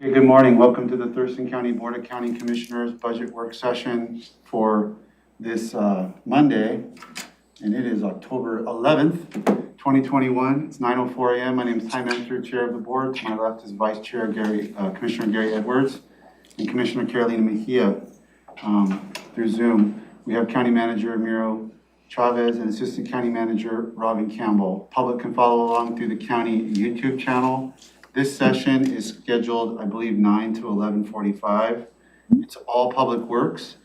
Okay, good morning. Welcome to the Thurston County Board of County Commissioners Budget Work Session for this Monday, and it is October 11th, 2021. It's 9:04 a.m. My name is Ty Mentor, Chair of the Board. To my left is Vice Chair Commissioner Gary Edwards and Commissioner Carolina Mejia through Zoom. We have County Manager Miro Chavez and Assistant County Manager Robin Campbell. Public can follow along through the county YouTube channel. This session is scheduled, I believe, 9 to 11:45. It's all public works.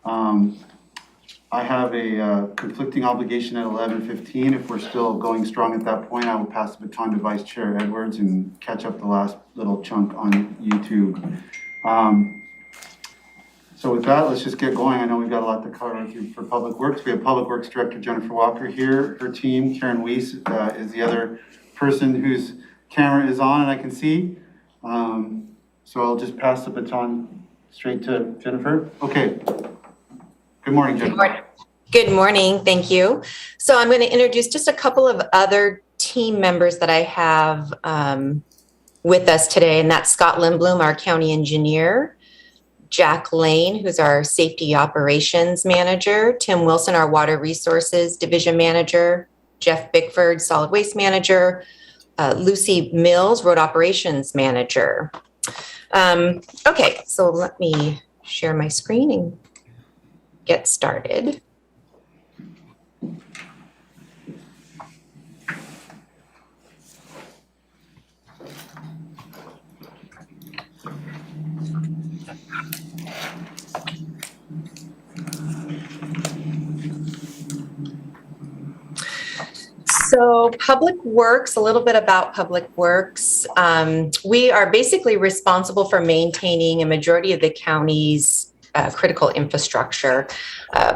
I have a conflicting obligation at 11:15. If we're still going strong at that point, I will pass the baton to Vice Chair Edwards and catch up the last little chunk on YouTube. So with that, let's just get going. I know we've got a lot to cover for Public Works. We have Public Works Director Jennifer Walker here. Her team, Karen Weiss, is the other person whose camera is on and I can see. So I'll just pass the baton straight to Jennifer. Okay. Good morning, Jennifer. Good morning. Thank you. So I'm going to introduce just a couple of other team members that I have with us today, and that's Scott Lindblom, our county engineer, Jack Lane, who's our safety operations manager, Tim Wilson, our water resources division manager, Jeff Bickford, solid waste manager, Lucy Mills, road operations manager. Okay, so let me share my screen and get started. So Public Works, a little bit about Public Works. We are basically responsible for maintaining a majority of the county's critical infrastructure.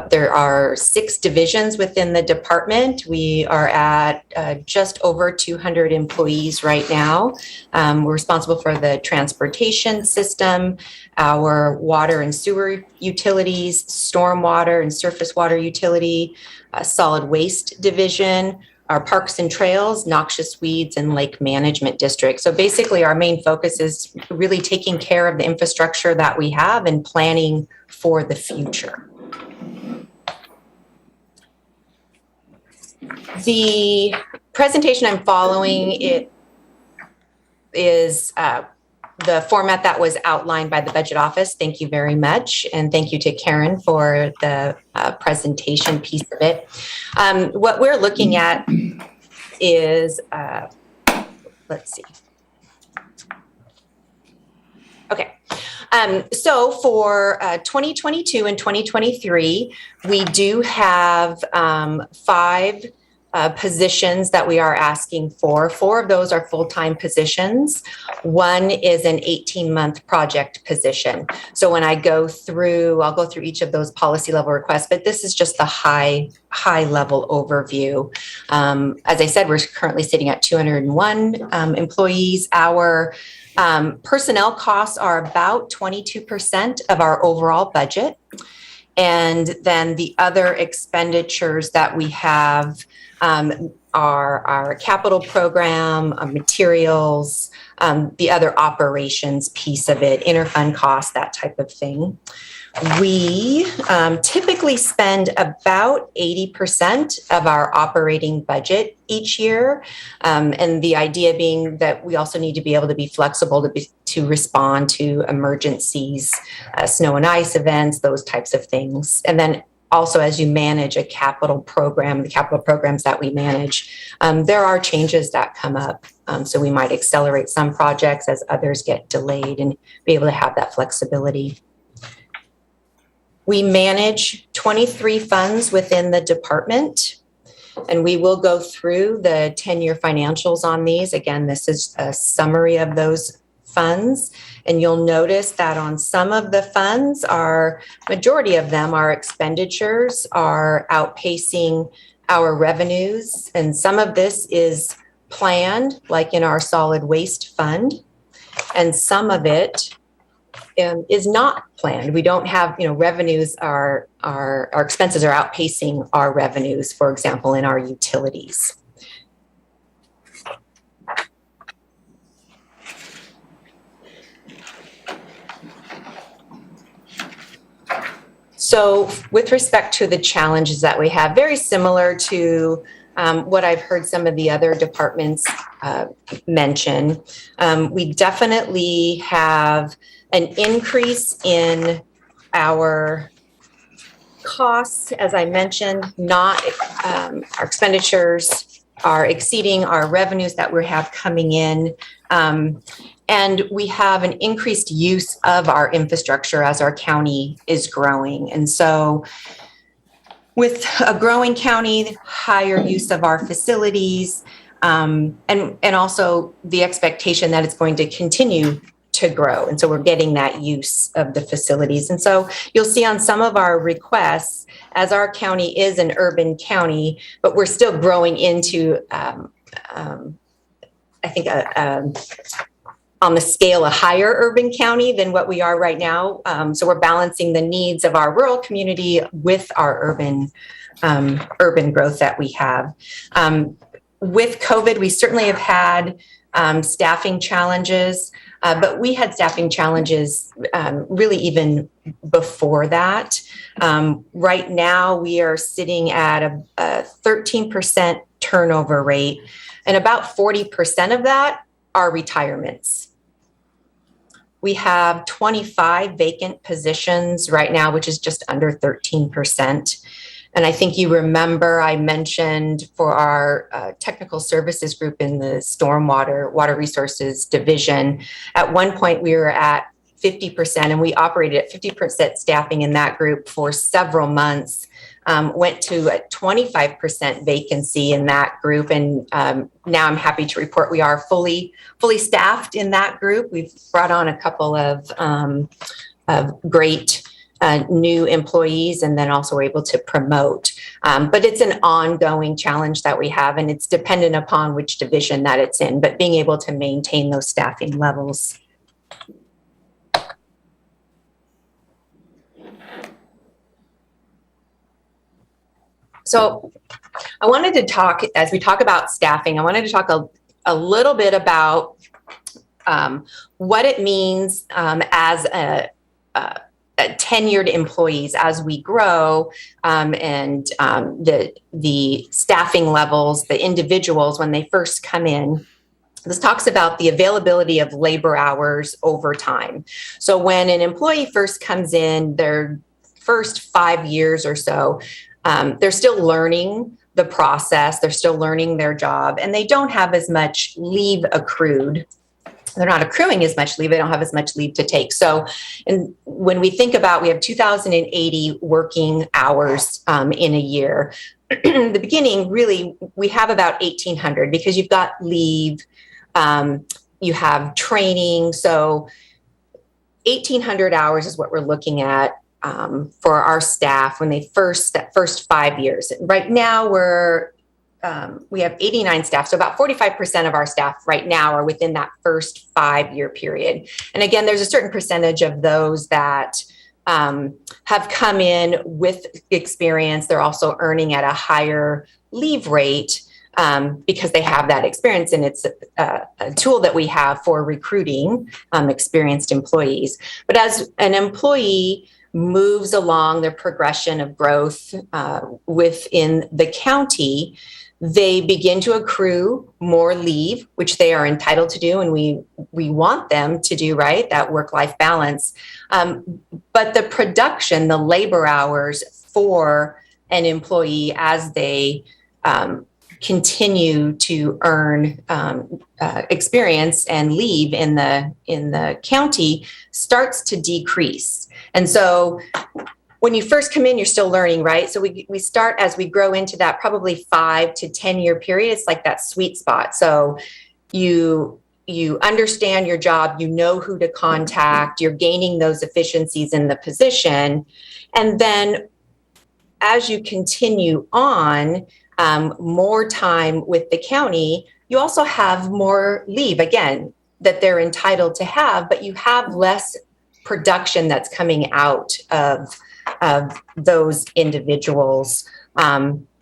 There are 6 divisions within the department. We are at just over 200 employees right now. We're responsible for the transportation system, our water and sewer utilities, stormwater and surface water utility, solid waste division, our parks and trails, noxious weeds, and lake management district. So basically our main focus is really taking care of the infrastructure that we have and planning for the future. The presentation I'm following, it is the format that was outlined by the budget office. Thank you very much. And thank you to Karen for the presentation piece of it. What we're looking at is, let's see. Okay. So for 2022 and 2023, we do have 5 positions that we are asking for. 4 of those are full-time positions. 1 is an 18-month project position. So when I go through, I'll go through each of those policy level requests, but this is just the high level overview. As I said, we're currently sitting at 201 employees. Our personnel costs are about 22% of our overall budget. And then the other expenditures that we have are our capital program, materials, the other operations piece of it, interfund costs, that type of thing. We typically spend about 80% of our operating budget each year. And the idea being that we also need to be able to be flexible to respond to emergencies, snow and ice events, those types of things. And then also, as you manage a capital program, the capital programs that we manage, there are changes that come up. So we might accelerate some projects as others get delayed and be able to have that flexibility. We manage 23 funds within the department, and we will go through the 10-year financials on these. Again, this is a summary of those funds, and you'll notice that on some of the funds, majority of them, our expenditures are outpacing our revenues, and some of this is planned, like in our solid waste fund, and some of it is not planned. We don't have, revenues our expenses are outpacing our revenues, for example, in our utilities. So with respect to the challenges that we have, very similar to what I've heard some of the other departments mention, we definitely have an increase in our costs, as I mentioned, not our expenditures are exceeding our revenues that we have coming in. And we have an increased use of our infrastructure as our county is growing. And so with a growing county, higher use of our facilities, and also the expectation that it's going to continue to grow. And so we're getting that use of the facilities. And so you'll see on some of our requests, as our county is an urban county, but we're still growing into, I think, on the scale, a higher urban county than what we are right now. So we're balancing the needs of our rural community with our urban growth that we have. With COVID, we certainly have had staffing challenges, but we had staffing challenges really even before that. Right now, we are sitting at a 13% turnover rate, and about 40% of that are retirements. We have 25 vacant positions right now, which is just under 13%. And I think you remember I mentioned for our technical services group in the water resources division, at one point we were at 50%, and we operated at 50% staffing in that group for several months. Went to a 25% vacancy in that group, and now I'm happy to report we are fully staffed in that group. We've brought on a couple of great new employees, and then also we're able to promote. But it's an ongoing challenge that we have, and it's dependent upon which division that it's in, but being able to maintain those staffing levels. So I wanted to talk, as we talk about staffing, I wanted to talk a little bit about what it means as a tenured employees as we grow, and the staffing levels, the individuals when they first come in. This talks about the availability of labor hours over time. So when an employee first comes in, their first 5 years or so, they're still learning the process, they're still learning their job, and they don't have as much leave accrued. They're not accruing as much leave, they don't have as much leave to take. So and when we think about, we have 2,080 working hours in a year. In the beginning, really, we have about 1,800 because you've got leave, you have training. So 1,800 hours is what we're looking at for our staff when they that first 5 years. Right now we have 89 staff, so about 45% of our staff right now are within that first 5-year period. And again, there's a certain percentage of those that have come in with experience. They're also earning at a higher leave rate because they have that experience, and it's a tool that we have for recruiting experienced employees. But as an employee moves along their progression of growth within the county, they begin to accrue more leave, which they are entitled to do, and we want them to do, right, that work-life balance. But the production, the labor hours for an employee as they continue to earn experience and leave in the county starts to decrease. And so when you first come in, you're still learning, right? So we start as we grow into that probably 5 to 10 year period. It's like that sweet spot. So you understand your job, you know who to contact, you're gaining those efficiencies in the position. And then as you continue on, more time with the county, you also have more leave, again, that they're entitled to have, but you have less production that's coming out of those individuals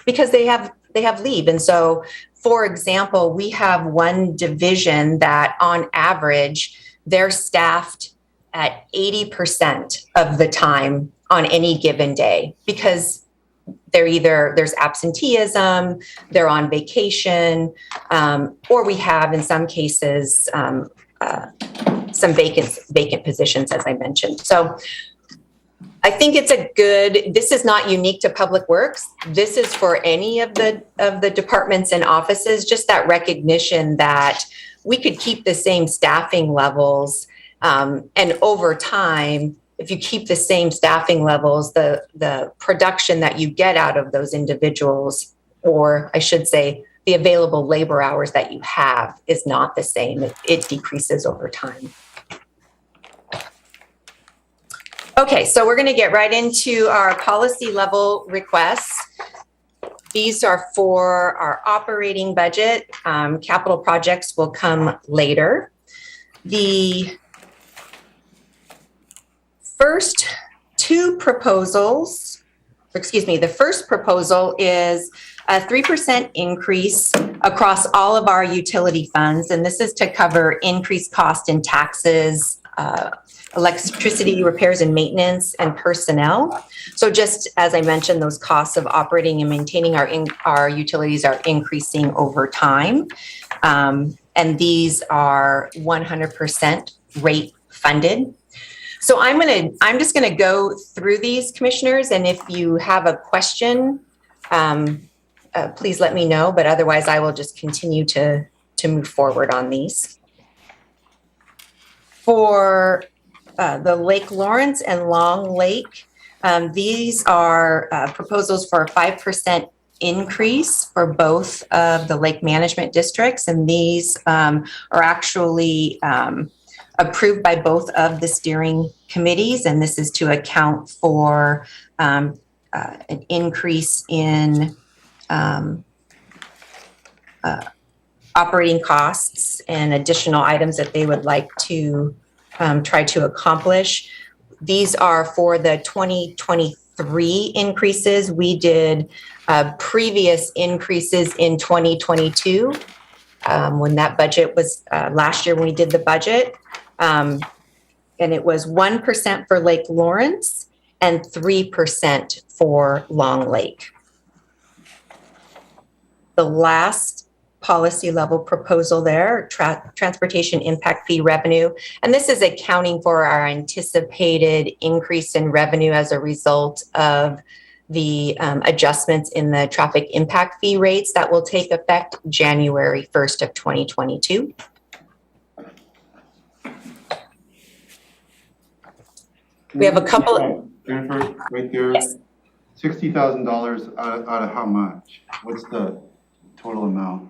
because they have leave. And so, for example, we have one division that on average, they're staffed at 80% of the time on any given day, because there's absenteeism, they're on vacation, or we have in some cases some vacant positions, as I mentioned. So I think this is not unique to Public Works. This is for any of the departments and offices, just that recognition that we could keep the same staffing levels, and over time, if you keep the same staffing levels, the production that you get out of those individuals, or I should say, the available labor hours that you have is not the same. It decreases over time. Okay, so we're going to get right into our policy level requests. These are for our operating budget. Capital projects will come later. The first proposal is a 3% increase across all of our utility funds, and this is to cover increased cost in taxes, electricity repairs and maintenance, and personnel. So just as I mentioned, those costs of operating and maintaining our utilities are increasing over time. And these are 100% rate funded. So I'm just gonna go through these, commissioners, and if you have a question, please let me know, but otherwise I will just continue to move forward on these. For the Lake Lawrence and Long Lake, these are proposals for a 5% increase for both of the lake management districts, and these are actually approved by both of the steering committees, and this is to account for an increase in operating costs and additional items that they would like to try to accomplish. These are for the 2023 increases. We did previous increases in 2022 when that budget was last year when we did the budget. And it was 1% for Lake Lawrence and 3% for Long Lake. The last policy level proposal there, transportation impact fee revenue. And this is accounting for our anticipated increase in revenue as a result of the adjustments in the traffic impact fee rates that will take effect January 1st of 2022. We have a couple. Jennifer, right there, Yes. $60,000 out of how much? What's the total amount?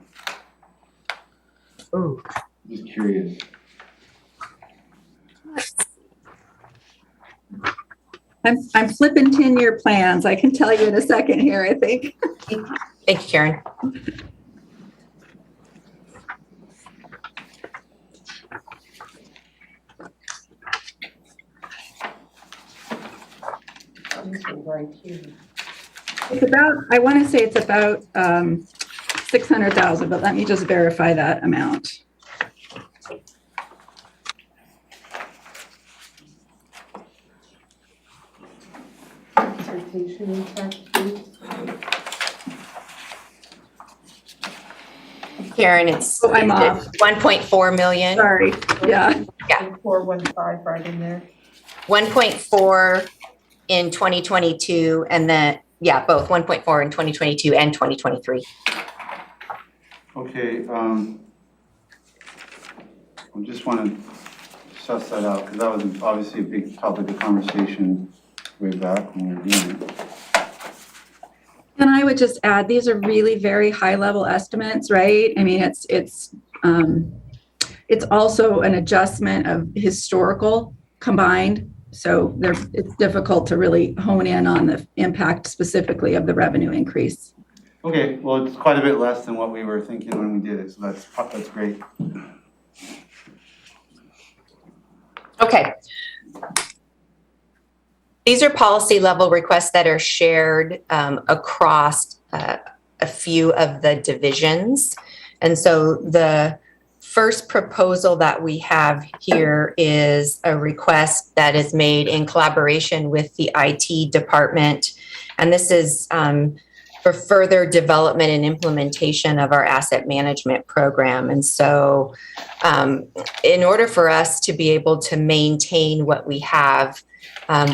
Ooh. Just curious. I'm flipping 10-year plans. I can tell you in a second here, I think. Thank you, Karen. It's about, I want to say it's about 600,000, but let me just verify that amount. Karen, it's Oh, I'm off. 1.4 million. Sorry. Yeah. 415 right in there. 1.4 in 2022, and then, yeah, both 1.4 in 2022 and 2023. Okay, I just want to suss that out because that was obviously a big topic of conversation way back when we were doing it. And I would just add, these are really very high level estimates, right? I mean, it's also an adjustment of historical combined. So it's difficult to really hone in on the impact specifically of the revenue increase. Okay, well, it's quite a bit less than what we were thinking when we did it, so that's great. Okay. These are policy level requests that are shared across a few of the divisions. And so the first proposal that we have here is a request that is made in collaboration with the IT department. And this is for further development and implementation of our asset management program. And so in order for us to be able to maintain what we have,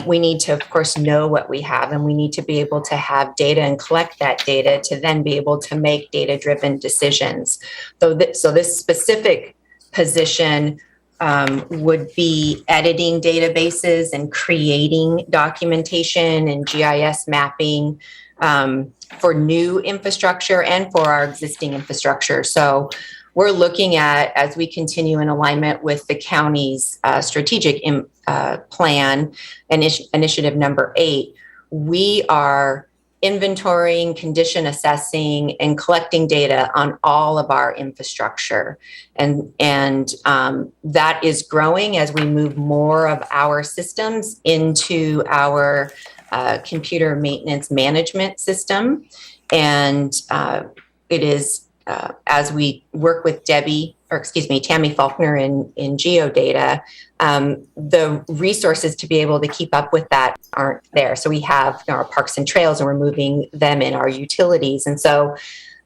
we need to, of course, know what we have, and we need to be able to have data and collect that data to then be able to make data-driven decisions. So this specific position would be editing databases and creating documentation and GIS mapping for new infrastructure and for our existing infrastructure. So we're looking at, as we continue in alignment with the county's strategic plan, initiative number 8, we are inventorying, condition assessing, and collecting data on all of our infrastructure. And that is growing as we move more of our systems into our computer maintenance management system. And it is as we work with Tammy Faulkner in Geodata, the resources to be able to keep up with that aren't there. So we have our parks and trails, and we're moving them in our utilities. And so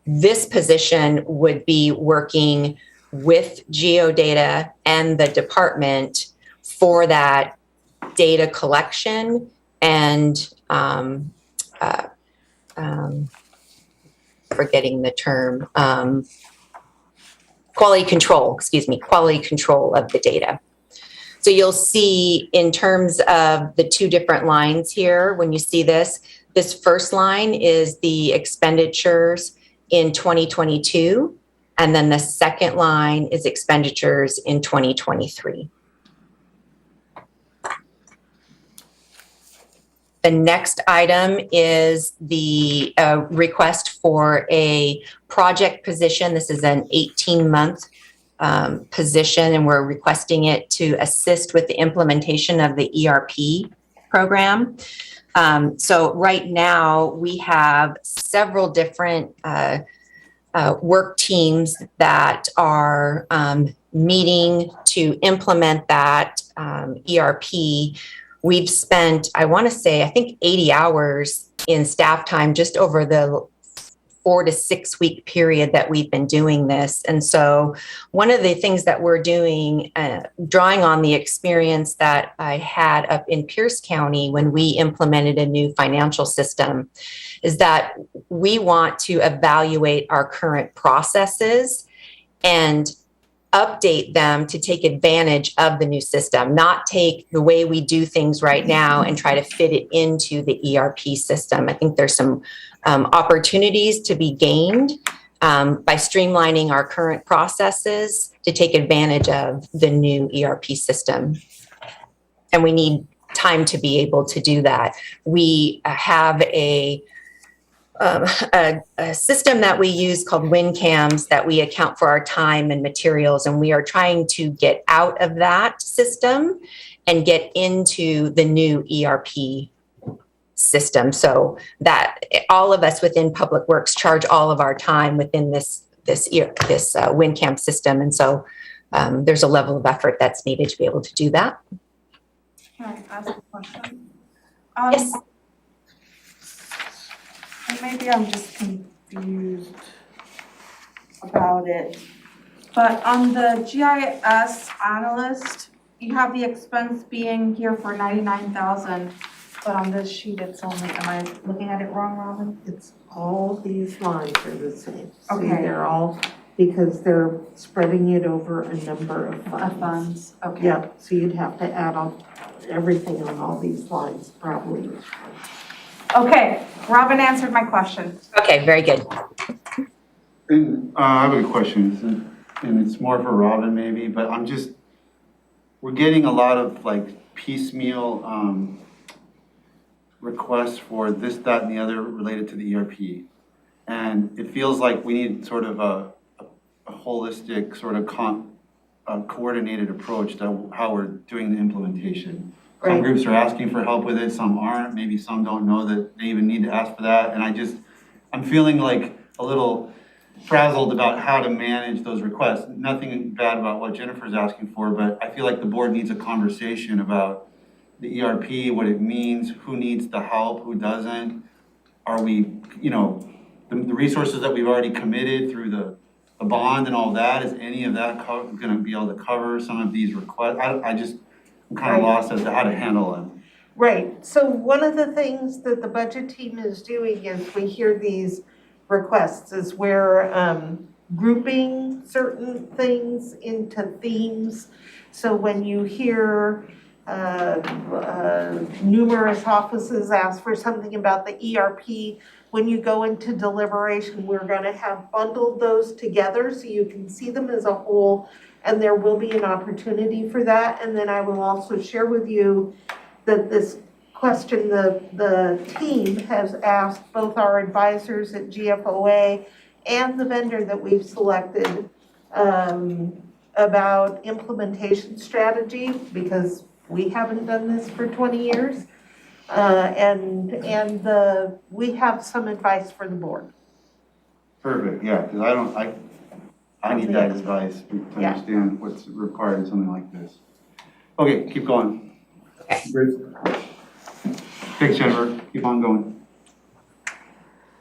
this position would be working with Geodata and the department for that data collection and forgetting the term, quality control of the data. So you'll see in terms of the two different lines here, when you see this first line is the expenditures in 2022, and then the second line is expenditures in 2023. The next item is the request for a project position. This is an 18-month position, and we're requesting it to assist with the implementation of the ERP program. So right now we have several different work teams that are meeting to implement that ERP. We've spent, I think 80 hours in staff time just over the 4 to 6 week period that we've been doing this. And so one of the things that we're doing, drawing on the experience that I had up in Pierce County when we implemented a new financial system, is that we want to evaluate our current processes and update them to take advantage of the new system, not take the way we do things right now and try to fit it into the ERP system. I think there's some opportunities to be gained by streamlining our current processes to take advantage of the new ERP system. And we need time to be able to do that. We have a system that we use called WinCams that we account for our time and materials, and we are trying to get out of that system and get into the new ERP system, so that all of us within Public Works charge all of our time within this WinCam system, and so there's a level of effort that's needed to be able to do that. Can I ask a question? Yes. And maybe I'm just confused about it. But on the GIS analyst, you have the expense being here for 99,000, but on this sheet it's only, am I looking at it wrong, Robin? It's all these lines are the same. Okay. See, they're all, because they're spreading it over a number of funds. Funds, okay. Yep, so you'd have to add on everything on all these lines, probably. Okay, Robin answered my question. Okay, very good. And I have a question, and it's more for Robin maybe, but we're getting a lot of like piecemeal requests for this, that, and the other related to the ERP. And it feels like we need sort of a holistic, sort of coordinated approach to how we're doing the implementation. Some Right. groups are asking for help with it, some aren't, maybe some don't know that they even need to ask for that. And I'm feeling like a little frazzled about how to manage those requests. Nothing bad about what Jennifer's asking for, but I feel like the board needs a conversation about the ERP, what it means, who needs the help, who doesn't. Are we, you know, the resources that we've already committed through the bond and all that, is any of that gonna be able to cover some of these requests? I'm kind of lost as to how to handle them. Right, so one of the things that the budget team is doing is we hear these requests is we're grouping certain things into themes. So when you hear numerous offices ask for something about the ERP, when you go into deliberation, we're gonna have bundled those together so you can see them as a whole, and there will be an opportunity for that. And then I will also share with you that this question the team has asked both our advisors at GFOA and the vendor that we've selected about implementation strategy, because we haven't done this for 20 years. We have some advice for the board. Perfect, yeah, because I need that advice to Yeah. understand what's required in something like this. Okay, keep going. Thanks, Jennifer, keep on going.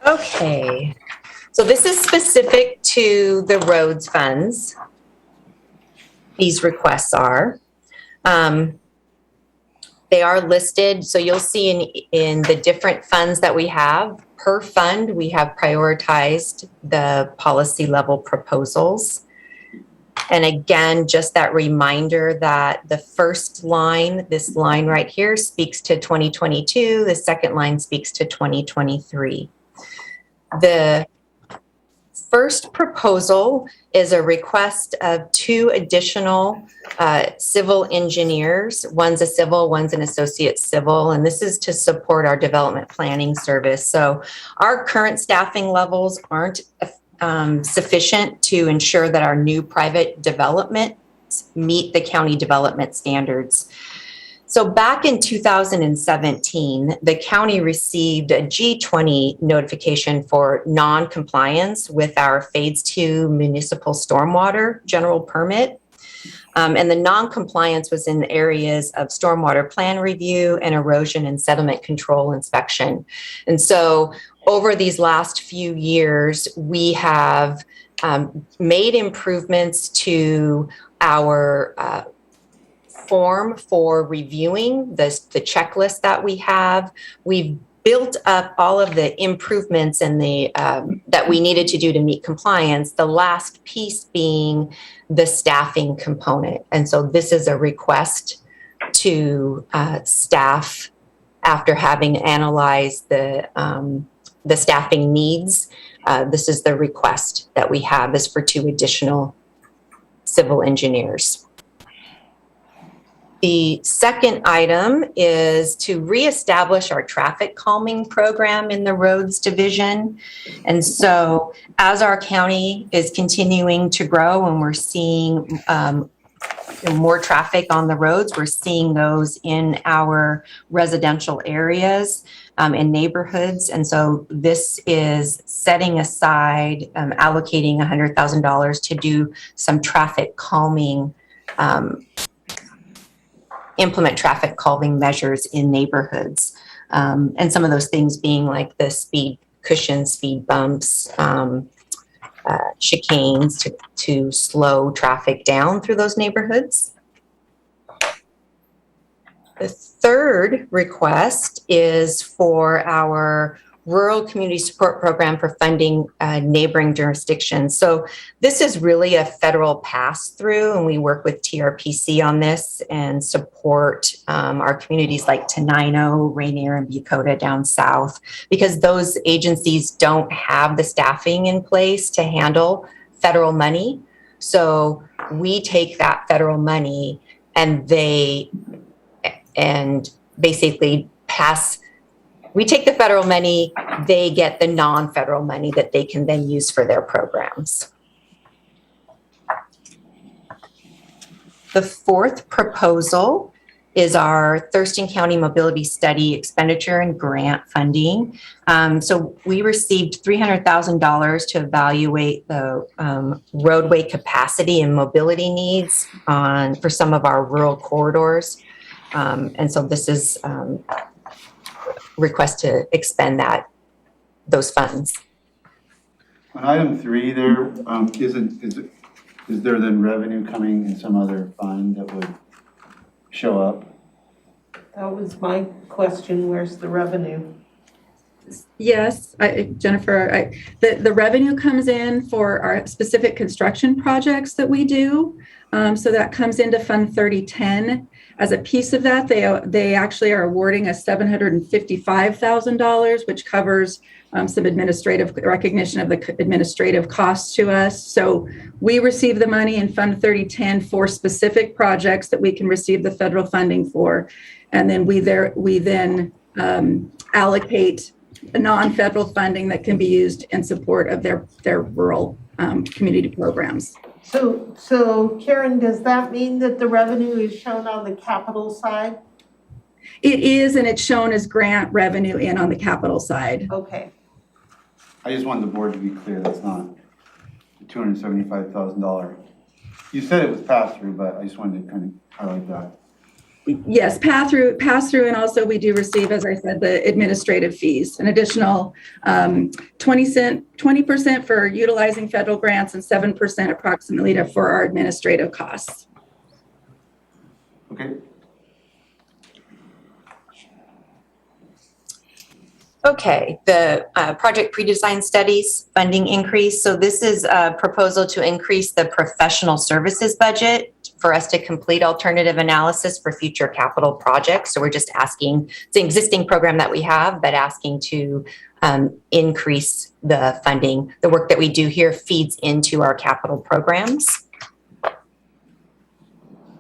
Okay, so this is specific to the roads funds. These requests are. They are listed, so you'll see in the different funds that we have, per fund, we have prioritized the policy level proposals. And again, just that reminder that the first line, this line right here, speaks to 2022. The second line speaks to 2023. The first proposal is a request of 2 additional civil engineers. One's a civil, one's an associate civil, and this is to support our development planning service. So our current staffing levels aren't sufficient to ensure that our new private developments meet the county development standards. So back in 2017, the county received a G20 notification for non-compliance with our Phase 2 municipal stormwater general permit. And the non-compliance was in the areas of stormwater plan review and erosion and settlement control inspection. And so over these last few years, we have made improvements to our form for reviewing the checklist that we have. We've built up all of the improvements and the that we needed to do to meet compliance, the last piece being the staffing component. And so this is a request to staff after having analyzed the staffing needs. This is the request that we have, is for 2 additional civil engineers. The second item is to reestablish our traffic calming program in the roads division. And so as our county is continuing to grow and we're seeing more traffic on the roads, we're seeing those in our residential areas and neighborhoods. And so this is setting aside, allocating $100,000 to do some traffic calming, implement traffic calming measures in neighborhoods. And some of those things being like the speed cushions, speed bumps, chicanes to slow traffic down through those neighborhoods. The third request is for our Rural Community Support Program for funding neighboring jurisdictions. So this is really a federal pass-through, and we work with TRPC on this and support our communities like Tenino, Rainier, and Bucota down south, because those agencies don't have the staffing in place to handle federal money. So we take that federal money and basically we take the federal money, they get the non-federal money that they can then use for their programs. The fourth proposal is our Thurston County Mobility Study expenditure and grant funding. So we received $300,000 to evaluate the roadway capacity and mobility needs for some of our rural corridors. And so this is request to expend those funds. On item 3 there, is there then revenue coming in some other fund that would show up? That was my question, where's the revenue? Yes, Jennifer, the revenue comes in for our specific construction projects that we do. So that comes into Fund 3010. As a piece of that, they actually are awarding us $755,000, which covers some administrative recognition of the administrative costs to us. So we receive the money in Fund 3010 for specific projects that we can receive the federal funding for. And then we then allocate non-federal funding that can be used in support of their rural community programs. So Karen, does that mean that the revenue is shown on the capital side? It is, and it's shown as grant revenue in on the capital side. Okay. I just wanted the board to be clear, that's not the $275,000. You said it was pass-through, but I just wanted to kind of highlight that. Yes, pass through, and also we do receive, as I said, the administrative fees, an additional 20% for utilizing federal grants and 7% approximately for our administrative costs. Okay. Okay, the project pre-design studies funding increase. So this is a proposal to increase the professional services budget for us to complete alternative analysis for future capital projects. So we're just asking, it's an existing program that we have, but asking to increase the funding. The work that we do here feeds into our capital programs.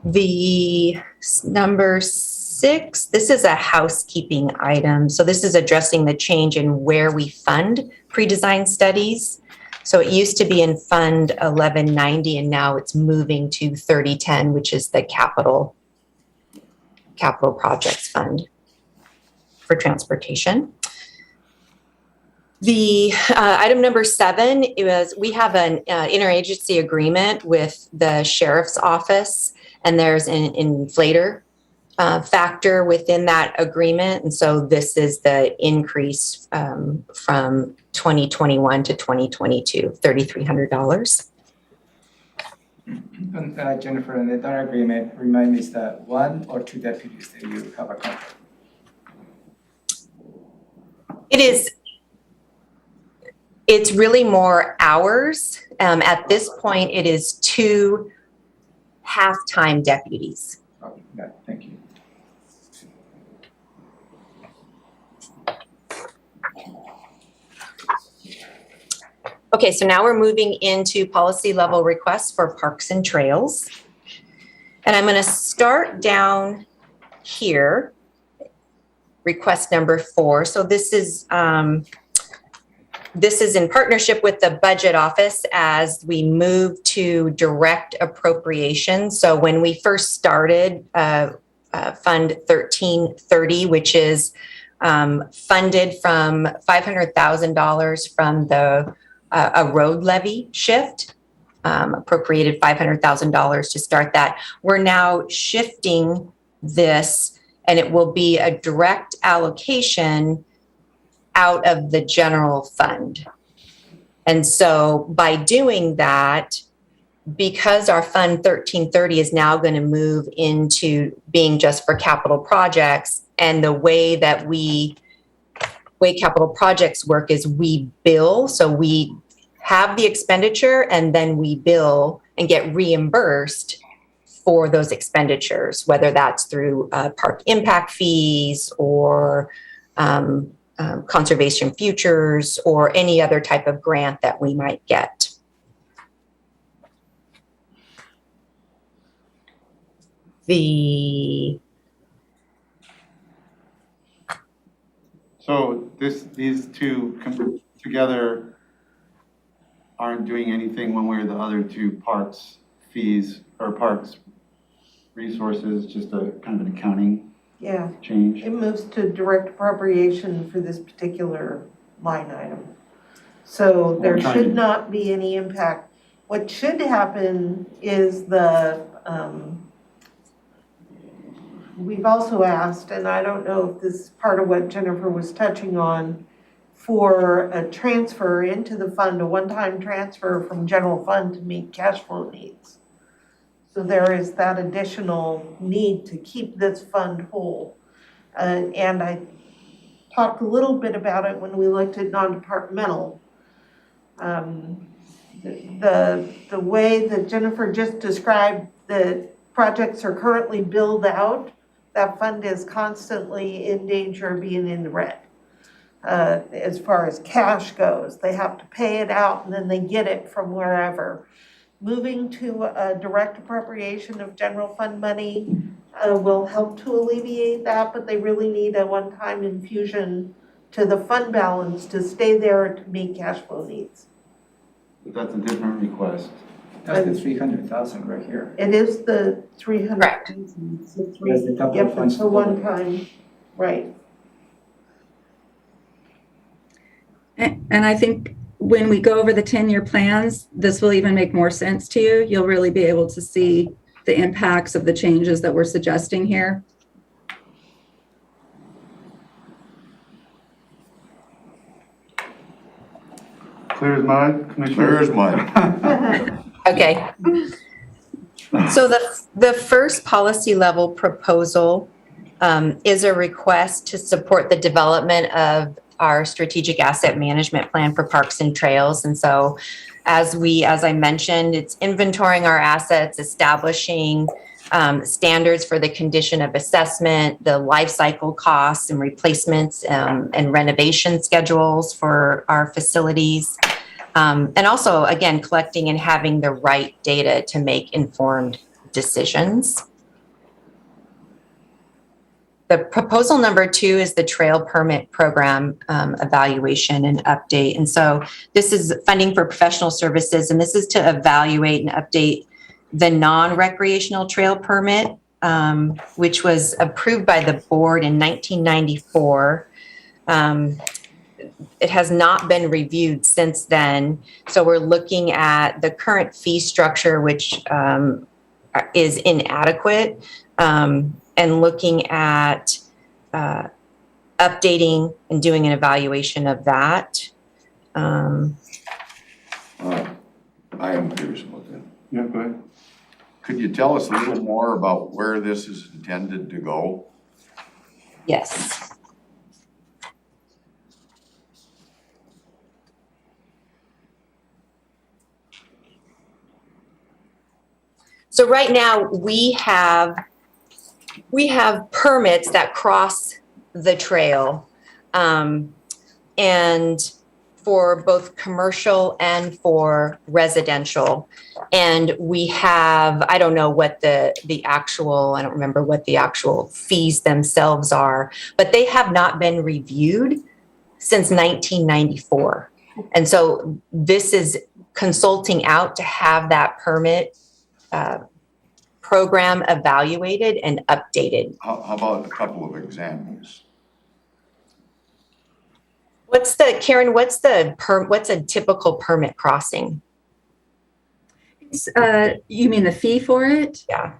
The number 6, this is a housekeeping item. So this is addressing the change in where we fund pre-design studies. So it used to be in Fund 1190, and now it's moving to 3010, which is the capital projects fund for transportation. The item number 7 is we have an interagency agreement with the sheriff's office, and there's an inflator factor within that agreement. And so this is the increase from 2021 to 2022, $3,300. Jennifer, in that agreement, remind me, is that 1 or 2 deputies that you have a contract? It's really more hours. At this point, it is 2 half-time deputies. Okay, yeah, thank you. Okay, so now we're moving into policy level requests for parks and trails. And I'm going to start down here, request number 4. So this is in partnership with the budget office as we move to direct appropriation. So when we first started Fund 1330, which is funded from $500,000 from a road levy shift, appropriated $500,000 to start that. We're now shifting this, and it will be a direct allocation out of the general fund. And so by doing that, because our Fund 1330 is now going to move into being just for capital projects, and the way capital projects work is we bill. So we have the expenditure and then we bill and get reimbursed for those expenditures, whether that's through park impact fees or conservation futures or any other type of grant that we might get. So these two together aren't doing anything one way or the other to parks fees or parks resources, just a kind of an accounting Yeah, change. it moves to direct appropriation for this particular line item. So there We're trying should to- not be any impact. What should happen is we've also asked, and I don't know if this is part of what Jennifer was touching on, for a transfer into the fund, a one-time transfer from general fund to meet cash flow needs. So there is that additional need to keep this fund whole. And I talked a little bit about it when we looked at non-departmental. The way that Jennifer just described, the projects are currently billed out, that fund is constantly in danger of being in the red. As far as cash goes, they have to pay it out and then they get it from wherever. Moving to a direct appropriation of general fund money will help to alleviate that, but they really need a one-time infusion to the fund balance to stay there to meet cash flow needs. But that's a different request. That's the 300,000 right here. It is the 300. Correct. It's the Yes, the capital Yep, funds it's a for- one-time, right. And I think when we go over the 10-year plans, this will even make more sense to you. You'll really be able to see the impacts of the changes that we're suggesting here. Clear as mud, Commissioner? Clear as mud. Okay. So the first policy level proposal is a request to support the development of our strategic asset management plan for parks and trails. And so as I mentioned, it's inventorying our assets, establishing standards for the condition of assessment, the life cycle costs and replacements and renovation schedules for our facilities. And also, again, collecting and having the right data to make informed decisions. The proposal number 2 is the trail permit program evaluation and update. And so this is funding for professional services, and this is to evaluate and update the non-recreational trail permit, which was approved by the board in 1994. It has not been reviewed since then. So we're looking at the current fee structure, which is inadequate, and looking at updating and doing an evaluation of that. I am curious about that. Yeah, go ahead. Could you tell us a little more about where this is intended to go? Yes. So right now we have permits that cross the trail, and for both commercial and for residential. And we have, I don't know what I don't remember what the actual fees themselves are, but they have not been reviewed since 1994. And so this is consulting out to have that permit program evaluated and updated. How about a couple of examples? Karen, what's a typical permit crossing? You mean the fee for it? Yeah.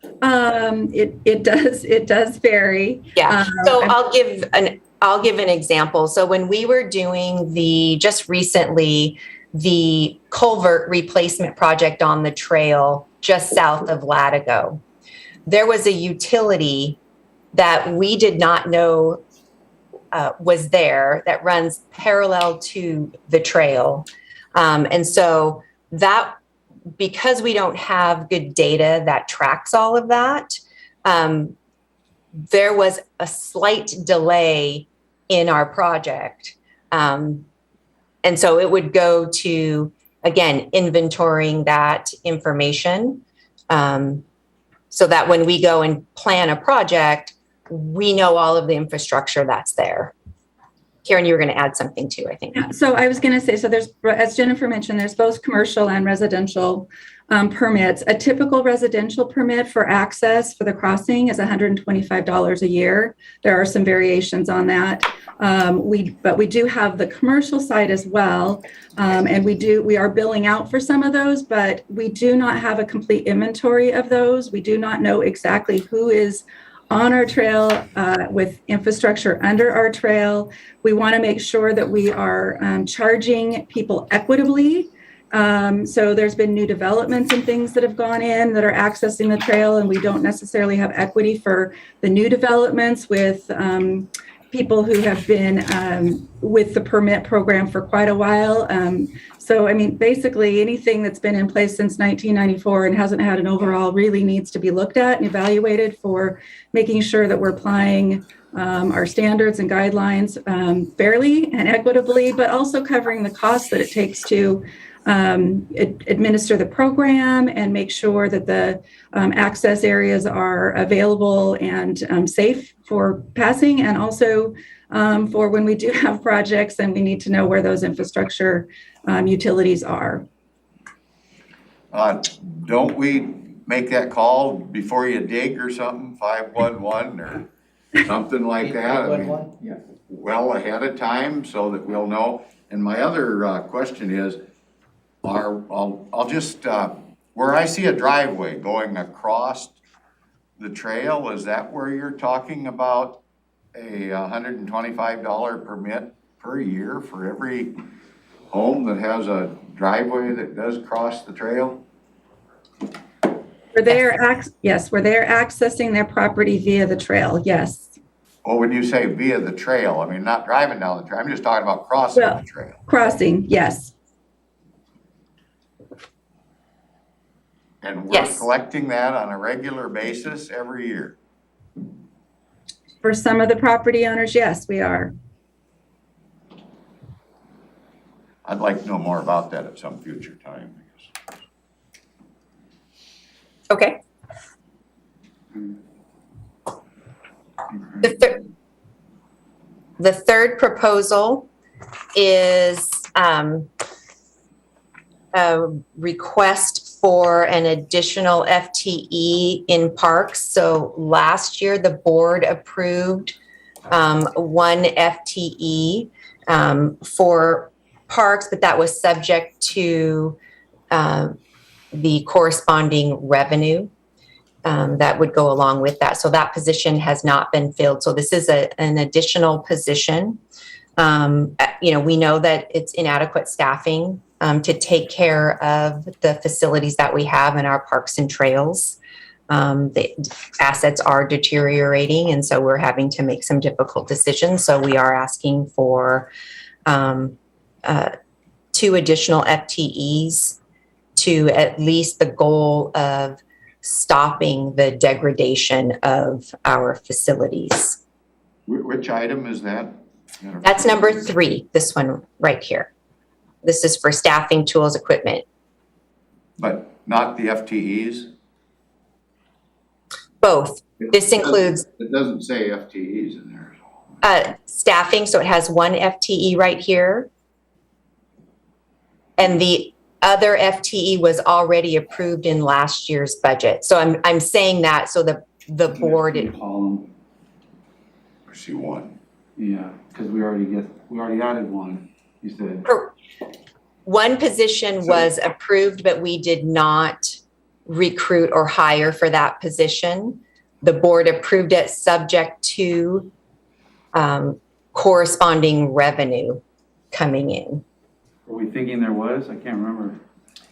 It does vary. Yeah. So I'll give an example. So when we were doing just recently, the culvert replacement project on the trail just south of Latigo, there was a utility that we did not know was there that runs parallel to the trail. And so that, because we don't have good data that tracks all of that, there was a slight delay in our project. And so it would go to, again, inventorying that information, so that when we go and plan a project, we know all of the infrastructure that's there. Karen, you were going to add something too, I think. So I was going to say, so there's, as Jennifer mentioned, there's both commercial and residential permits. A typical residential permit for access for the crossing is $125 a year. There are some variations on that. But we do have the commercial side as well. And we are billing out for some of those, but we do not have a complete inventory of those. We do not know exactly who is on our trail with infrastructure under our trail. We want to make sure that we are charging people equitably. So there's been new developments and things that have gone in that are accessing the trail, and we don't necessarily have equity for the new developments with people who have been with the permit program for quite a while. So, I mean, basically anything that's been in place since 1994 and hasn't had an overall really needs to be looked at and evaluated for making sure that we're applying our standards and guidelines fairly and equitably, but also covering the costs that it takes to administer the program and make sure that the access areas are available and safe for passing, and also for when we do have projects and we need to know where those infrastructure utilities are. Don't we make that call before you dig or something, 511 or something like that? I mean, Yeah. well ahead of time so that we'll know. And my other question is, I'll just, where I see a driveway going across the trail, is that where you're talking about a $125 permit per year for every home that has a driveway that does cross the trail? Where they're accessing their property via the trail, yes. Well, when you say via the trail, I mean, not driving down the trail, I'm just talking about crossing the trail. Crossing, yes. And we're Yes. collecting that on a regular basis every year. For some of the property owners, yes, we are. I'd like to know more about that at some future time. Okay. The third proposal is a request for an additional FTE in parks. So last year, the board approved one FTE for parks, but that was subject to the corresponding revenue that would go along with that. So that position has not been filled. So this is an additional position. We know that it's inadequate staffing to take care of the facilities that we have in our parks and trails. The assets are deteriorating, and so we're having to make some difficult decisions. So we are asking for 2 additional FTEs to at least the goal of stopping the degradation of our facilities. Which item is that? That's number 3, this one right here. This is for staffing, tools, equipment. But not the FTEs? Both. This includes It doesn't say FTEs in there. staffing, so it has 1 FTE right here. And the other FTE was already approved in last year's budget. So I'm saying that so the board. Column, I see 1. yeah, because we already added one, you said. One position was approved, but we did not recruit or hire for that position. The board approved it subject to corresponding revenue coming in. Were we thinking there was? I can't remember.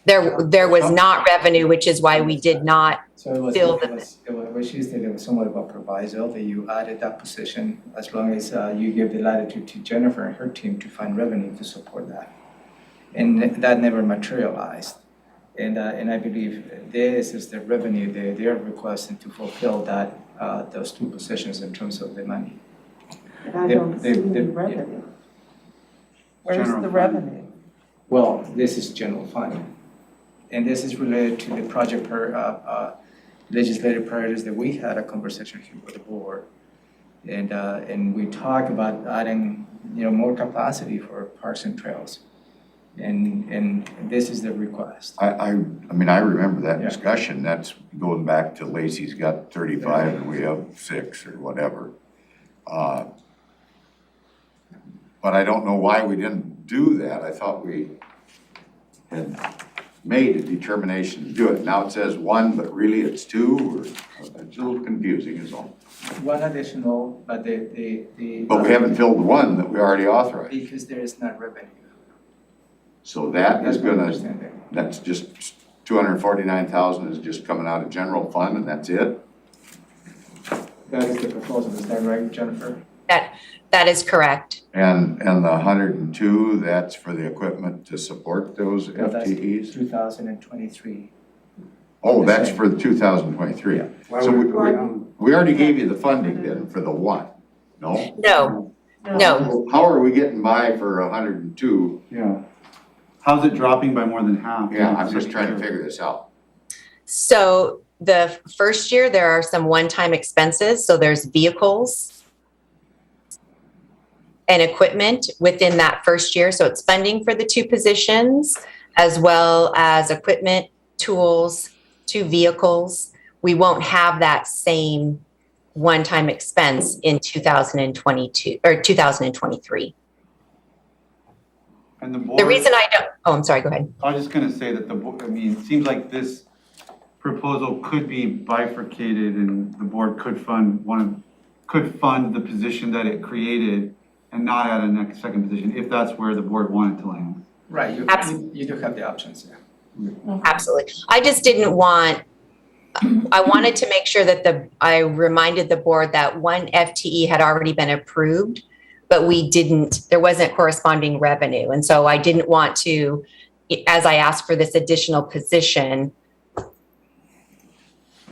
There was not revenue, which is why we did not. So it was, Fill it was, what she said, it was somewhat of a proviso that you added that position as long as you give the latitude to Jennifer and her team to find revenue to support that. And that never materialized. And I believe this is the revenue they are requesting to fulfill that, those 2 positions in terms of the money. I don't see any revenue. Where's General the fund. revenue? Well, this is general fund. And this is related to the project legislative priorities that we had a conversation here with the board. And we talked about adding, more capacity for parks and trails. And this is the request. I mean, I remember that Yeah. discussion, that's going back to Lacey's got 35 and we have 6 or whatever. But I don't know why we didn't do that, I thought we had made a determination to do it. Now it says 1, but really it's 2, or, it's a little confusing is all. One additional, but the. But we haven't filled the 1 that we already authorized. Because there is not revenue. So that is That's my gonna, understanding. that's just 249,000 is just coming out of general fund and that's it? That is the proposal, is that right, Jennifer? That is correct. And the 102, that's for the equipment to support those No, that's FTEs? 2023. Oh, that's for the 2023. Yeah. So we already gave you the funding then for the 1, no? No, How are we getting by for 102? Yeah. How's it dropping by more than half? Yeah, I'm just trying to figure this out. so the first year, there are some one-time expenses, so there's vehicles and equipment within that first year, so it's funding for the 2 positions, as well as equipment, tools, 2 vehicles. We won't have that same one-time expense in 2022, or 2023. And the board. The reason I'm sorry, go ahead. I was just gonna say that I mean, it seems like this proposal could be bifurcated and the board could fund the position that it created and not add a second position, if that's where the board wanted to land. Right, you do have the options, yeah. Absolutely. I just didn't want, I wanted to make sure that I reminded the board that 1 FTE had already been approved, but there wasn't corresponding revenue. And so I didn't want to, as I asked for this additional position,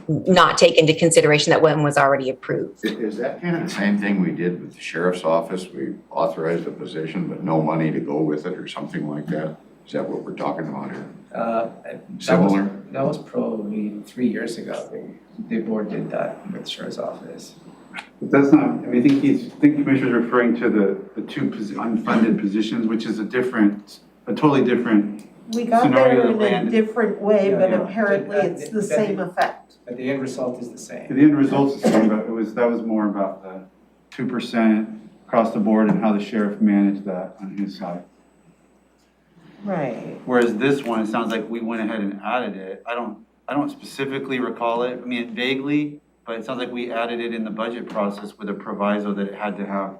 not take into consideration that 1 was already approved. Is that kind of the same thing we did with the sheriff's office? We authorized a position, but no money to go with it or something like that? Is that what we're talking about here? Similar? That was probably 3 years ago. The board did that with the sheriff's office. But that's not, I mean, I think Commissioner's referring to the 2 unfunded positions, which is a totally different, We got Scenario there that in a landed. different way, Yeah, but yeah. apparently it's the same effect. But the end result is the same. the end result's the same, but that was more about the 2% across the board and how the sheriff managed that on his side. Right. Whereas this one, it sounds like we went ahead and added it. I don't specifically recall it. I mean, vaguely, but it sounds like we added it in the budget process with a proviso that it had to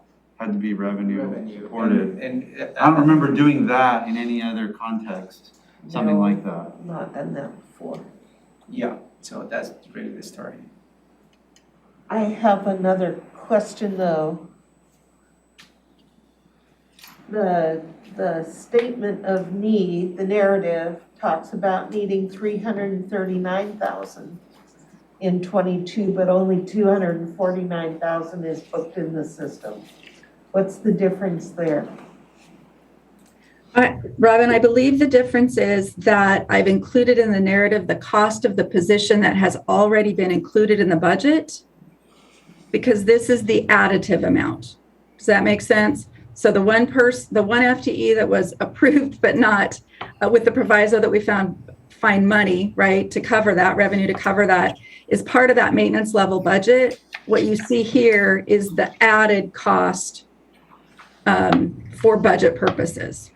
be revenue supported. And I don't remember doing that in any other context, something No. like that. Not done that before. Yeah, so that's really the story. I have another question though. The statement of need, the narrative talks about needing 339,000 in '22, but only 249,000 is booked in the system. What's the difference there? Robin, I believe the difference is that I've included in the narrative the cost of the position that has already been included in the budget, because this is the additive amount. Does that make sense? So the one FTE that was approved, but not with the proviso that we find money, right, to cover that, revenue to cover that, is part of that maintenance level budget. What you see here is the added cost for budget purposes.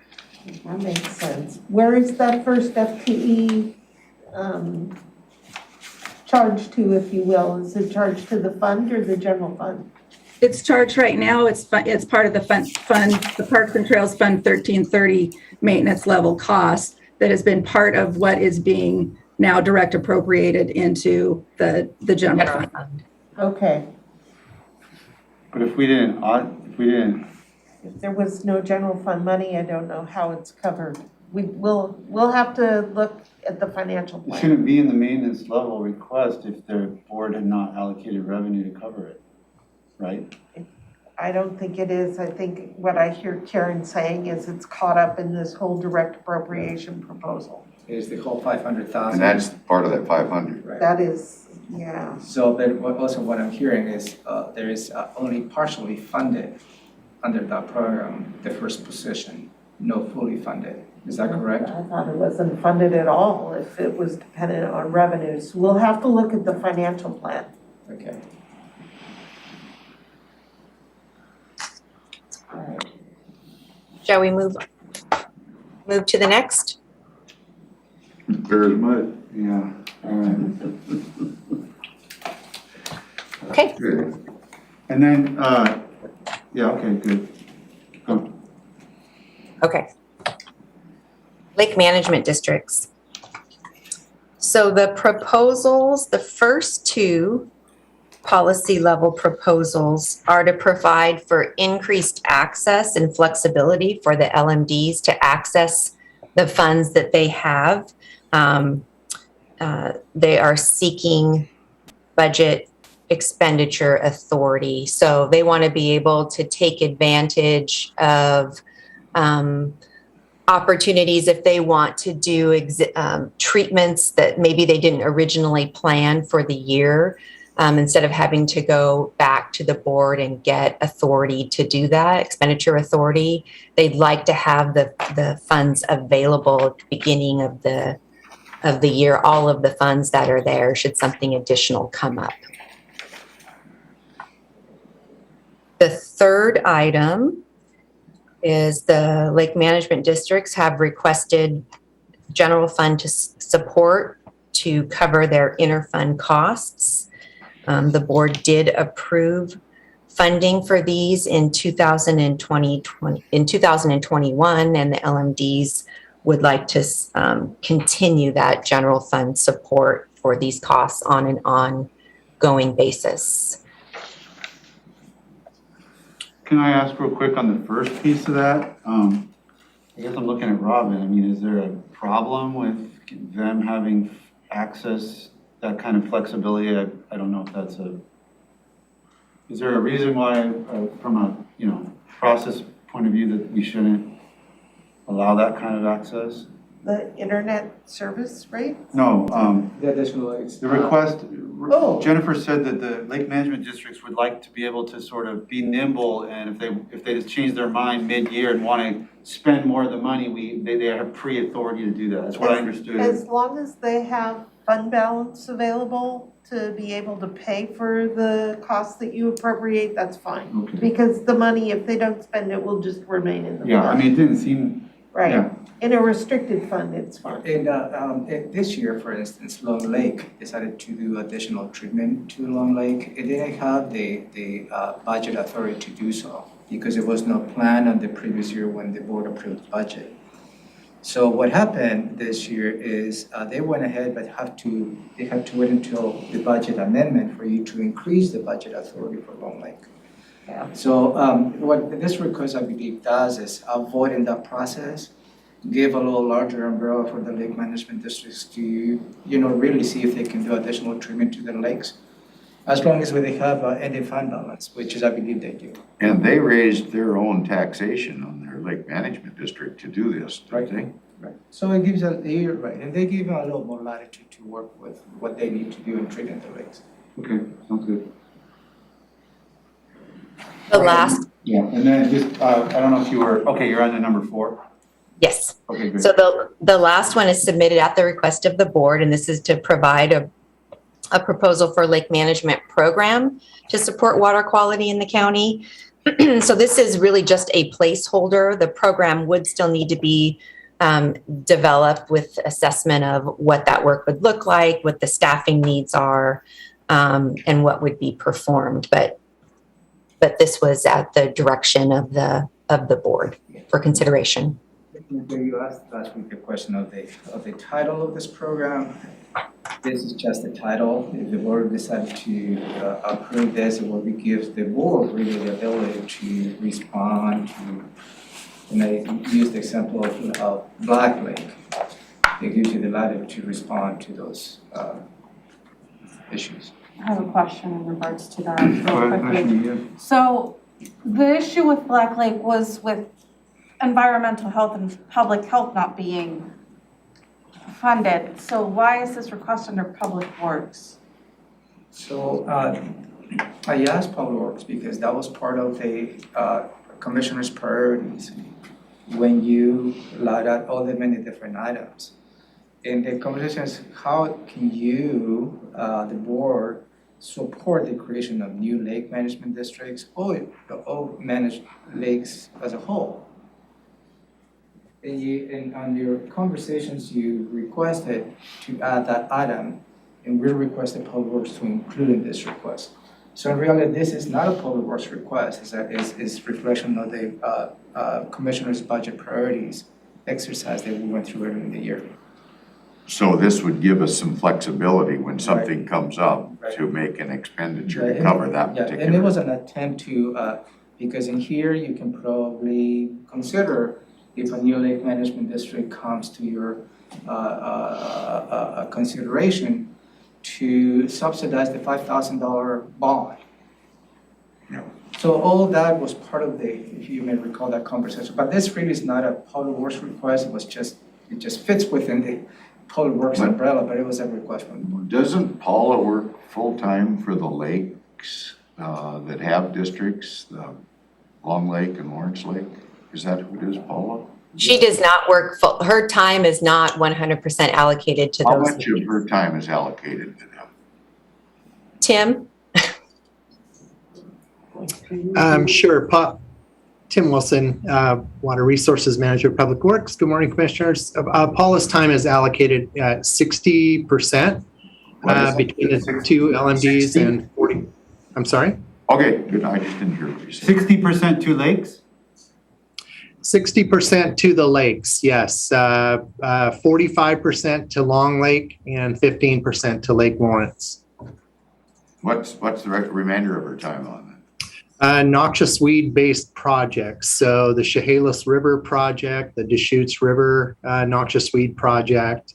That makes sense. Where is that first FTE charged to, if you will? Is it charged to the fund or the general fund? It's charged right now. It's part of the fund, the Parks and Trails Fund 1330 maintenance level cost that has been part of what is being now direct appropriated into the general fund. Okay. But if we didn't, If there was no general fund money, I don't know how it's covered. We'll have to look at the financial it plan. shouldn't be in the maintenance level request if the board had not allocated revenue to cover it, right? I don't think it is. I think what I hear Karen saying is it's caught up in this whole direct appropriation proposal. It is the whole 500,000. And that's part of that 500. Right. That is, yeah. So, but what I'm hearing is there is only partially funded under that program, the first position, no fully funded. Is that correct? I thought it wasn't funded at all if it was dependent on revenues. We'll have to look at the financial plan. Okay. Shall we move to the next? Clear as mud. Yeah, all right. Okay. Good. And then, yeah, okay, good. Go. Okay. Lake management districts. So the proposals, the first two policy level proposals are to provide for increased access and flexibility for the LMDs to access the funds that they have. They are seeking budget expenditure authority. So they want to be able to take advantage of opportunities if they want to do treatments that maybe they didn't originally plan for the year. Instead of having to go back to the board and get authority to do that, expenditure authority, they'd like to have the funds available at the beginning of the year, all of the funds that are there should something additional come up. The third item is the lake management districts have requested general fund to support to cover their interfund costs. The board did approve funding for these in 2021, and the LMDs would like to continue that general fund support for these costs on an ongoing basis. Can I ask real quick on the first piece of that? I guess I'm looking at Robin. I mean, is there a problem with them having access, that kind of flexibility? I don't know if that's is there a reason why, from a, process point of view, that we shouldn't allow that kind of access? The internet service rate? No, The additional is. the request, Oh. Jennifer said that the lake management districts would like to be able to sort of be nimble, and if they just change their mind mid-year and want to spend more of the money, they have pre-authority to do that. That's what I understood. As long as they have fund balance available to be able to pay for the costs that you appropriate, that's fine. Okay. Because the money, if they don't spend it, will just remain in the fund. Yeah, I mean, it didn't seem, Right. yeah. In a restricted fund, it's fine. This year, for instance, Long Lake decided to do additional treatment to Long Lake. It didn't have the budget authority to do so because it was not planned on the previous year when the board approved budget. So what happened this year is they went ahead, but they have to wait until the budget amendment for you to increase the budget authority for Long Lake. Yeah. So what this request, I believe, does is avoiding that process, give a little larger umbrella for the lake management districts to, really see if they can do additional treatment to the lakes, as long as they have ending fund balance, which is, I believe, they do. And they raised their own taxation on their lake management district to do this, didn't they? Right. So it gives you're right, and they give a little more latitude to work with what they need to do in treating the lakes. Okay, sounds good. The last, Yeah, and then just, I don't know if you were, okay, you're on to number 4? yes. Okay, great. So the last one is submitted at the request of the board, and this is to provide a proposal for lake management program to support water quality in the county. So this is really just a placeholder. The program would still need to be developed with assessment of what that work would look like, what the staffing needs are, and what would be performed. But this was at the direction of the board for consideration. You asked last week the question of the title of this program. This is just the title. If the board decides to approve this, it will give the board really the ability to respond to, and I used the example of Black Lake. It gives you the latitude to respond to those issues. I have a question in regards to that Go real ahead, quickly. Commissioner, you. So the issue with Black Lake was with environmental health and public health not being funded. So why is this request under Public Works? So I asked Public Works because that was part of the commissioner's priorities. when you laid out all the many different items. And the conversation is, how can you, the board, support the creation of new lake management districts or manage lakes as a whole? And on your conversations, you requested to add that item, and we requested Public Works to include in this request. So in reality, this is not a Public Works request, it's reflection of the commissioner's budget priorities exercise that we went through earlier in the year. So this would give us some flexibility when something Right. comes up Right. to make an expenditure Right, to and- cover that Yeah, particular. and it was an attempt to, because in here, you can probably consider if a new lake management district comes to your consideration to subsidize the $5,000 bond. Yeah. So all that was part of the, if you may recall that conversation, but this really is not a Public Works request, it just fits within the Public Works But- umbrella, but it was a request from the board. Doesn't Paula work full-time for the lakes that have districts, Long Lake and Lawrence Lake? Is that who it is, Paula? She does not work full, her time is not 100% allocated to How those. much of her time is allocated to them? Tim? Sure. Tim Wilson, Water Resources Manager, Public Works. Good morning, Commissioners. Paula's time is allocated at 60% What is it? between the two LMDs 60? and 40. I'm sorry? Okay, good, I just didn't hear what you said. 60% to lakes? 60% to the lakes, yes. 45% to Long Lake and 15% to Lake Lawrence. What's the remainder of her time on that? Noxious weed-based projects. So the Chehalis River project, the Deschutes River noxious weed project,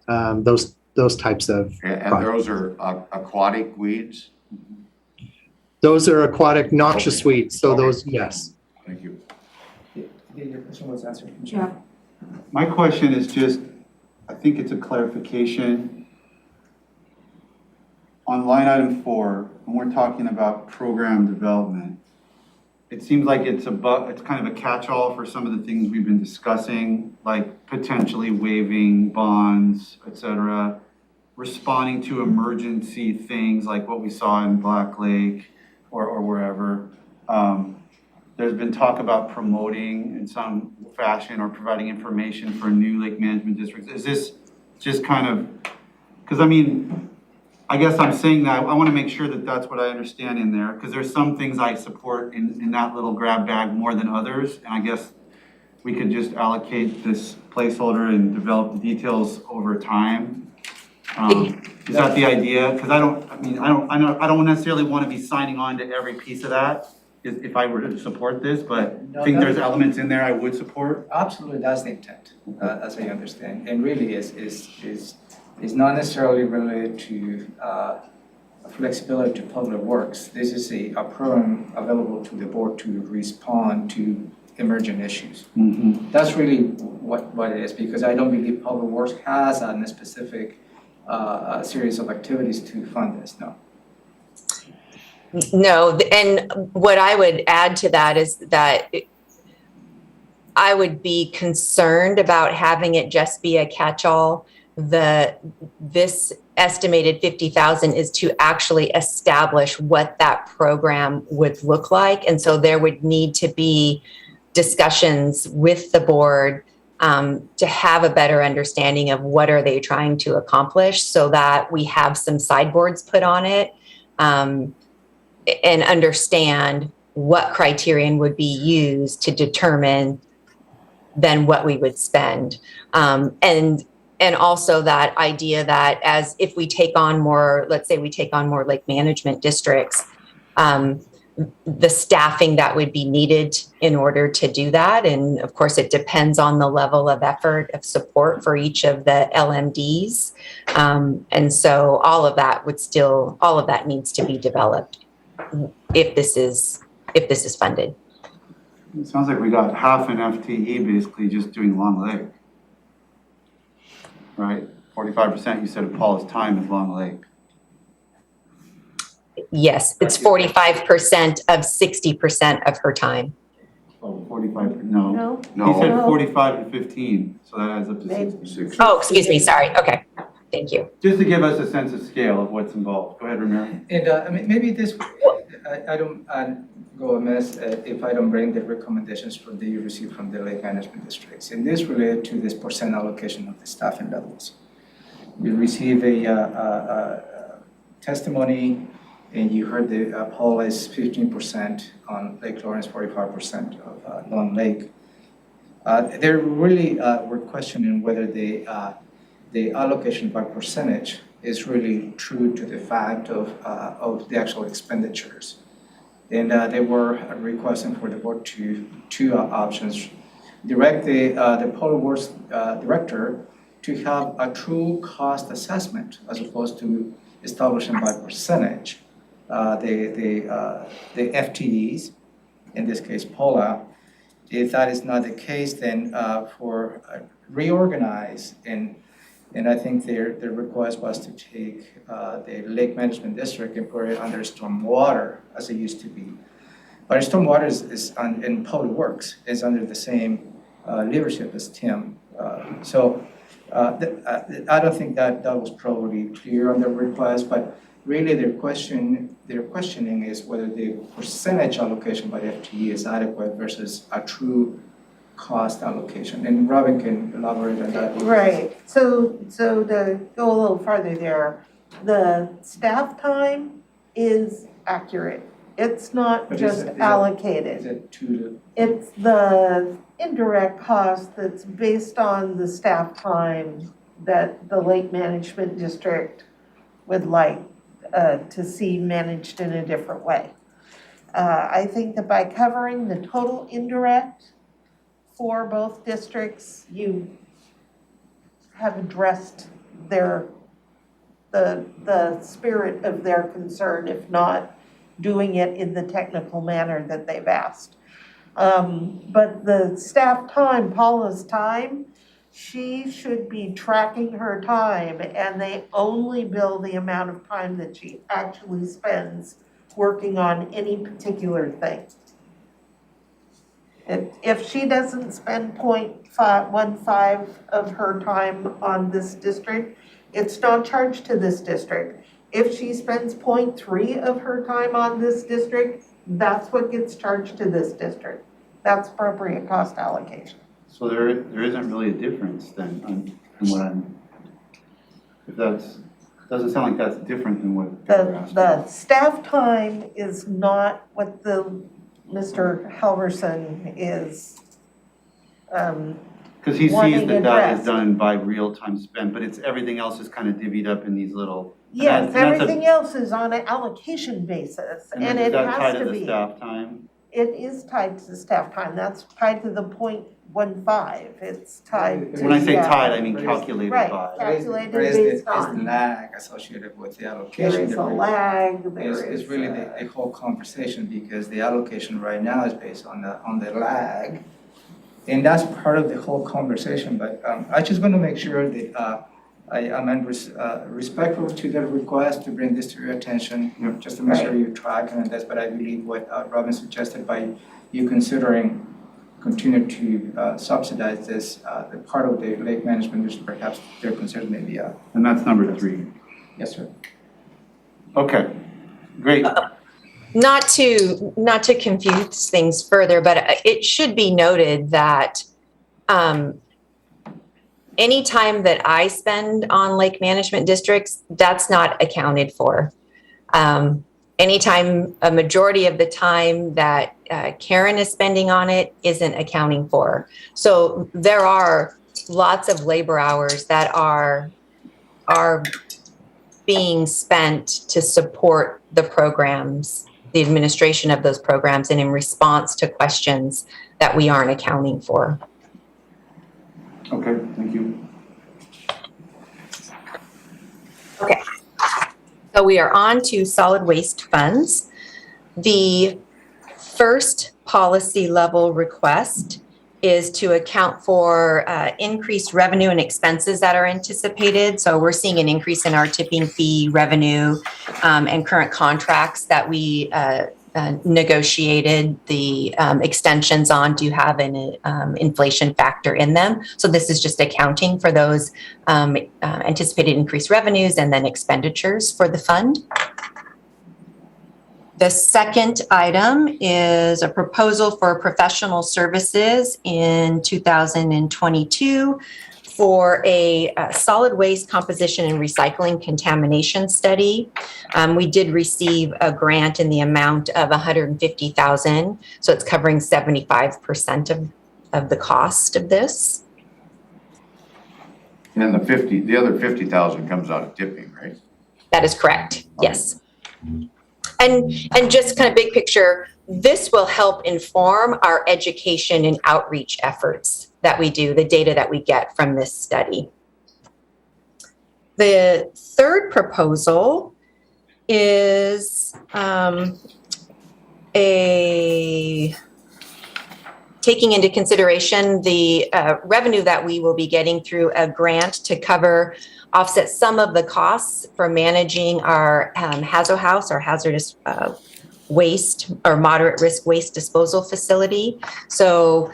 those types of And projects. those are aquatic weeds? Those are aquatic noxious Okay. weeds. So Okay. those, yes. Thank you. Your question was answered. Yeah. My question is just, I think it's a clarification. On line item 4, when we're talking about program development, it seems like it's kind of a catch-all for some of the things we've been discussing, like potentially waiving bonds, et cetera, responding to emergency things like what we saw in Black Lake or wherever. There's been talk about promoting in some fashion or providing information for new lake management districts. Is this just kind of, because I mean, I guess I'm saying that, I want to make sure that that's what I understand in there, because there's some things I support in that little grab bag more than others, and I guess we could just allocate this placeholder and develop the details over time. Is that the idea? Because I don't necessarily want to be signing on to every piece of that if I were to support this, but I think there's elements in there I would support. Absolutely, that's the intent, as I understand, and really is not necessarily related to flexibility to Public Works. This is a program available to the board to respond to emergent issues. That's really what it is, because I don't believe Public Works has a specific series of activities to fund this, no. No, and what I would add to that is that I would be concerned about having it just be a catch-all. This estimated 50,000 is to actually establish what that program would look like. And so there would need to be discussions with the board to have a better understanding of what are they trying to accomplish, so that we have some sideboards put on it. And understand what criterion would be used to determine then what we would spend. And also that idea that as if we take on more, let's say we take on more lake management districts, the staffing that would be needed in order to do that. And of course, it depends on the level of effort of support for each of the LMDs. And so all of that needs to be developed if this is funded. It sounds like we got half an FTE basically just doing Long Lake. Right? 45% you said of Paula's time is Long Lake. Yes, it's 45% of 60% of her time. Oh, 45, no. No? He said No, 45 and 15, so that adds up to Maybe. 60. 60. Oh, excuse me, sorry. Okay, thank you. Just to give us a sense of scale of what's involved. Go ahead, Ramiro. And I mean, maybe this, I don't go amiss if I don't bring the recommendations for the you received from the lake management districts. And this related to this percent allocation of the staffing levels. We received a testimony, and you heard the poll is 15% on Lake Lawrence, 45% of Long Lake. They really were questioning whether the allocation by percentage is really true to the fact of the actual expenditures. And they were requesting for the board two options. Direct the poll board's director to have a true cost assessment as opposed to establishing by percentage the FTEs, in this case POLA. If that is not the case, then for reorganize and I think their request was to take the Lake Management District and put it under stormwater as it used to be. But stormwater in Public Works is under the same leadership as Tim. So I don't think that was probably clear on the request, but really their questioning is whether the percentage allocation by FTE is adequate versus a true cost allocation, and Robin can elaborate on that. Right, so to go a little farther there, the staff time is accurate. It's not But just is allocated. it to It's the indirect cost that's based on the staff time that the Lake Management District would like to see managed in a different way. I think that by covering the total indirect for both districts, you have addressed the spirit of their concern, if not doing it in the technical manner that they've asked. But the staff time, Paula's time, she should be tracking her time, and they only bill the amount of time that she actually spends working on any particular thing. If she doesn't spend 0.15 of her time on this district, it's not charged to this district. If she spends 0.3 of her time on this district, that's what gets charged to this district. That's appropriate cost allocation. So there isn't really a difference then on what I'm, if that's, doesn't sound like that's different than what they're asking. The staff time is not what Mr. Halverson is, Because he sees wanting that addressed. is done by real time spent, but it's, everything else is kind of divvied up in these little. yes, and that's a- everything else is on an allocation basis, and then it is that has tied to the be. staff time? It is tied to the staff time, that's tied to the 0.15, it's tied to. When I say yeah. tied, I mean calculated Right. by. Calculated there is based the on- lag associated with the There allocation. is a lag, there It's really the whole conversation, because the allocation right now is based on the lag. And that's part of the whole conversation, but I just want to make sure that I am respectful to the request to bring this to your attention, just to make sure you track on this, but I believe what Robin suggested by you considering continue to subsidize this, the part of the lake management, which perhaps they're considered maybe And that's number 3. yes, sir. Okay, great. Not to confuse things further, but it should be noted that any time that I spend on lake management districts, that's not accounted for. Anytime, a majority of the time that Karen is spending on it isn't accounting for. So there are lots of labor hours that are being spent to support the programs, the administration of those programs, and in response to questions that we aren't accounting for. Okay, thank you. Okay. So we are on to solid waste funds. The first policy level request is to account for increased revenue and expenses that are anticipated. So we're seeing an increase in our tipping fee revenue and current contracts that we negotiated the extensions on do have an inflation factor in them. So this is just accounting for those anticipated increased revenues and then expenditures for the fund. The second item is a proposal for professional services in 2022 for a solid waste composition and recycling contamination study. We did receive a grant in the amount of $150,000, so it's covering 75% of the cost of this. And the other 50,000 comes out of tipping, right? That is correct, yes. And just kind of big picture, this will help inform our education and outreach efforts that we do, the data that we get from this study. The third proposal is taking into consideration the revenue that we will be getting through a grant to offset some of the costs for managing our HAZO house, our hazardous waste or moderate risk waste disposal facility. So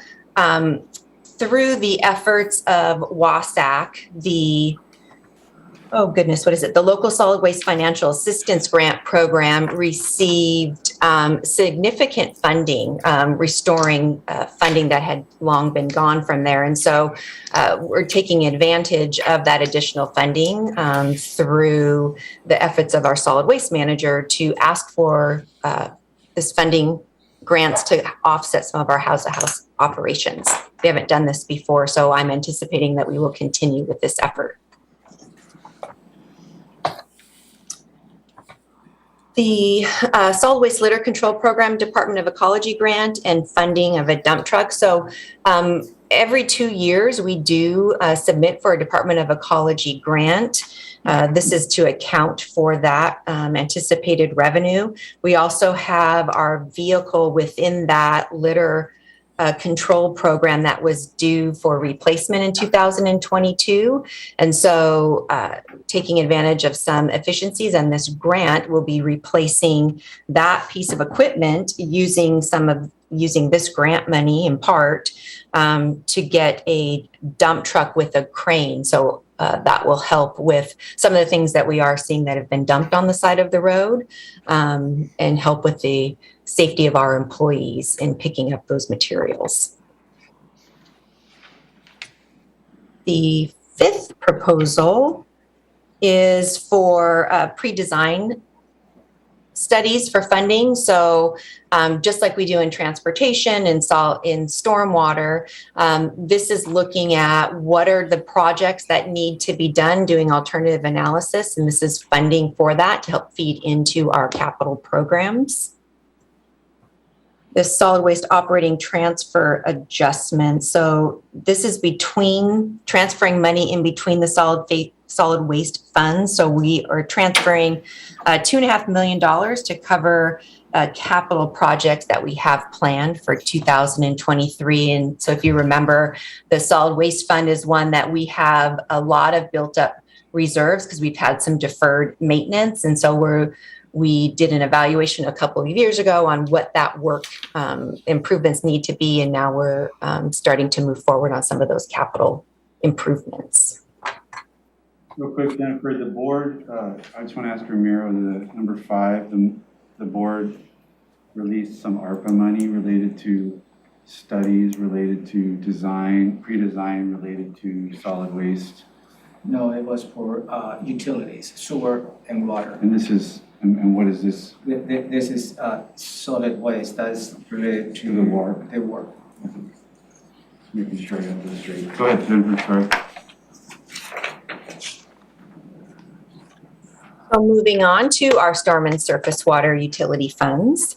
through the efforts of WASAC, the Local Solid Waste Financial Assistance Grant Program received significant funding, restoring funding that had long been gone from there. And so we're taking advantage of that additional funding through the efforts of our solid waste manager to ask for this funding grants to offset some of our house-to-house operations. We haven't done this before, so I'm anticipating that we will continue with this effort. The Solid Waste Litter Control Program Department of Ecology grant and funding of a dump truck. So every 2 years we do submit for a Department of Ecology grant. This is to account for that anticipated revenue. We also have our vehicle within that litter control program that was due for replacement in 2022. And so taking advantage of some efficiencies, and this grant will be replacing that piece of equipment using this grant money in part to get a dump truck with a crane. So that will help with some of the things that we are seeing that have been dumped on the side of the road and help with the safety of our employees in picking up those materials. The fifth proposal is for pre-design studies for funding. So just like we do in transportation and in stormwater, this is looking at what are the projects that need to be done, doing alternative analysis, and this is funding for that to help feed into our capital programs. This solid waste operating transfer adjustment. So this is between transferring money in between the solid waste funds. So we are transferring $2.5 million to cover capital projects that we have planned for 2023. And so if you remember, the solid waste fund is one that we have a lot of built up reserves because we've had some deferred maintenance. And so we did an evaluation a couple of years ago on what that work improvements need to be. And now we're starting to move forward on some of those capital improvements. Real quick, then, for the board, I just want to ask Ramiro, the number 5, the board released some ARPA money related to studies, related to design, pre-design related to solid waste. No, it was for utilities, sewer and water. And this is, and what is this? This is solid waste that's related to the work. The work. Making sure I have this straight. Go ahead, Jennifer, sorry. So moving on to our storm and surface water utility funds.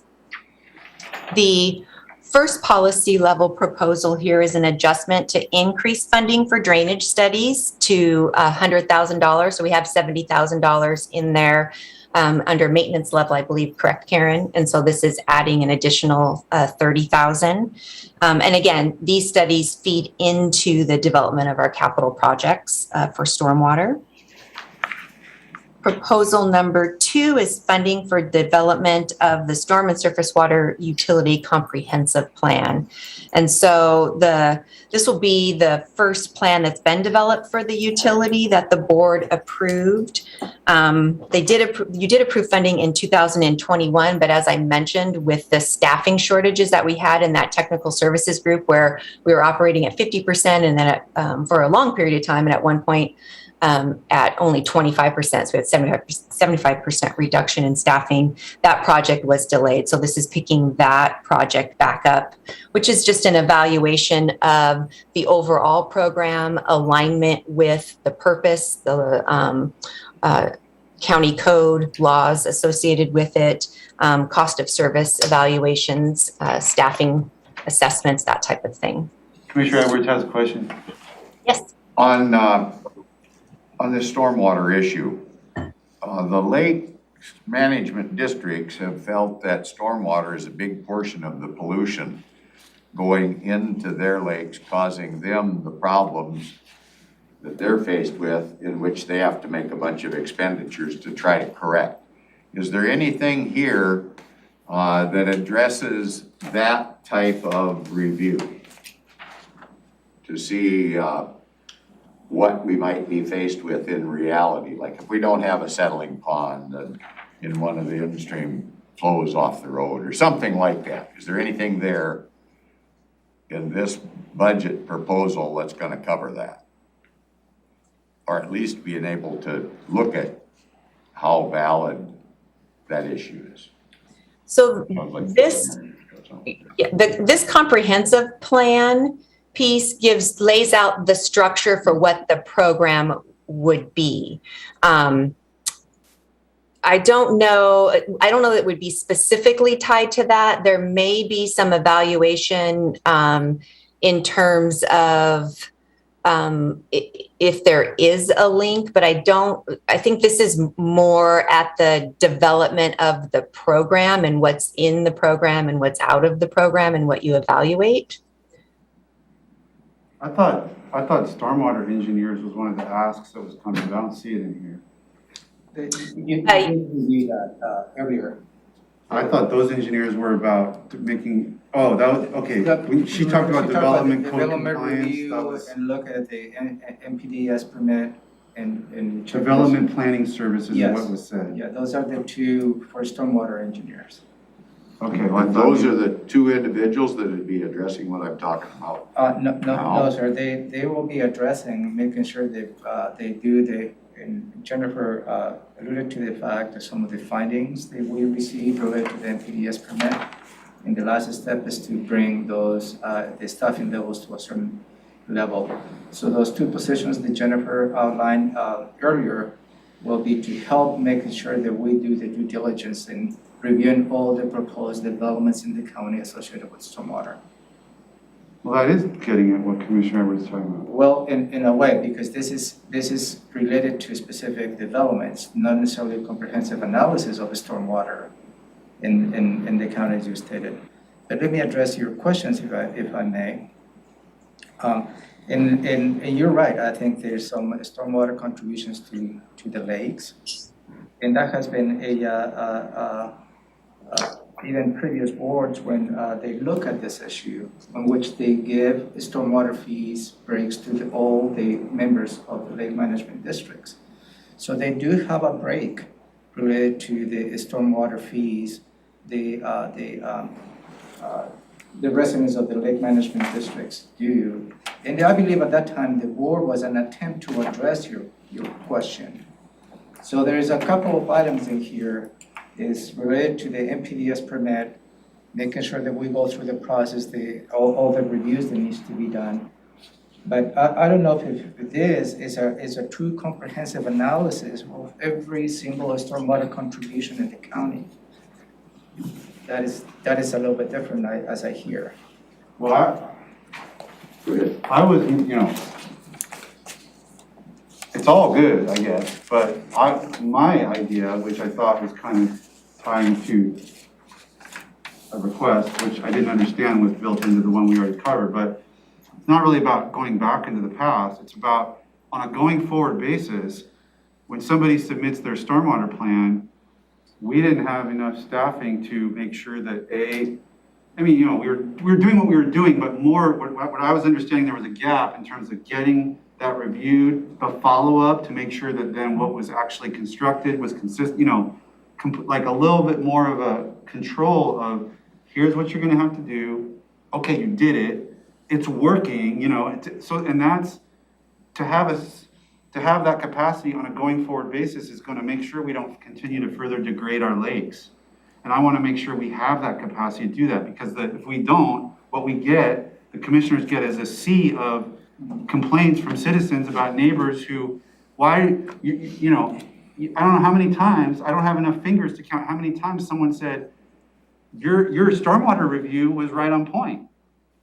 The first policy level proposal here is an adjustment to increase funding for drainage studies to $100,000. So we have $70,000 in there under maintenance level, I believe, correct, Karen? And so this is adding an additional $30,000. And again, these studies feed into the development of our capital projects for stormwater. proposal number 2 is funding for development of the Storm and Surface Water Utility Comprehensive Plan. And so this will be the first plan that's been developed for the utility that the board approved. You did approve funding in 2021, but as I mentioned, with the staffing shortages that we had in that technical services group where we were operating at 50% and then for a long period of time, and at one point at only 25%, so we had 75% reduction in staffing. That project was delayed. So this is picking that project back up, which is just an evaluation of the overall program, alignment with the purpose, the county code laws associated with it, cost of service evaluations, staffing assessments, that type of thing. Commissioner Edwards has a question. Yes. On this stormwater issue, the lake management districts have felt that stormwater is a big portion of the pollution going into their lakes, causing them the problems that they're faced with, in which they have to make a bunch of expenditures to try to correct. Is there anything here that addresses that type of review to see what we might be faced with in reality? Like if we don't have a settling pond and one of the in-stream flows off the road or something like that. Is there anything there in this budget proposal that's going to cover that? Or at least being able to look at how valid that issue is. So this comprehensive plan piece lays out the structure for what the program would be. I don't know that it would be specifically tied to that. There may be some evaluation in terms of if there is a link, but I think this is more at the development of the program and what's in the program and what's out of the program and what you evaluate. I thought stormwater engineers was one of the asks that was coming. I don't see it in here. You did review that earlier. I thought those engineers were about making, that was, okay. She talked about development code Development compliance. review That was and look at the MPDS permit and. development planning services is Yes. what was said. Yeah, those are the two for stormwater engineers. Okay, well, Those are the two individuals that would be addressing what I'm talking about. No, sir, they will be addressing, making sure that they do and Jennifer alluded to the fact that some of the findings that we received related to the NPDS permit. And the last step is to bring those, the staffing levels to a certain level. So those two positions that Jennifer outlined earlier will be to help making sure that we do the due diligence in reviewing all the proposed developments in the county associated with stormwater. Well, that is getting at what Commissioner Edwards is talking about. Well, in a way, because this is related to specific developments, not necessarily a comprehensive analysis of the stormwater in the county as you stated. But let me address your questions if I may. And you're right, I think there's some stormwater contributions to the lakes. And that has been even previous boards when they look at this issue, in which they give stormwater fees breaks to all the members of the lake management districts. So they do have a break related to the stormwater fees. The residents of the lake management districts do. And I believe at that time the board was an attempt to address your question. So there is a couple of items in here is related to the MPDS permit, making sure that we go through the process, all the reviews that needs to be done. But I don't know if this is a true comprehensive analysis of every single stormwater contribution in the county. That is a little bit different as I hear. Well, I was, it's all good, I guess, but my idea, which I thought was kind of tying to a request, which I didn't understand was built into the one we already covered, but it's not really about going back into the past. It's about, on a going forward basis, when somebody submits their stormwater plan, we didn't have enough staffing to make sure that we were doing what we were doing, but more, what I was understanding, there was a gap in terms of getting that reviewed, the follow-up to make sure that then what was actually constructed was consistent, like a little bit more of a control of, here's what you're gonna have to do. Okay, you did it. It's working, and that's, to have that capacity on a going forward basis is gonna make sure we don't continue to further degrade our lakes. And I wanna make sure we have that capacity to do that, because if we don't, what we get, the commissioners get, is a sea of complaints from citizens about neighbors who, I don't know how many times, I don't have enough fingers to count how many times someone said, your stormwater review was right on point.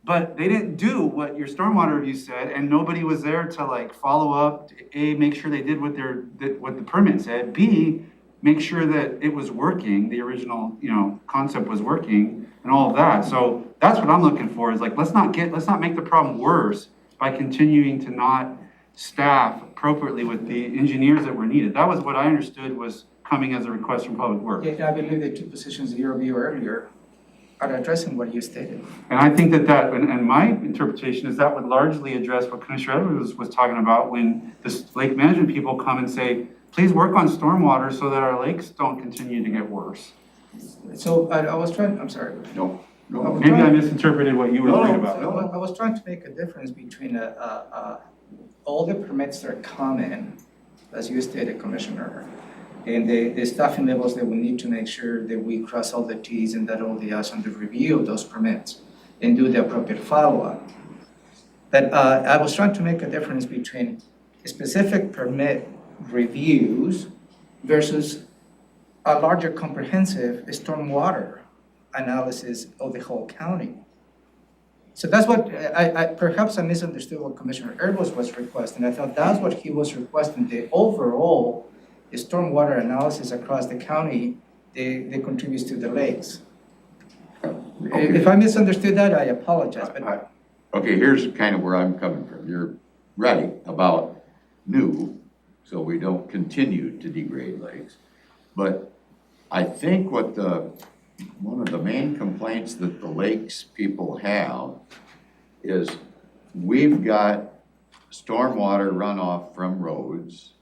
But they didn't do what your stormwater review said, and nobody was there to follow up, A, make sure they did what the permit said, B, make sure that it was working, the original, concept was working, and all of that. So that's what I'm looking for, is let's not make the problem worse by continuing to not staff appropriately with the engineers that were needed. That was what I understood was coming as a request from Public Works. Yeah, I believe the two positions you reviewed earlier are addressing what you stated. And I think and my interpretation is that would largely address what Commissioner Edwards was talking about when the lake management people come and say, please work on stormwater so that our lakes don't continue to get worse. So I was trying, I'm sorry. No. Maybe I misinterpreted what you were worried about. I was trying to make a difference between all the permits that come in, as you stated, Commissioner, and the staffing levels that we need to make sure that we cross all the T's and dot all the I's on the review of those permits and do the appropriate follow-up. But I was trying to make a difference between specific permit reviews versus a larger comprehensive stormwater analysis of the whole county. So that's what, perhaps I misunderstood what Commissioner Edwards was requesting. I thought that's what he was requesting, the overall stormwater analysis across the county that contributes to the lakes. Okay. If I misunderstood that, I apologize. But Okay, here's kind of where I'm coming from. You're right about new, so we don't continue to degrade lakes. But I think one of the main complaints that the lakes people have is we've got stormwater runoff from roads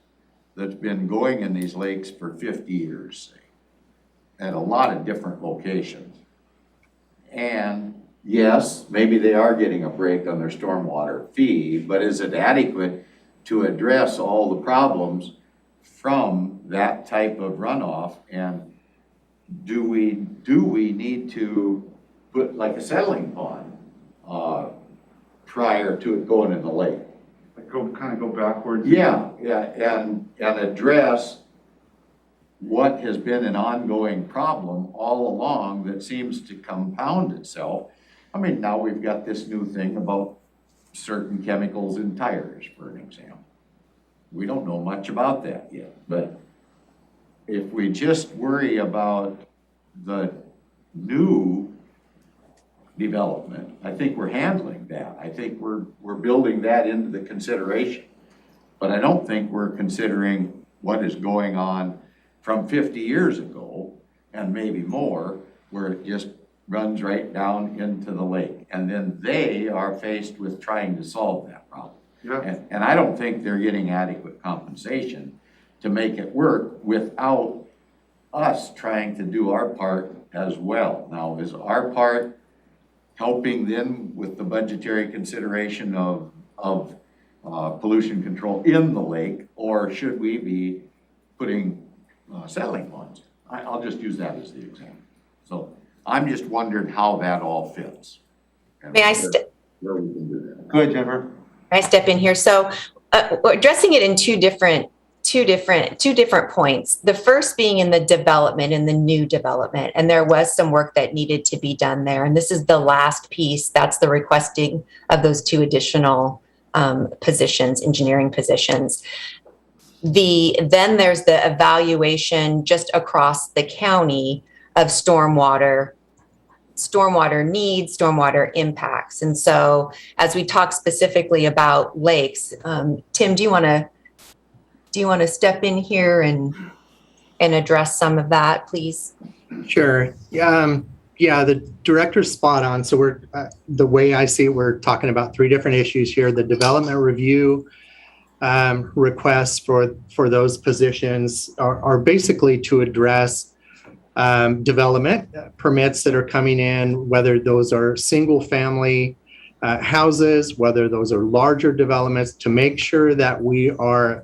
that's been going in these lakes for 50 years, say, at a lot of different locations. And yes, maybe they are getting a break on their stormwater fee, but is it adequate to address all the problems from that type of runoff? And do we need to put like a settling pond prior to it going in the lake? Go backwards. Yeah, and address what has been an ongoing problem all along that seems to compound itself. I mean, now we've got this new thing about certain chemicals in tires, for an example. We don't know much about that yet, but if we just worry about the new development, I think we're handling that. I think we're building that into the consideration. But I don't think we're considering what is going on from 50 years ago and maybe more, where it just runs right down into the lake. And then they are faced with trying to solve that problem. Yeah. And I don't think they're getting adequate compensation to make it work without us trying to do our part as well. Now, is our part helping them with the budgetary consideration of pollution control in the lake, or should we be putting settling ponds? I'll just use that as the example. So I'm just wondering how that all fits. And May I where we can do that. Go ahead, Jennifer. I step in here. So addressing it in two different points. The first being in the development, in the new development, and there was some work that needed to be done there. And this is the last piece. That's the requesting of those two additional positions, engineering positions. Then there's the evaluation just across the county of stormwater needs, stormwater impacts. And so as we talk specifically about lakes, Tim, do you want to do you want to step in here and address some of that, please? Sure. Yeah, the director's spot on. So we're the way I see it, we're talking about three different issues here. The development review requests for those positions are basically to address development permits that are coming in, whether those are single family houses, whether those are larger developments, to make sure that we are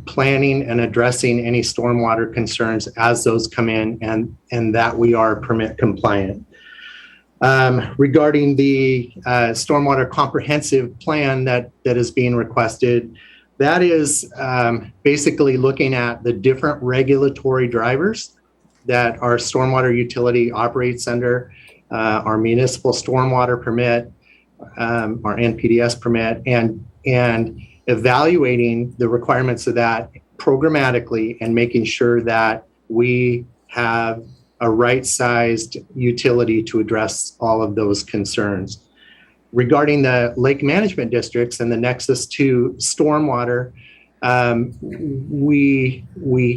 planning and addressing any stormwater concerns as those come in, and that we are permit compliant. Regarding the stormwater comprehensive plan that is being requested, that is basically looking at the different regulatory drivers that our stormwater utility operates under, our municipal stormwater permit, our NPDS permit, and evaluating the requirements of that programmatically and making sure that we have a right-sized utility to address all of those concerns. Regarding the lake management districts and the nexus to stormwater, we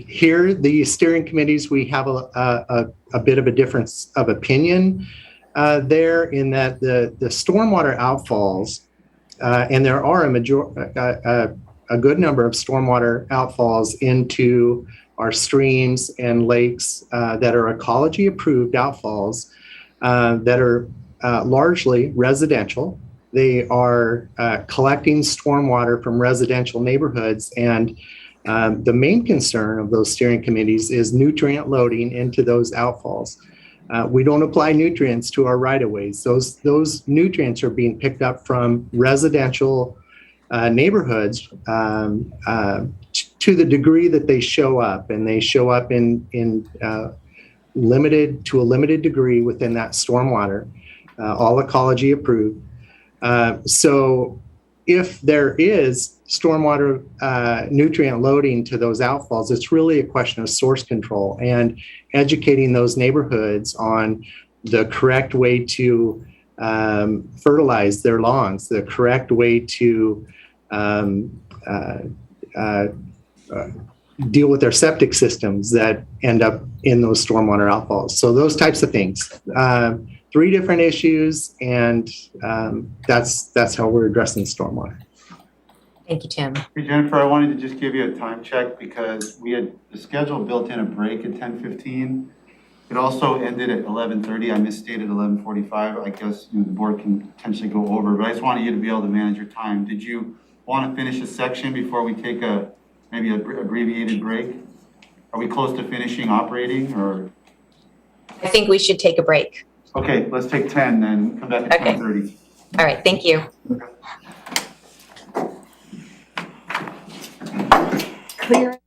hear the steering committees. We have a bit of a difference of opinion there, in that the stormwater outfalls, and there are a good number of stormwater outfalls into our streams and lakes that are ecology approved outfalls that are largely residential. They are collecting stormwater from residential neighborhoods, and the main concern of those steering committees is nutrient loading into those outfalls. We don't apply nutrients to our right-of-ways. Those nutrients are being picked up from residential neighborhoods to the degree that they show up, and they show up in a limited degree within that stormwater, all ecology approved. So if there is stormwater nutrient loading to those outfalls, it's really a question of source control and educating those neighborhoods on the correct way to fertilize their lawns, the correct way to deal with their septic systems that end up in those stormwater outfalls. So those types of things. Three different issues, and that's how we're addressing stormwater. Thank you, Tim. Hey, Jennifer, I wanted to just give you a time check because we had the schedule built in a break at 10:15. It also ended at 11:30. I misstated 11:45. I guess the board can potentially go over, but I just wanted you to be able to manage your time. Did you want to finish a section before we take maybe an abbreviated break? Are we close to finishing operating, or? I think we should take a break. Okay, let's take 10 then, come back at Okay. 10:30. All right, thank you. Clear.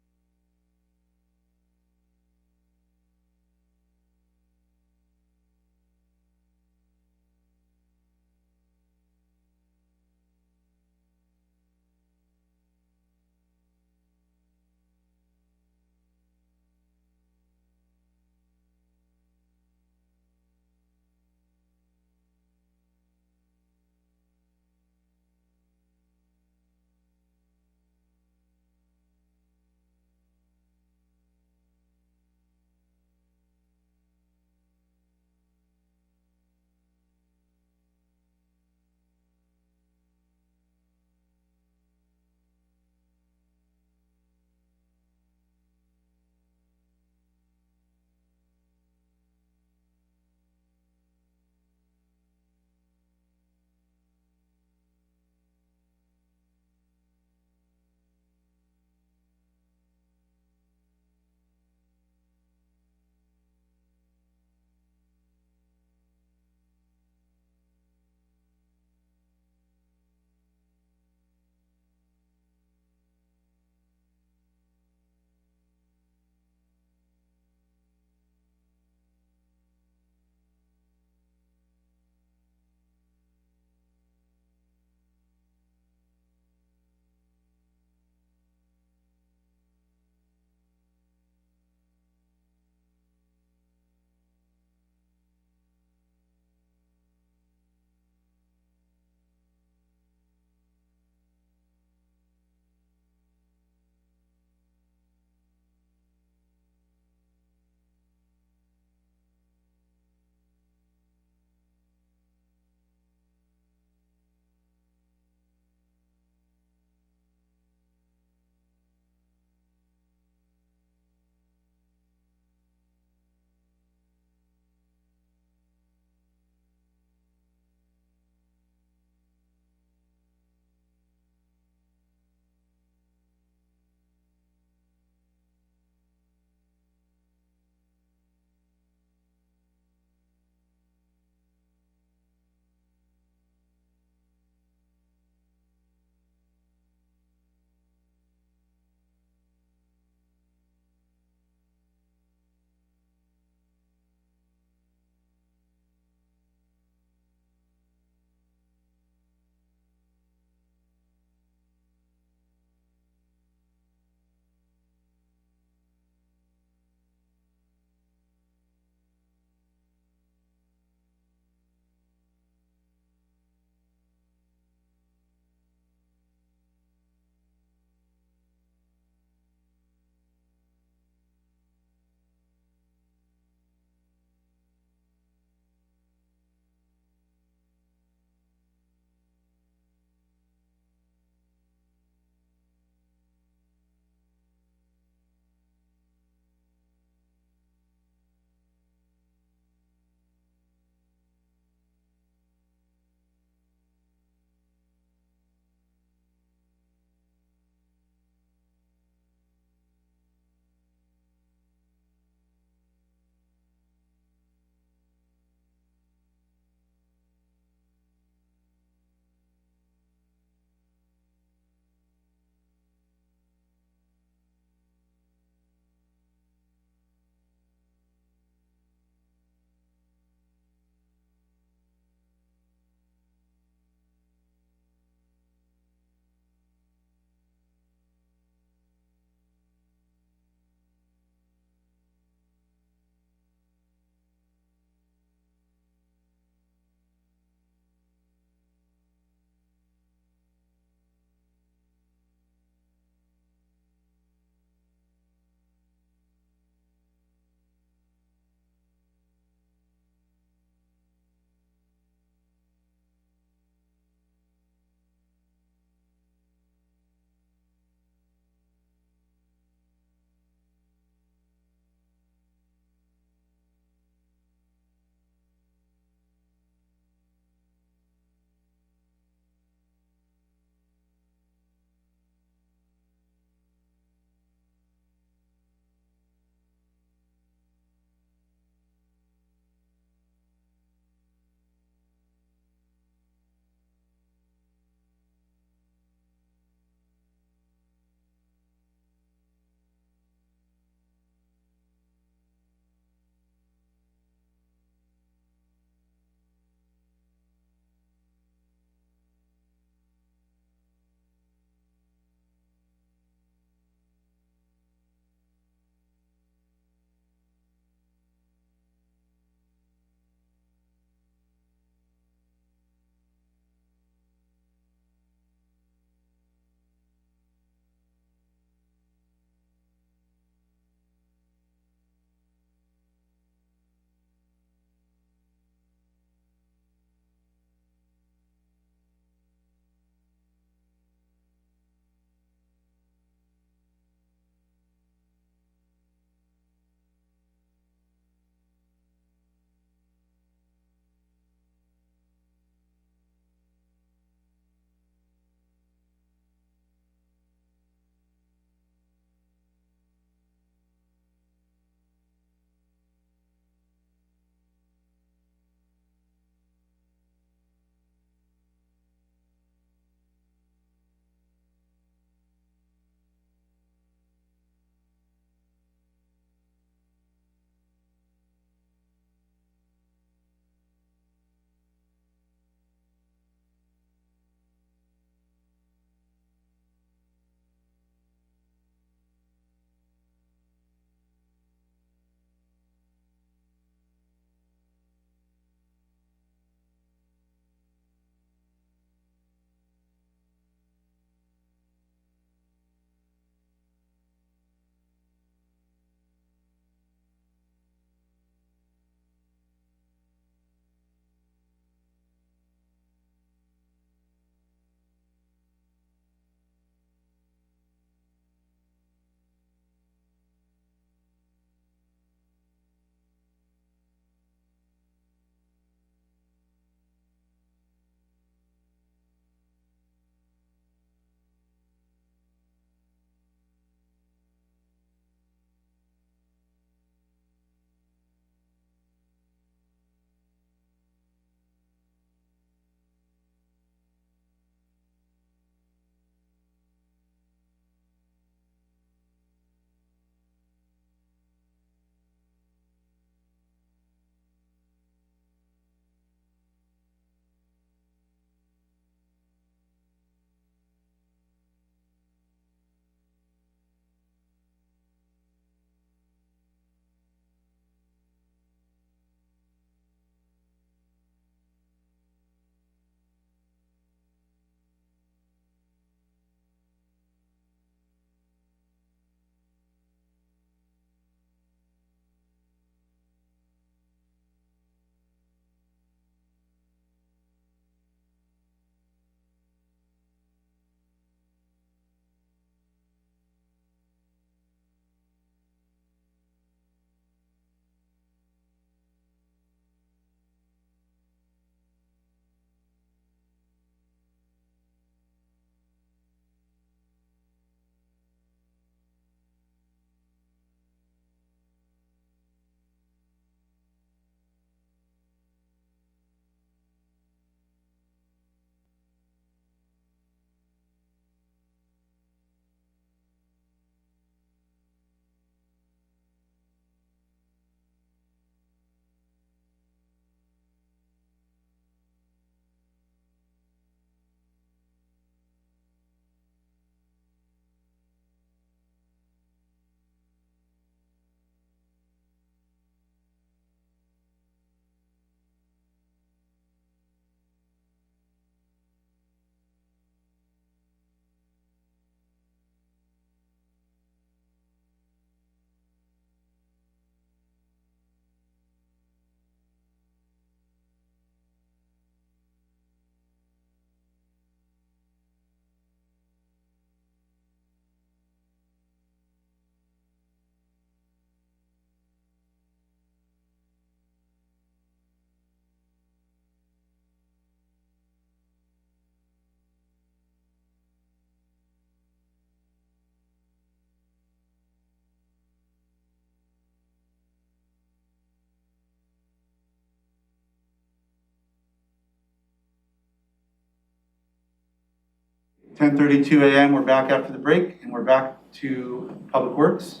10:32 a.m. We're back after the break, and we're back to Public Works.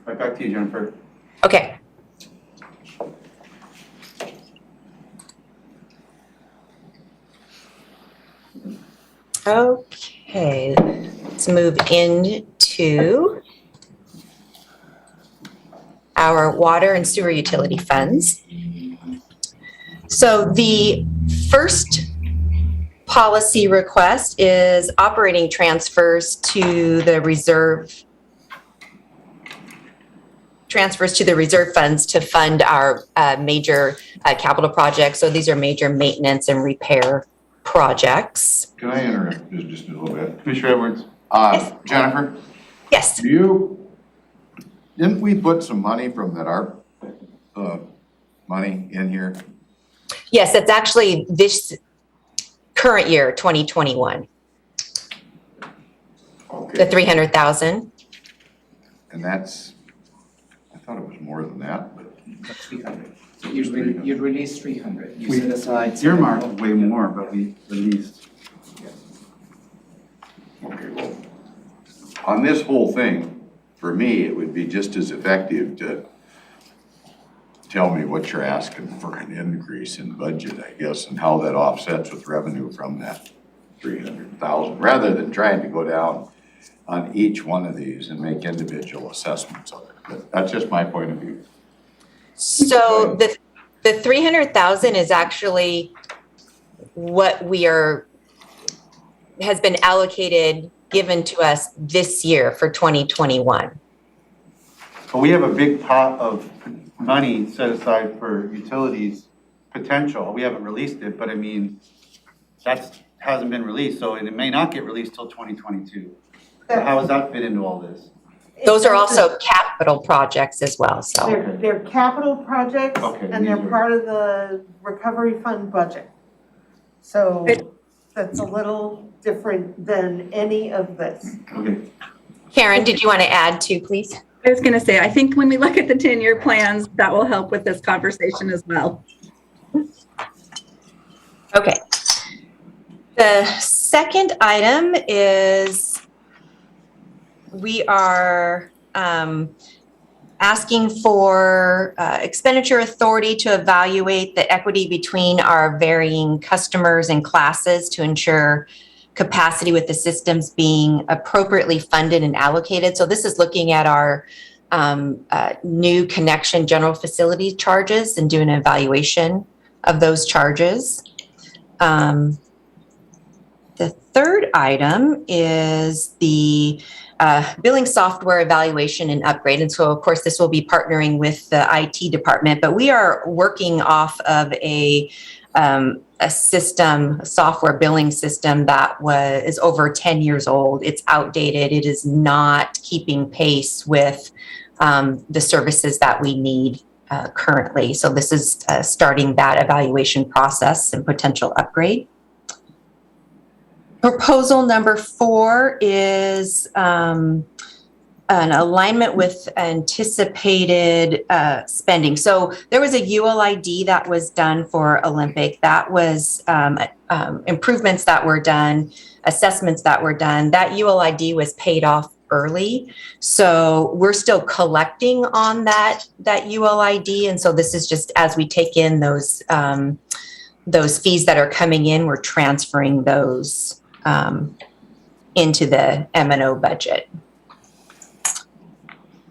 Right back to you, Jennifer. Okay. Okay, let's move into our water and sewer utility funds. So the first policy request is operating transfers to the reserve funds to fund our major capital projects. So these are major maintenance and repair projects. Can I interrupt just a little bit? Commissioner Edwards. Jennifer, Yes. didn't we put some money from that ARP, money in here? Yes, it's actually this current year, 2021, the Okay, 300,000. and that's, I thought it was more than that, but. 300. So you release 300. You We set aside. earmarked way more, but we released. Okay, well, on this whole thing, for me, it would be just as effective to tell me what you're asking for an increase in budget, I guess, and how that offsets with revenue from that 300,000, rather than trying to go down on each one of these and make individual assessments of it. But that's just my point of view. So the 300,000 is actually what has been allocated, given to us this year for 2021. But we have a big pot of money set aside for utilities potential. We haven't released it, but I mean, that hasn't been released, so it may not get released till 2022. So how does that fit into all this? Those are also capital projects as well, so. They're capital projects Okay, and they're these are- part of the recovery fund budget. So that's a little different than any of this. Okay. Karen, did you want to add to, please? I was going to say, I think when we look at the 10-year plans, that will help with this conversation as well. Okay. The second item is we are asking for expenditure authority to evaluate the equity between our varying customers and classes to ensure capacity with the systems being appropriately funded and allocated. So this is looking at our new connection general facility charges and doing an evaluation of those charges. The third item is the billing software evaluation and upgrade. And so, of course, this will be partnering with the IT department, but we are working off of a system, a software billing system that is over 10 years old. It's outdated. It is not keeping pace with the services that we need currently. So this is starting that evaluation process and potential upgrade. Proposal number 4 is an alignment with anticipated spending. So there was a ULID that was done for Olympic. That was improvements that were done, assessments that were done. That ULID was paid off early. So we're still collecting on that ULID. And so this is just as we take in those fees that are coming in, we're transferring those into the M&O budget.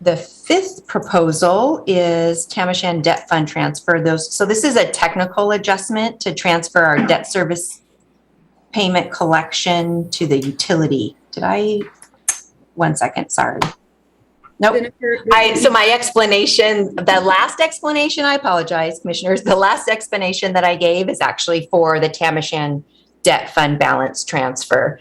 The fifth proposal is Tamashan debt fund transfer. So this is a technical adjustment to transfer our debt service payment collection to the utility. One second, sorry. Nope. So my explanation, the last explanation, I apologize, commissioners. The last explanation that I gave is actually for the Tamashan debt fund balance transfer.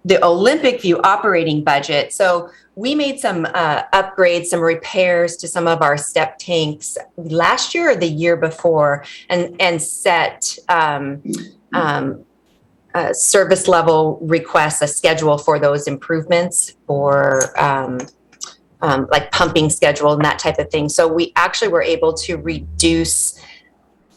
The Olympic View operating budget. So we made some upgrades, some repairs to some of our step tanks last year or the year before, and set service level requests, a schedule for those improvements, for like pumping schedule and that type of thing. So we actually were able to reduce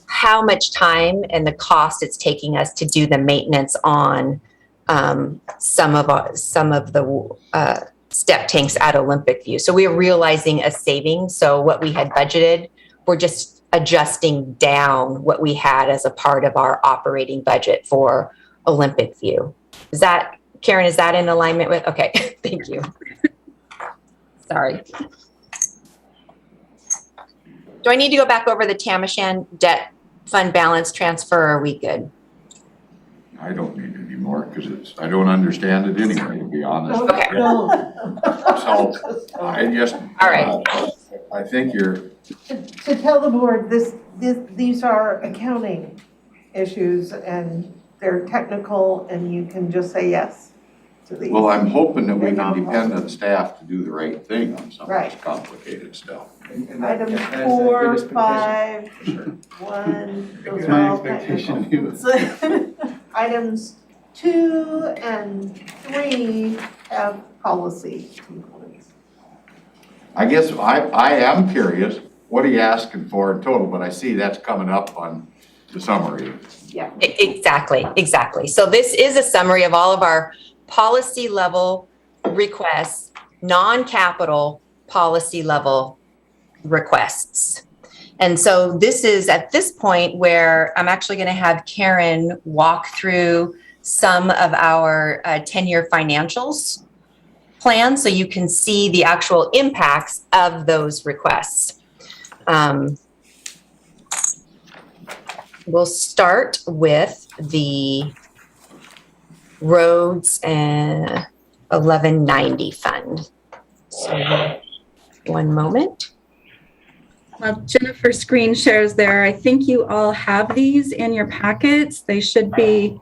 how much time and the cost it's taking us to do the maintenance on some of the step tanks at Olympic View. So we are realizing a saving. So what we had budgeted, we're just adjusting down what we had as a part of our operating budget for Olympic View. Karen, is that in alignment with? Okay, thank you. Sorry. Do I need to go back over the Tamashan debt fund balance transfer, or are we good? I don't need any more because I don't understand it anyway, to be honest. Okay. So I just. All right. I think you're, To tell the board, these are accounting issues and they're technical and you can just say yes to these. well, I'm hoping that we They're can not depend hard. on staff to do the right thing on some of Right. this complicated stuff. And that- Items that is a 4, good expectation. 5, For sure. 1, those It's are my all expectation technical. Items 2 and 3 have policy components. I guess I am curious, what are you asking for in total? But I see that's coming up on the summary. Yeah. Exactly. So this is a summary of all of our policy level requests, non-capital policy level requests. And so this is at this point where I'm actually going to have Karen walk through some of our 10-year financials plan so you can see the actual impacts of those requests. We'll start with the roads and 1190 fund. So one moment. Well, Jennifer's screen shares there. I think you all have these in your packets. They should be,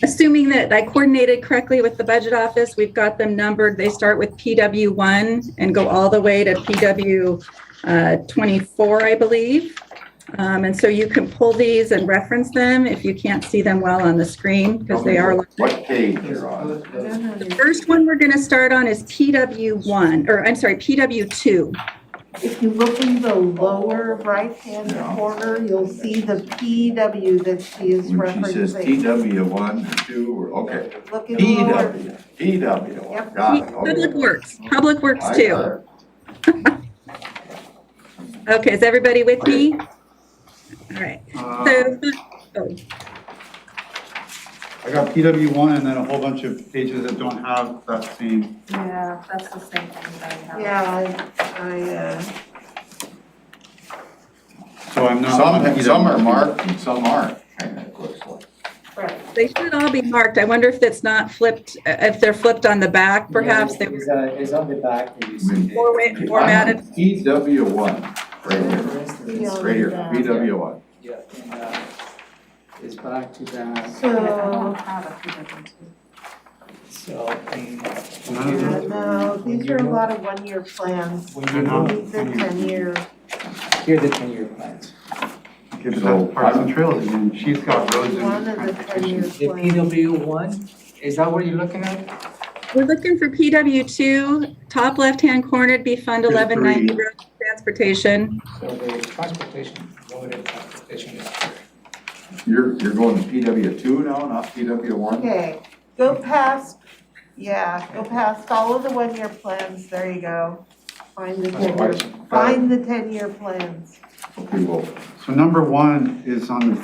assuming that I coordinated correctly with the budget office, we've got them numbered. They start with PW1 and go all the way to PW 24, I believe. And so you can pull these and reference them if you can't see them well on the screen because they are. What page you're on? The first one we're going to start on is PW1, or I'm sorry, PW2. If you look in the lower right-hand Yeah. corner, you'll see the PW that she is When she says referencing. TW1 or 2, or, okay. Look in the lower. PW, Yep. got it. Public Okay. Works, Public Works I too. got it. Okay, is everybody with me? All right, so, oh, I got PW1 and then a whole bunch of pages that don't have that same. Yeah, that's the same thing that I have. Yeah, So I'm not. on Some are PW2. marked and some aren't, kind of looks like. right. they should all be marked. I wonder if that's not flipped, if they're flipped on the back, perhaps. They were It's on the back that you see. formatted. PW1, right here, For instance, right here, Yeah. PW1. yeah, and it's back to that. I So, don't have a PW2. So, yeah, no, these are a lot of one-year plans. when you move, These are 10-year. here are the 10-year plans. Okay, but that's Parks and Trails again. She's got roads One and of the 10-year transportation. The plans. PW1, is that what you're looking at? We're looking for PW2, top left-hand corner, it'd be Fund Here's 1190 three. Road Transportation. So the transportation, road and transportation is here. You're going to PW2 now, not PW1? Okay, go past all of the one-year plans, there you go. Find the 10-year plans. Okay, well, So number 1 is on the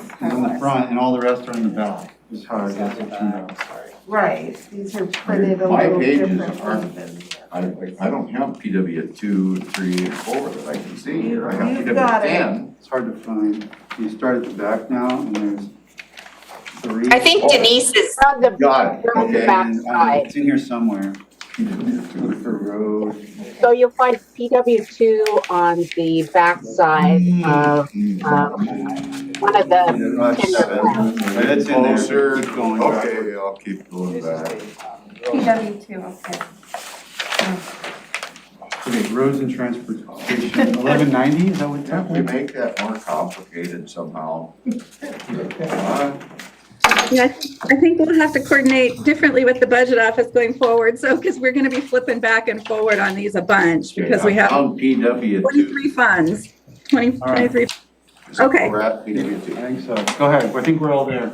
front and all the rest are in the back, is how I It's guess on the it turned out. back, sorry. Right, these are printed a My little pages differently aren't- than. I don't have PW2, 3, and 4 that I can see here. I have You've got it. PW10. It's hard to find. You start at the back now and there's 3. I think Denise is, On the, Got it, on the okay. back And, side. it's in here somewhere. Look for road. So you'll find PW2 on the back side of one of the, Right, it's in there. Closer. Keep going back. Okay, I'll keep going This back. is the road. PW2, okay. Okay, roads and transportation, 1190, is that what Can't we it's make that more complicated somehow? Yeah, I think we'll have to coordinate differently with the budget office going forward, so, because we're gonna be flipping back and forward on these a bunch, because we have On PW2. 23 funds, 20, All right. 23. So Okay. We're at I PW2. think so. Go ahead, I think we're all there.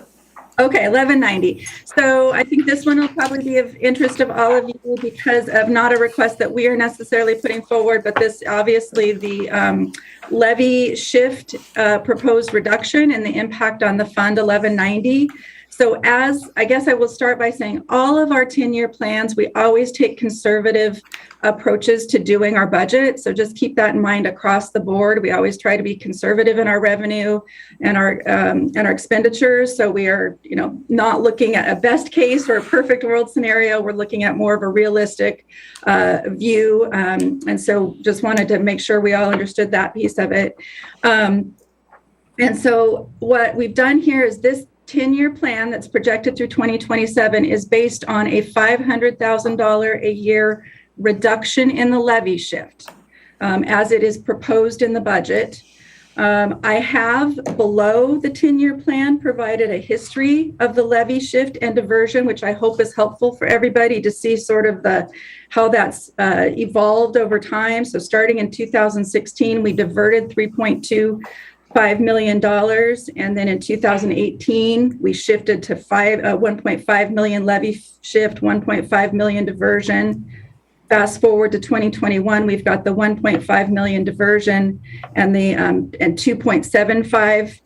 Okay, 1190. So I think this one will probably be of interest of all of you because of not a request that we are necessarily putting forward, but this obviously the levy shift proposed reduction and the impact on the fund 1190. So I guess I will start by saying all of our 10-year plans, we always take conservative approaches to doing our budget. So just keep that in mind across the board. We always try to be conservative in our revenue and our expenditures. So we are, not looking at a best case or a perfect world scenario. We're looking at more of a realistic view. And so just wanted to make sure we all understood that piece of it. And so what we've done here is this 10-year plan that's projected through 2027 is based on a $500,000 a year reduction in the levy shift as it is proposed in the budget. I have below the 10-year plan provided a history of the levy shift and diversion, which I hope is helpful for everybody to see sort of how that's evolved over time. So starting in 2016, we diverted $3.25 million. And then in 2018, we shifted to 1.5 million levy shift, 1.5 million diversion. Fast forward to 2021, we've got the 1.5 million diversion and the and 2.75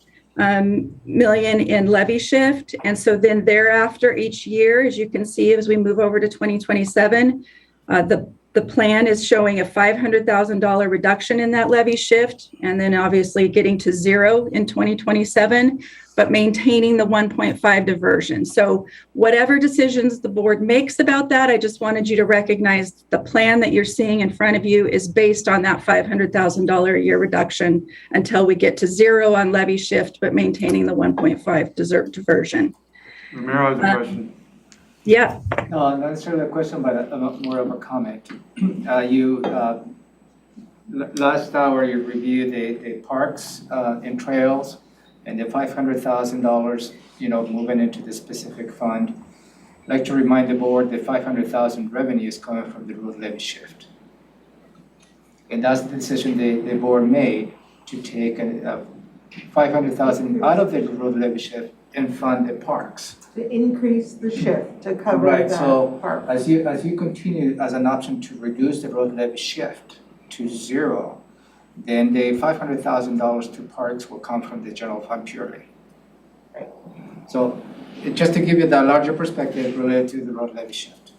million in levy shift. And so then thereafter, each year, as you can see, as we move over to 2027, the plan is showing a $500,000 reduction in that levy shift, and then obviously getting to zero in 2027, but maintaining the 1.5 diversion. So whatever decisions the board makes about that, I just wanted you to recognize the plan that you're seeing in front of you is based on that $500,000 a year reduction until we get to zero on levy shift, but maintaining the 1.5 diversion. Ramiro has a question. Yeah. No, not necessarily a question, but more of a comment. Last hour you reviewed the parks and trails and the $500,000, moving into the specific fund. I'd like to remind the board that $500,000 revenue is coming from the road levy shift. And that's the decision the board made to take $500,000 out of the road levy shift and fund the parks. To increase the shift to cover Right, that so part. as you continue as an option to reduce the road levy shift to zero, then the $500,000 to parks will come from the general fund purely. Right. So just to give you that larger perspective related to the road levy shift.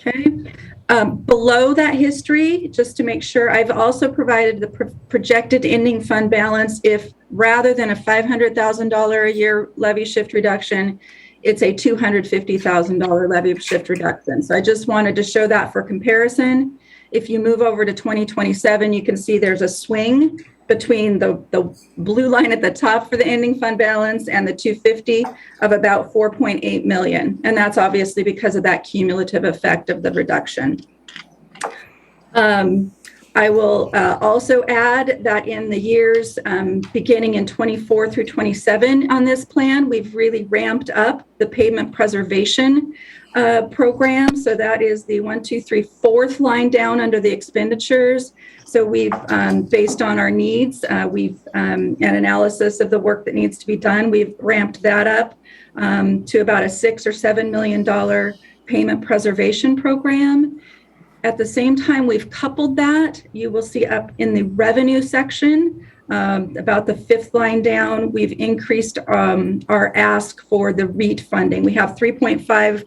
Okay. Below that history, just to make sure, I've also provided the projected ending fund balance if rather than a $500,000 a year levy shift reduction, it's a $250,000 levy shift reduction. So I just wanted to show that for comparison. If you move over to 2027, you can see there's a swing between the blue line at the top for the ending fund balance and the 250 of about 4.8 million. And that's obviously because of that cumulative effect of the reduction. I will also add that in the years beginning in 24 through 27 on this plan, we've really ramped up the pavement preservation program. So that is the 1, 2, 3, 4th line down under the expenditures. So we've, based on our needs, an analysis of the work that needs to be done, we've ramped that up to about a $6 or $7 million payment preservation program. At the same time, we've coupled that. You will see up in the revenue section, about the 5th line down, we've increased our ask for the REIT funding. We have 3.5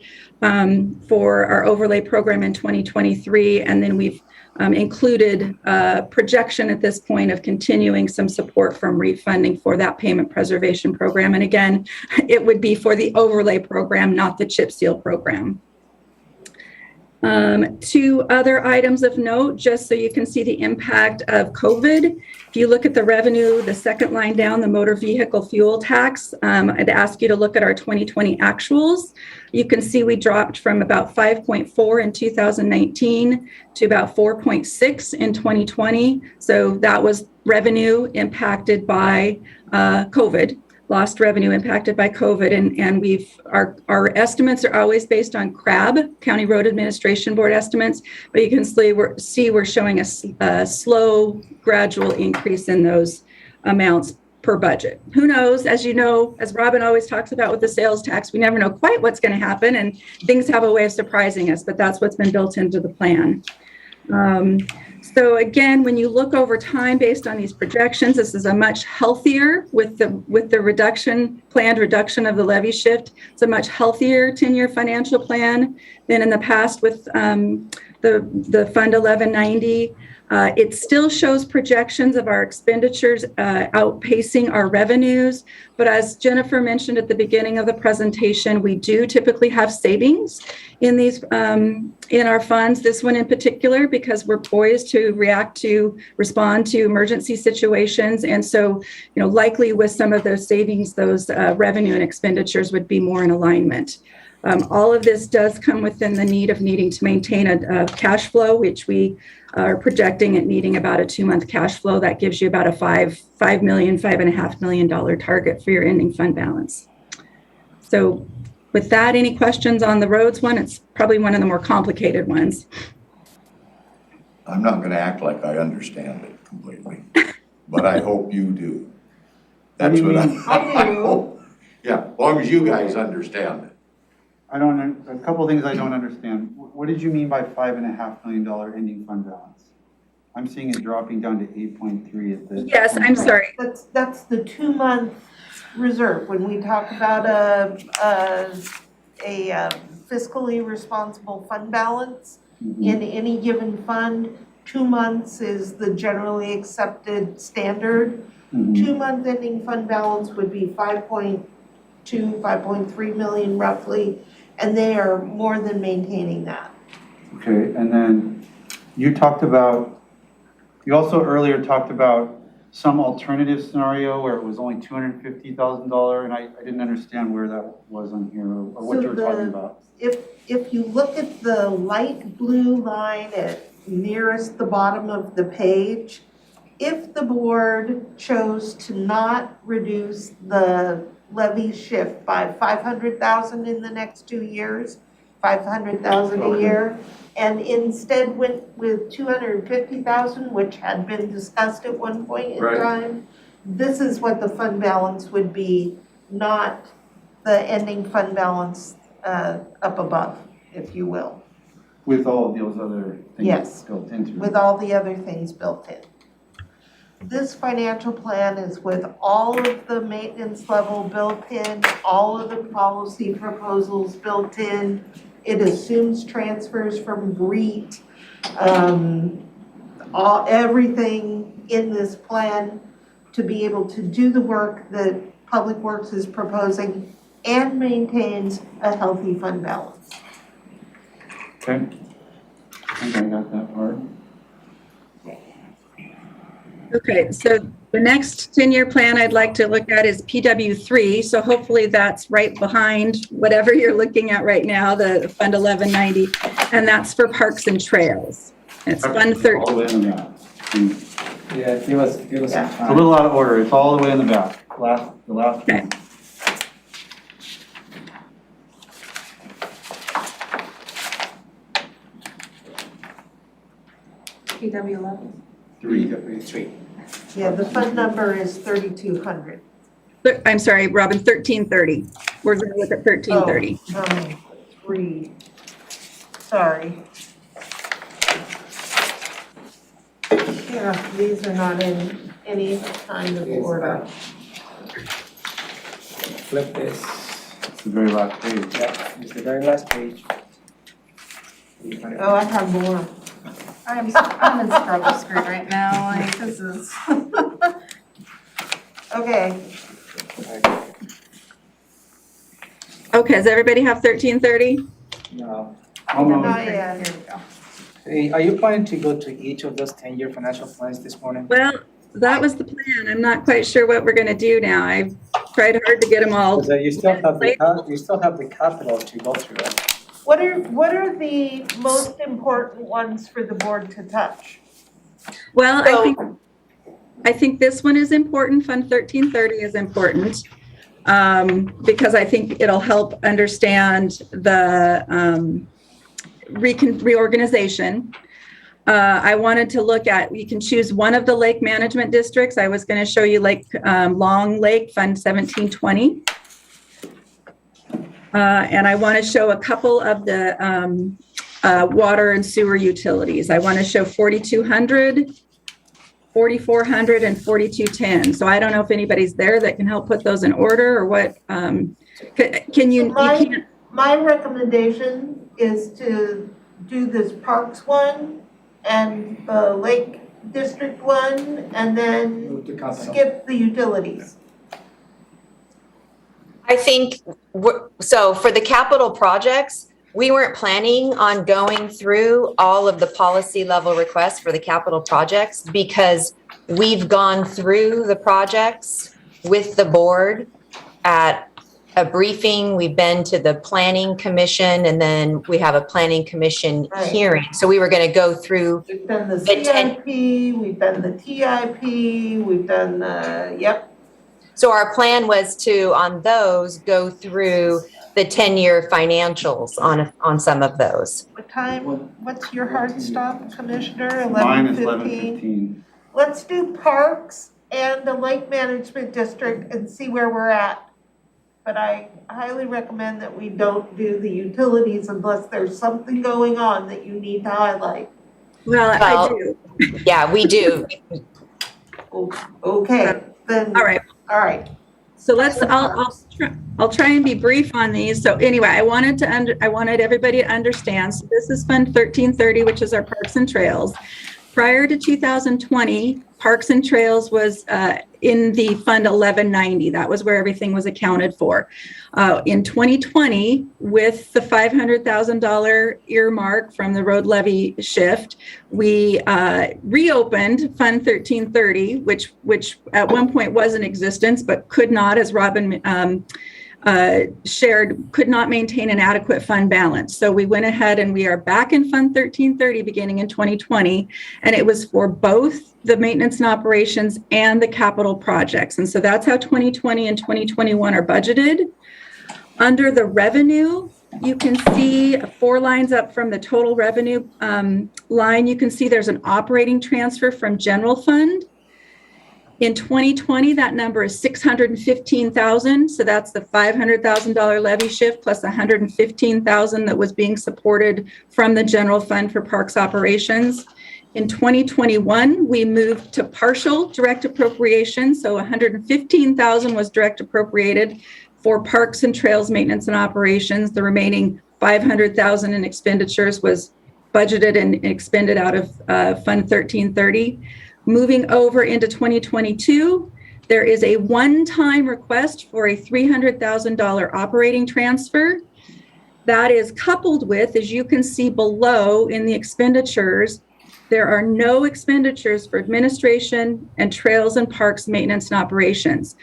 for our overlay program in 2023, and then we've included a projection at this point of continuing some support from REIT funding for that payment preservation program. And again, it would be for the overlay program, not the chip seal program. 2 other items of note, just so you can see the impact of COVID. If you look at the revenue, the 2nd line down, the motor vehicle fuel tax, I'd ask you to look at our 2020 actuals. You can see we dropped from about 5.4 in 2019 to about 4.6 in 2020. So that was revenue impacted by COVID. Lost revenue impacted by COVID, and our estimates are always based on CRAB, County Road Administration Board estimates, but you can see we're showing a slow, gradual increase in those amounts per budget. Who knows? As you know, as Robin always talks about with the sales tax, we never know quite what's going to happen, and things have a way of surprising us, but that's what's been built into the plan. So again, when you look over time based on these projections, this is a much healthier with the planned reduction of the levy shift. It's a much healthier 10-year financial plan than in the past with the Fund 1190. It still shows projections of our expenditures outpacing our revenues. But as Jennifer mentioned at the beginning of the presentation, we do typically have savings in these in our funds, this one in particular, because we're poised to respond to emergency situations. And so, likely with some of those savings, those revenue and expenditures would be more in alignment. All of this does come within the needing to maintain a cash flow, which we are projecting at needing about a 2-month cash flow. That gives you about a $5.5 million target for your ending fund balance. So with that, any questions on the roads one? It's probably one of the more complicated ones. I'm not gonna act like I understand it completely, but I hope you do. That's what I hope. Yeah, as long as you guys understand it. A couple of things I don't understand. What did you mean by $5.5 million ending fund balance? I'm seeing it dropping down to 8.3 at the. Yes, I'm sorry. That's the 2-month reserve. When we talk about a fiscally responsible fund balance in any given fund, 2 months is the generally accepted standard. 2-month ending fund balance would be 5.3 million roughly, and they are more than maintaining that. Okay, and then you also earlier talked about some alternative scenario where it was only $250,000, and I didn't understand where that was on here or what you were talking about. If you look at the light blue line at nearest the bottom of the page, if the board chose to not reduce the levy shift by 500,000 in the next 2 years, 500,000 a year, and instead went with 250,000, which had been discussed at one point in time, this is what the fund balance would be, not the ending fund balance up above, if you will. With all of those other things built into it. With all the other things built in. This financial plan is with all of the maintenance level built in, all of the policy proposals built in. It assumes transfers from GREET, everything in this plan to be able to do the work that Public Works is proposing and maintains a healthy fund balance. Okay, I think I got that part. Okay, so the next 10-year plan I'd like to look at is PW3. So hopefully that's right behind whatever you're looking at right now, the Fund 1190, and that's for Parks and Trails. It's Fund 13. All the way in the back. Yeah, give us some It's a time. little out of order. It's all the way in the back. The last Okay. one. PW11. Three. Yeah, the fund number is 3,200. I'm sorry, Robin, 1330. We're going to look at 1330. Three. Sorry. Yeah, these are not in any kind of order. Flip this. It's the very last page. Yeah, it's the very last page. Oh, I have more. I'm in struggle screwed right now, like this is. Okay, Okay, does everybody have 1330? No. Almost. not yet. Here we go. Hey, are you planning to go to each of those 10-year financial plans this morning? Well, that was the plan. I'm not quite sure what we're going to do now. I've tried hard to get them all. Because you still have the capital to go through it. What are the most important ones for the board to touch? Well, So- I think this one is important. Fund 1330 is important because I think it'll help understand the reorganization. I wanted to look at, you can choose one of the lake management districts. I was going to show you Long Lake Fund 1720. And I want to show a couple of the water and sewer utilities. I want to show 4200, 4400, and 4210. So I don't know if anybody's there that can help put those in order or what. Can you? My recommendation is to do this Parks one and the Lake District one, and then skip the utilities. I think, so for the capital projects, we weren't planning on going through all of the policy level requests for the capital projects because we've gone through the projects with the board at a briefing. We've been to the planning commission, and then we have a planning commission hearing. So we were going to go through. We've done the CIP, we've done the TIP, we've done the, yep. So our plan was to, on those, go through the 10-year financials on some of those. What time, what's your hard stop, Commissioner? Mine is 11:15? Let's do Parks and the Lake Management District and see where we're at. But I highly recommend that we don't do the utilities unless there's something going on that you need to highlight. Well, I do. Yeah, we do. Okay, then. All right. All right. So I'll try and be brief on these. So anyway, I wanted everybody to understand. So this is Fund 1330, which is our Parks and Trails. Prior to 2020, Parks and Trails was in the Fund 1190. That was where everything was accounted for. In 2020, with the $500,000 earmark from the road levy shift, we reopened Fund 1330, which at one point was in existence, but could not, as Robin shared, could not maintain an adequate fund balance. So we went ahead and we are back in Fund 1330 beginning in 2020, and it was for both the maintenance and operations and the capital projects. And so that's how 2020 and 2021 are budgeted. Under the revenue, you can see 4 lines up from the total revenue line. You can see there's an operating transfer from general fund. In 2020, that number is $615,000. So that's the $500,000 levy shift plus $115,000 that was being supported from the general fund for parks operations. In 2021, we moved to partial direct appropriation. So $115,000 was direct appropriated for parks and trails maintenance and operations. The remaining $500,000 in expenditures was budgeted and expended out of Fund 1330. Moving over into 2022, there is a one-time request for a $300,000 operating transfer. That is coupled with, as you can see below in the expenditures, there are no expenditures for administration and trails and parks maintenance and operations.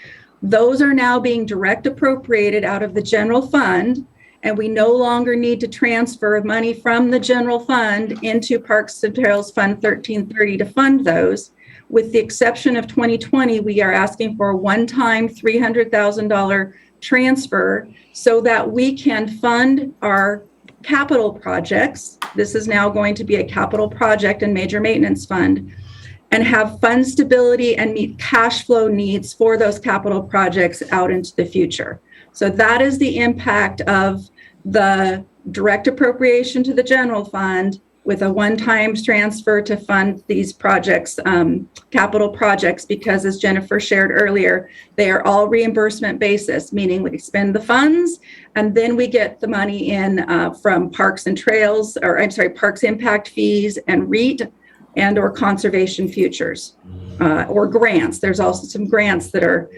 Those are now being direct appropriated out of the general fund, and we no longer need to transfer money from the general fund into Parks and Trails Fund 1330 to fund those. With the exception of 2020, we are asking for a one-time $300,000 transfer so that we can fund our capital projects. This is now going to be a capital project and major maintenance fund, and have fund stability and meet cash flow needs for those capital projects out into the future. So that is the impact of the direct appropriation to the general fund with a one-time transfer to fund these projects, capital projects, because as Jennifer shared earlier, they are all reimbursement basis, meaning we spend the funds and then we get the money in from Parks and Trails, or I'm sorry, Parks Impact Fees and REIT and or conservation futures or grants. There's also some grants that are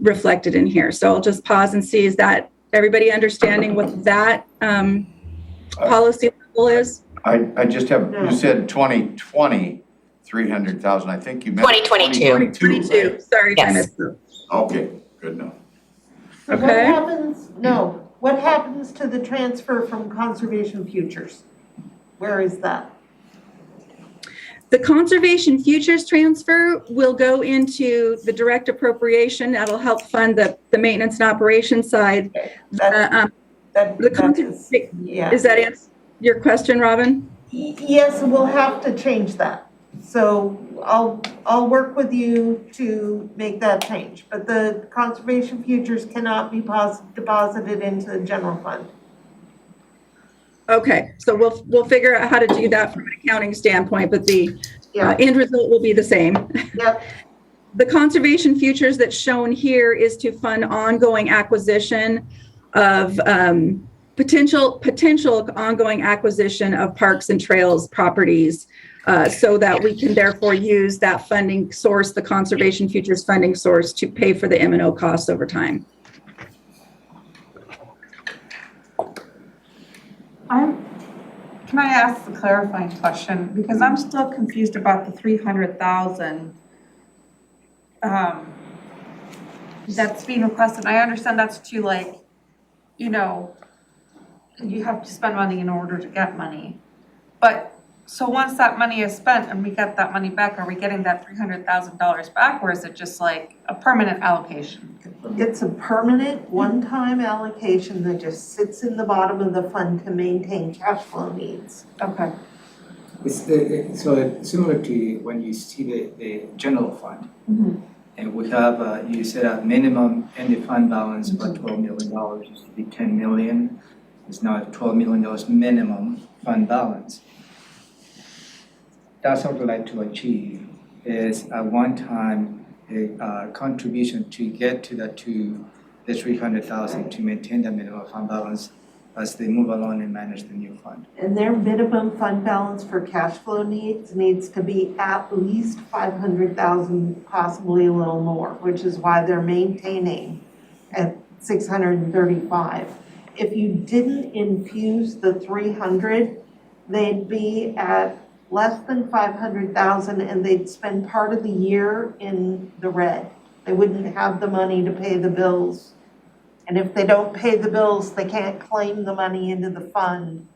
reflected in here. So I'll just pause and see, is that everybody understanding what that policy level is? I just have, you said 2020, 300,000. I think you meant 2022. 2022. Right? Sorry, Yes. I missed it. Okay, good enough. What Okay. happens to the transfer from conservation futures? Where is that? The conservation futures transfer will go into the direct appropriation. That'll help fund the maintenance and operations side. That The is, conservation, yeah. is that answer your question, Robin? Yes, we'll have to change that. So I'll work with you to make that change, but the conservation futures cannot be deposited into the general fund. Okay, so we'll figure out how to do that from an accounting standpoint, but the Yeah, end result will be the same. yep, The conservation futures that's shown here is to fund ongoing acquisition of potential ongoing acquisition of parks and trails properties, so that we can therefore use that funding source, the conservation futures funding source, to pay for the M&O costs over time. Can I ask the clarifying question? Because I'm still confused about the 300,000 that's being requested. I understand that's to, like, you know, you have to spend money in order to get money. But, so once that money is spent and we get that money back, are we getting that $300,000 back, or is it just like a permanent allocation? it's a permanent, one-time allocation that just sits in the bottom of the fund to maintain cash flow needs. Okay. So similar to when you see the general fund. Mhm. And we have, you set a minimum ending fund balance of about $12 million, used to be 10 million. It's now $12 million minimum fund balance. That's what we'd like to achieve, is a one-time contribution to get to the 300,000 to maintain the minimum fund balance as they move along and manage the new fund. And their minimum fund balance for cash flow needs to be at least 500,000, possibly a little more, which is why they're maintaining at 635. If you didn't infuse the 300, they'd be at less than 500,000, and they'd spend part of the year in the red. They wouldn't have the money to pay the bills. And if they don't pay the bills, they can't claim the money into the fund.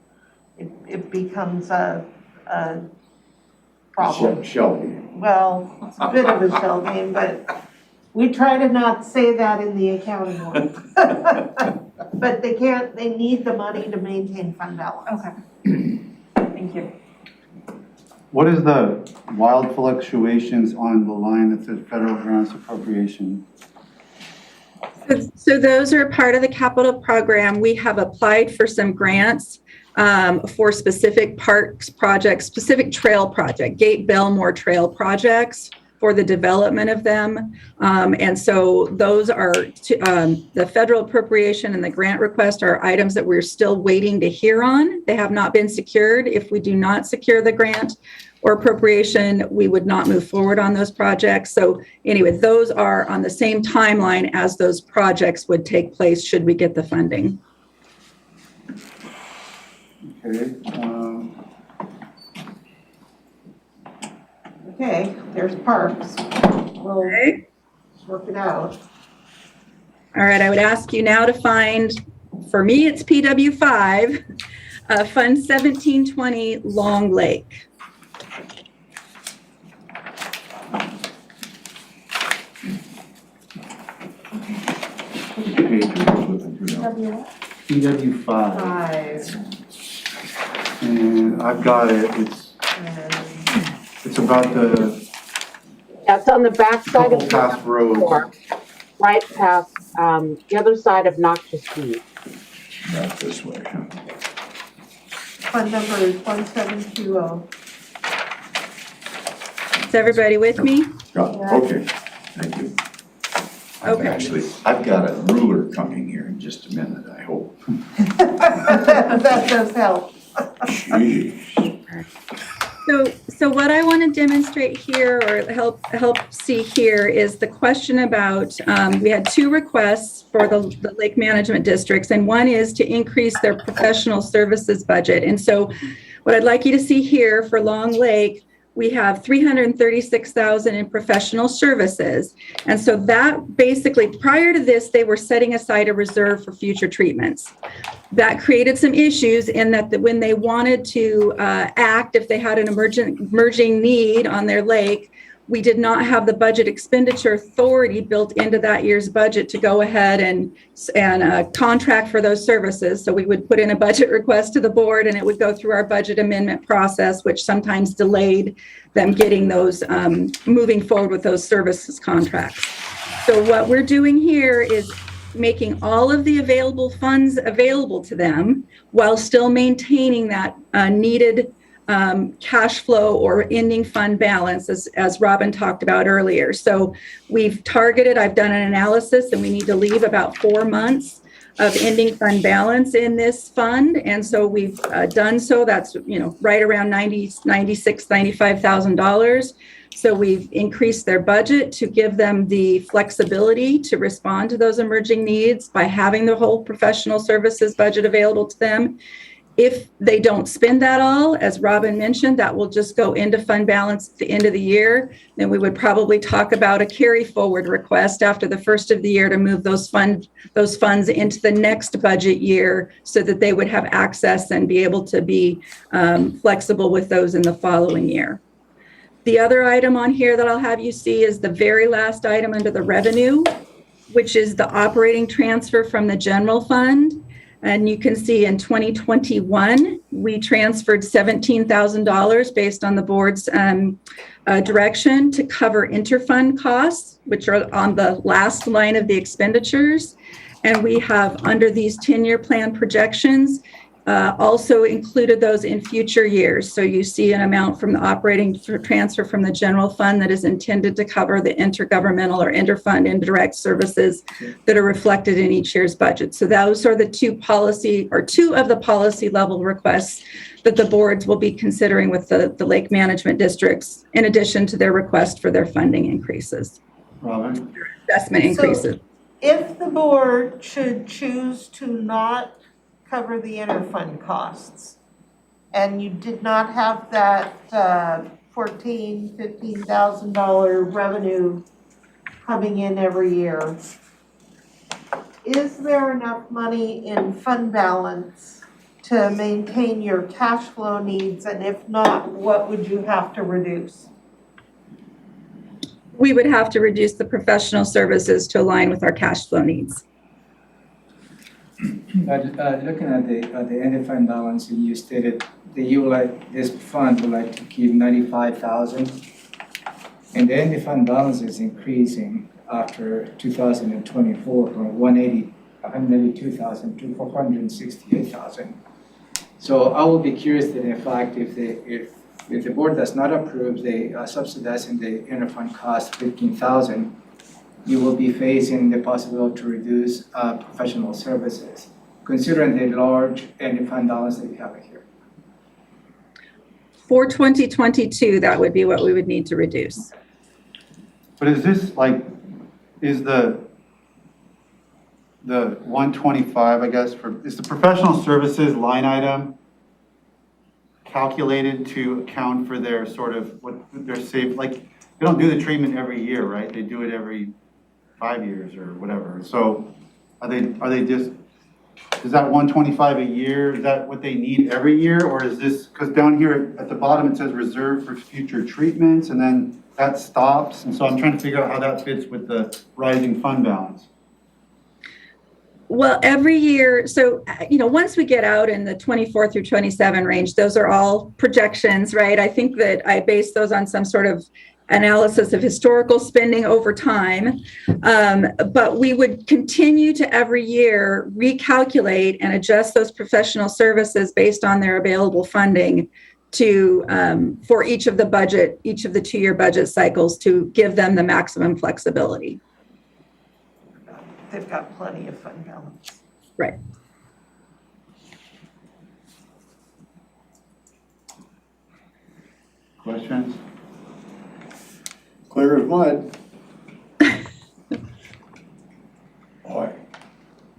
It becomes a problem. Shall we? Well, it's a bit of a shell game, but we try to not say that in the accounting one. But they need the money to maintain fund balance. Okay. Thank you. What is the wild fluctuations on the line that says federal grants appropriation? So those are part of the capital program. We have applied for some grants for specific parks projects, specific trail project, Gate Belmore trail projects, for the development of them. And so those are the federal appropriation and the grant request are items that we're still waiting to hear on. They have not been secured. If we do not secure the grant or appropriation, we would not move forward on those projects. So anyway, those are on the same timeline as those projects would take place should we get the funding. Okay, Okay, there's parks. We'll Okay. work it out. All right, I would ask you now to find, for me, it's PW5, Fund 1720 Long Lake. PW5, and I've got it, it's about the That's on the backside couple of past roads. right past the other side of Noxious Heat. Not this way, huh? Fund number is 1720. Is everybody with me? Okay, thank you. Okay. I've got a ruler coming here in just a minute, I hope. That does help. Jeez. So what I want to demonstrate here or help see here is the question about, we had two requests for the lake management districts, and one is to increase their professional services budget. And so what I'd like you to see here for Long Lake, we have $336,000 in professional services. And so that basically, prior to this, they were setting aside a reserve for future treatments. That created some issues in that when they wanted to act, if they had an emerging need on their lake, we did not have the budget expenditure authority built into that year's budget to go ahead and contract for those services. So we would put in a budget request to the board and it would go through our budget amendment process, which sometimes delayed them getting those, moving forward with those services contracts. So what we're doing here is making all of the available funds available to them while still maintaining that needed cash flow or ending fund balance, as Robin talked about earlier. So we've targeted, I've done an analysis, and we need to leave about 4 months of ending fund balance in this fund. And so we've done so. That's, right around $95,000. So we've increased their budget to give them the flexibility to respond to those emerging needs by having the whole professional services budget available to them. If they don't spend that all, as Robin mentioned, that will just go into fund balance at the end of the year. Then we would probably talk about a carry forward request after the first of the year to move those funds into the next budget year so that they would have access and be able to be flexible with those in the following year. The other item on here that I'll have you see is the very last item under the revenue, which is the operating transfer from the general fund. And you can see in 2021, we transferred $17,000 based on the board's direction to cover interfund costs, which are on the last line of the expenditures. And we have, under these 10-year plan projections, also included those in future years. So you see an amount from the operating transfer from the general fund that is intended to cover the intergovernmental or interfund indirect services that are reflected in each year's budget. So those are the two of the policy level requests that the boards will be considering with the lake management districts, in addition to their request for their funding increases. Robin? Investment increases. So if the board should choose to not cover the interfund costs, and you did not have that $15,000 revenue coming in every year, is there enough money in fund balance to maintain your cash flow needs? And if not, what would you have to reduce? We would have to reduce the professional services to align with our cash flow needs. Looking at the end fund balance, you stated that you would like, this fund would like to keep 95,000. And the end fund balance is increasing after 2024 from 182,000 to 468,000. So I will be curious that in fact, if the board does not approve the subsidizing the interfund cost 15,000, you will be facing the possibility to reduce professional services, considering the large end fund balance that you have here. For 2022, that would be what we would need to reduce. But is this is the 125, I guess, is the professional services line item calculated to account for their sort of, what they're saved, they don't do the treatment every year, right? They do it every 5 years or whatever. So are they just, is that 125 a year? Is that what they need every year? Or is this, because down here at the bottom it says reserved for future treatments, and then that stops. And so I'm trying to figure out how that fits with the rising fund balance. Well, every year, so, once we get out in the 24 through 27 range, those are all projections, right? I think that I base those on some sort of analysis of historical spending over time. But we would continue to every year recalculate and adjust those professional services based on their available funding to for each of the 2-year budget cycles to give them the maximum flexibility. They've got plenty of fund balance. Right. Questions? Clear as mud. Boy.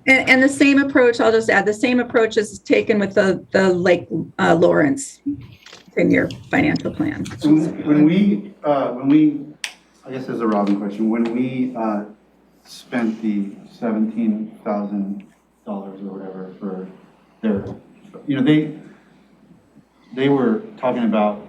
And the same approach, I'll just add, the same approach is taken with the Lake Lawrence 10-year financial plan. When we, I guess this is a Robin question, when we spent the $17,000 or whatever for their, they were talking about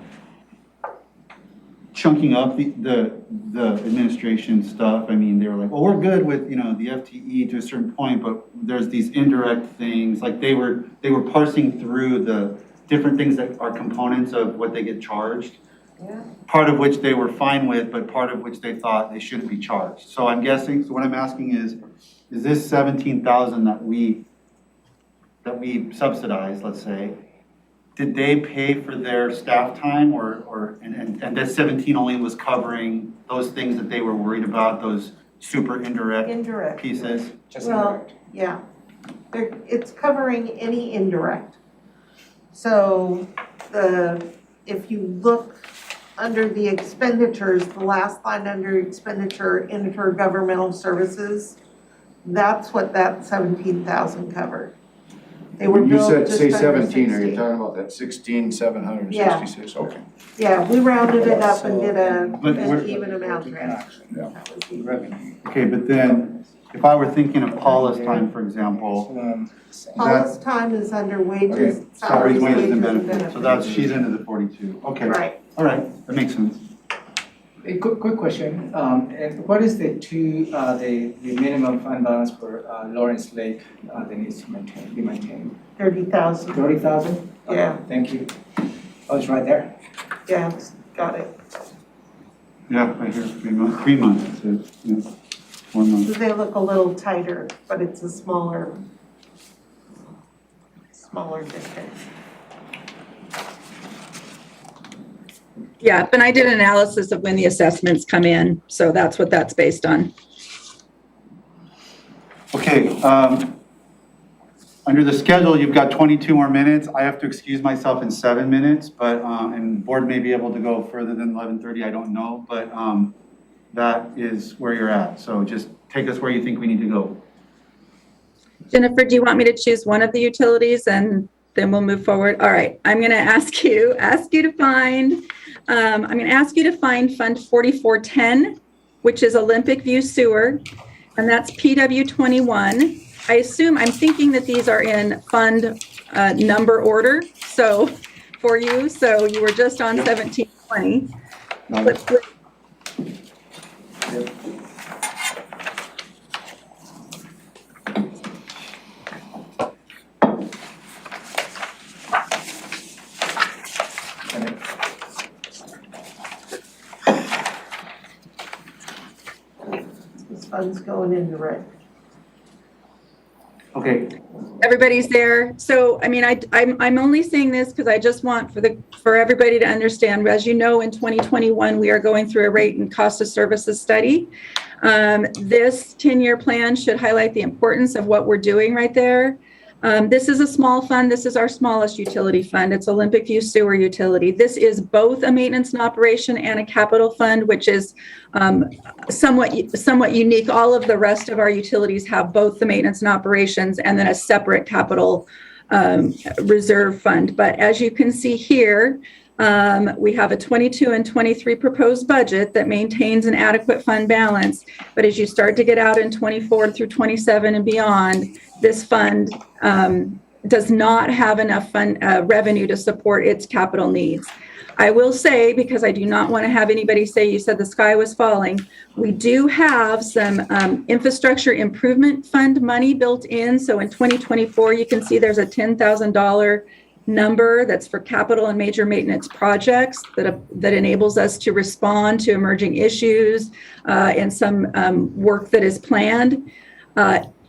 chunking up the administration stuff. I mean, they were like, well, we're good with, you know, the FTE to a certain point, but there's these indirect things, like they were parsing through the different things that are components of what they get charged. Yeah. Part of which they were fine with, but part of which they thought they shouldn't be charged. So I'm guessing, so what I'm asking is this 17,000 that we subsidize, let's say, did they pay for their staff time and that 17 only was covering those things that they were worried about, those super indirect pieces? Just Well, indirect. yeah, it's covering any indirect. So if you look under the expenditures, the last line under expenditure, intergovernmental services, that's what that 17,000 covered. They were When you billed said, just say under 17, are 60. you talking about that 16,766? Okay. Yeah, we rounded it up and did But an we're- even amount transfer. Yeah. That was the- Revenue. Okay, but then if I were thinking of Paula's time, for example, Paula's time is under wages, okay, salaries, salaries, wages, and benefits. benefits. So that's, she's into the 42. Okay, Right. all right, that makes sense. A quick question, and what is the minimum fund balance for Lawrence Lake that needs to be maintained? 30,000. 30,000? Yeah. Thank you. Oh, it's right there. Yeah, got it. Yeah, I hear 3 months, it says, yeah, 1 month. They look a little tighter, but it's a smaller distance. Yeah, and I did an analysis of when the assessments come in, so that's what that's based on. Okay, under the schedule, you've got 22 more minutes. I have to excuse myself in 7 minutes, but, and board may be able to go further than 11:30, I don't know, but that is where you're at. So just take us where you think we need to go. Jennifer, do you want me to choose one of the utilities and then we'll move forward? All right, I'm going to ask you to find, I'm going to ask you to find Fund 4410, which is Olympic View Sewer, and that's PW 21. I'm thinking that these are in fund number order, so for you, so you were just on 1720. This fund's going in the red. Okay, Everybody's there. So, I mean, I'm only saying this because I just want for everybody to understand. As you know, in 2021, we are going through a rate and cost of services study. This 10-year plan should highlight the importance of what we're doing right there. This is a small fund. This is our smallest utility fund. It's Olympic View Sewer Utility. This is both a maintenance and operation and a capital fund, which is somewhat unique. All of the rest of our utilities have both the maintenance and operations and then a separate capital reserve fund. But as you can see here, we have a 22 and 23 proposed budget that maintains an adequate fund balance. But as you start to get out in 24 through 27 and beyond, this fund does not have enough revenue to support its capital needs. I will say, because I do not want to have anybody say you said the sky was falling, we do have some infrastructure improvement fund money built in. So in 2024, you can see there's a $10,000 number that's for capital and major maintenance projects that enables us to respond to emerging issues and some work that is planned.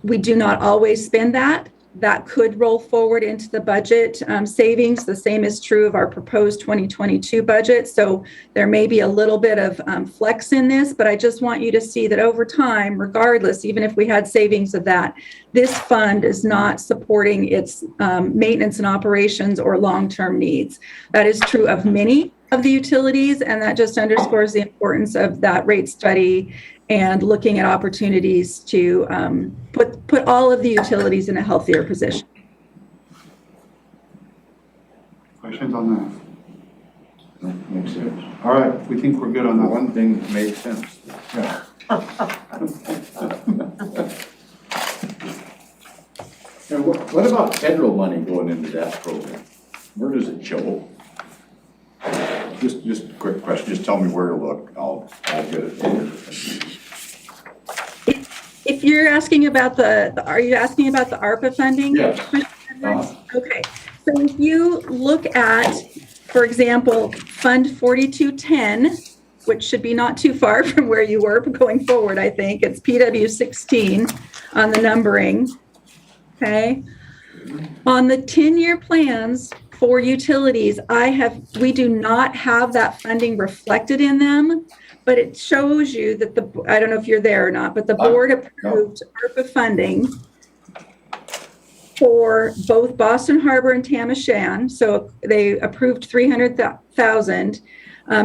We do not always spend that. That could roll forward into the budget savings. The same is true of our proposed 2022 budget. So there may be a little bit of flex in this, but I just want you to see that over time, regardless, even if we had savings of that, this fund is not supporting its maintenance and operations or long-term needs. That is true of many of the utilities, and that just underscores the importance of that rate study and looking at opportunities to put all of the utilities in a healthier position. questions on That makes sense. that? All right, we think we're good on that one. One thing made sense. Yeah. And what about federal money going into that program? Where does it show? just a quick question, just tell me where to look, I'll get it later. If you're asking about are you asking about the ARPA funding? Yes. Okay, so if you look at, for example, Fund 4210, which should be not too far from where you were going forward, I think, it's PW 16 on the numbering, okay? On the 10-year plans for utilities, we do not have that funding reflected in them, but it shows you that I don't know if you're there or not, but the board approved ARPA funding for both Boston Harbor and Tamashan. So they approved $300,000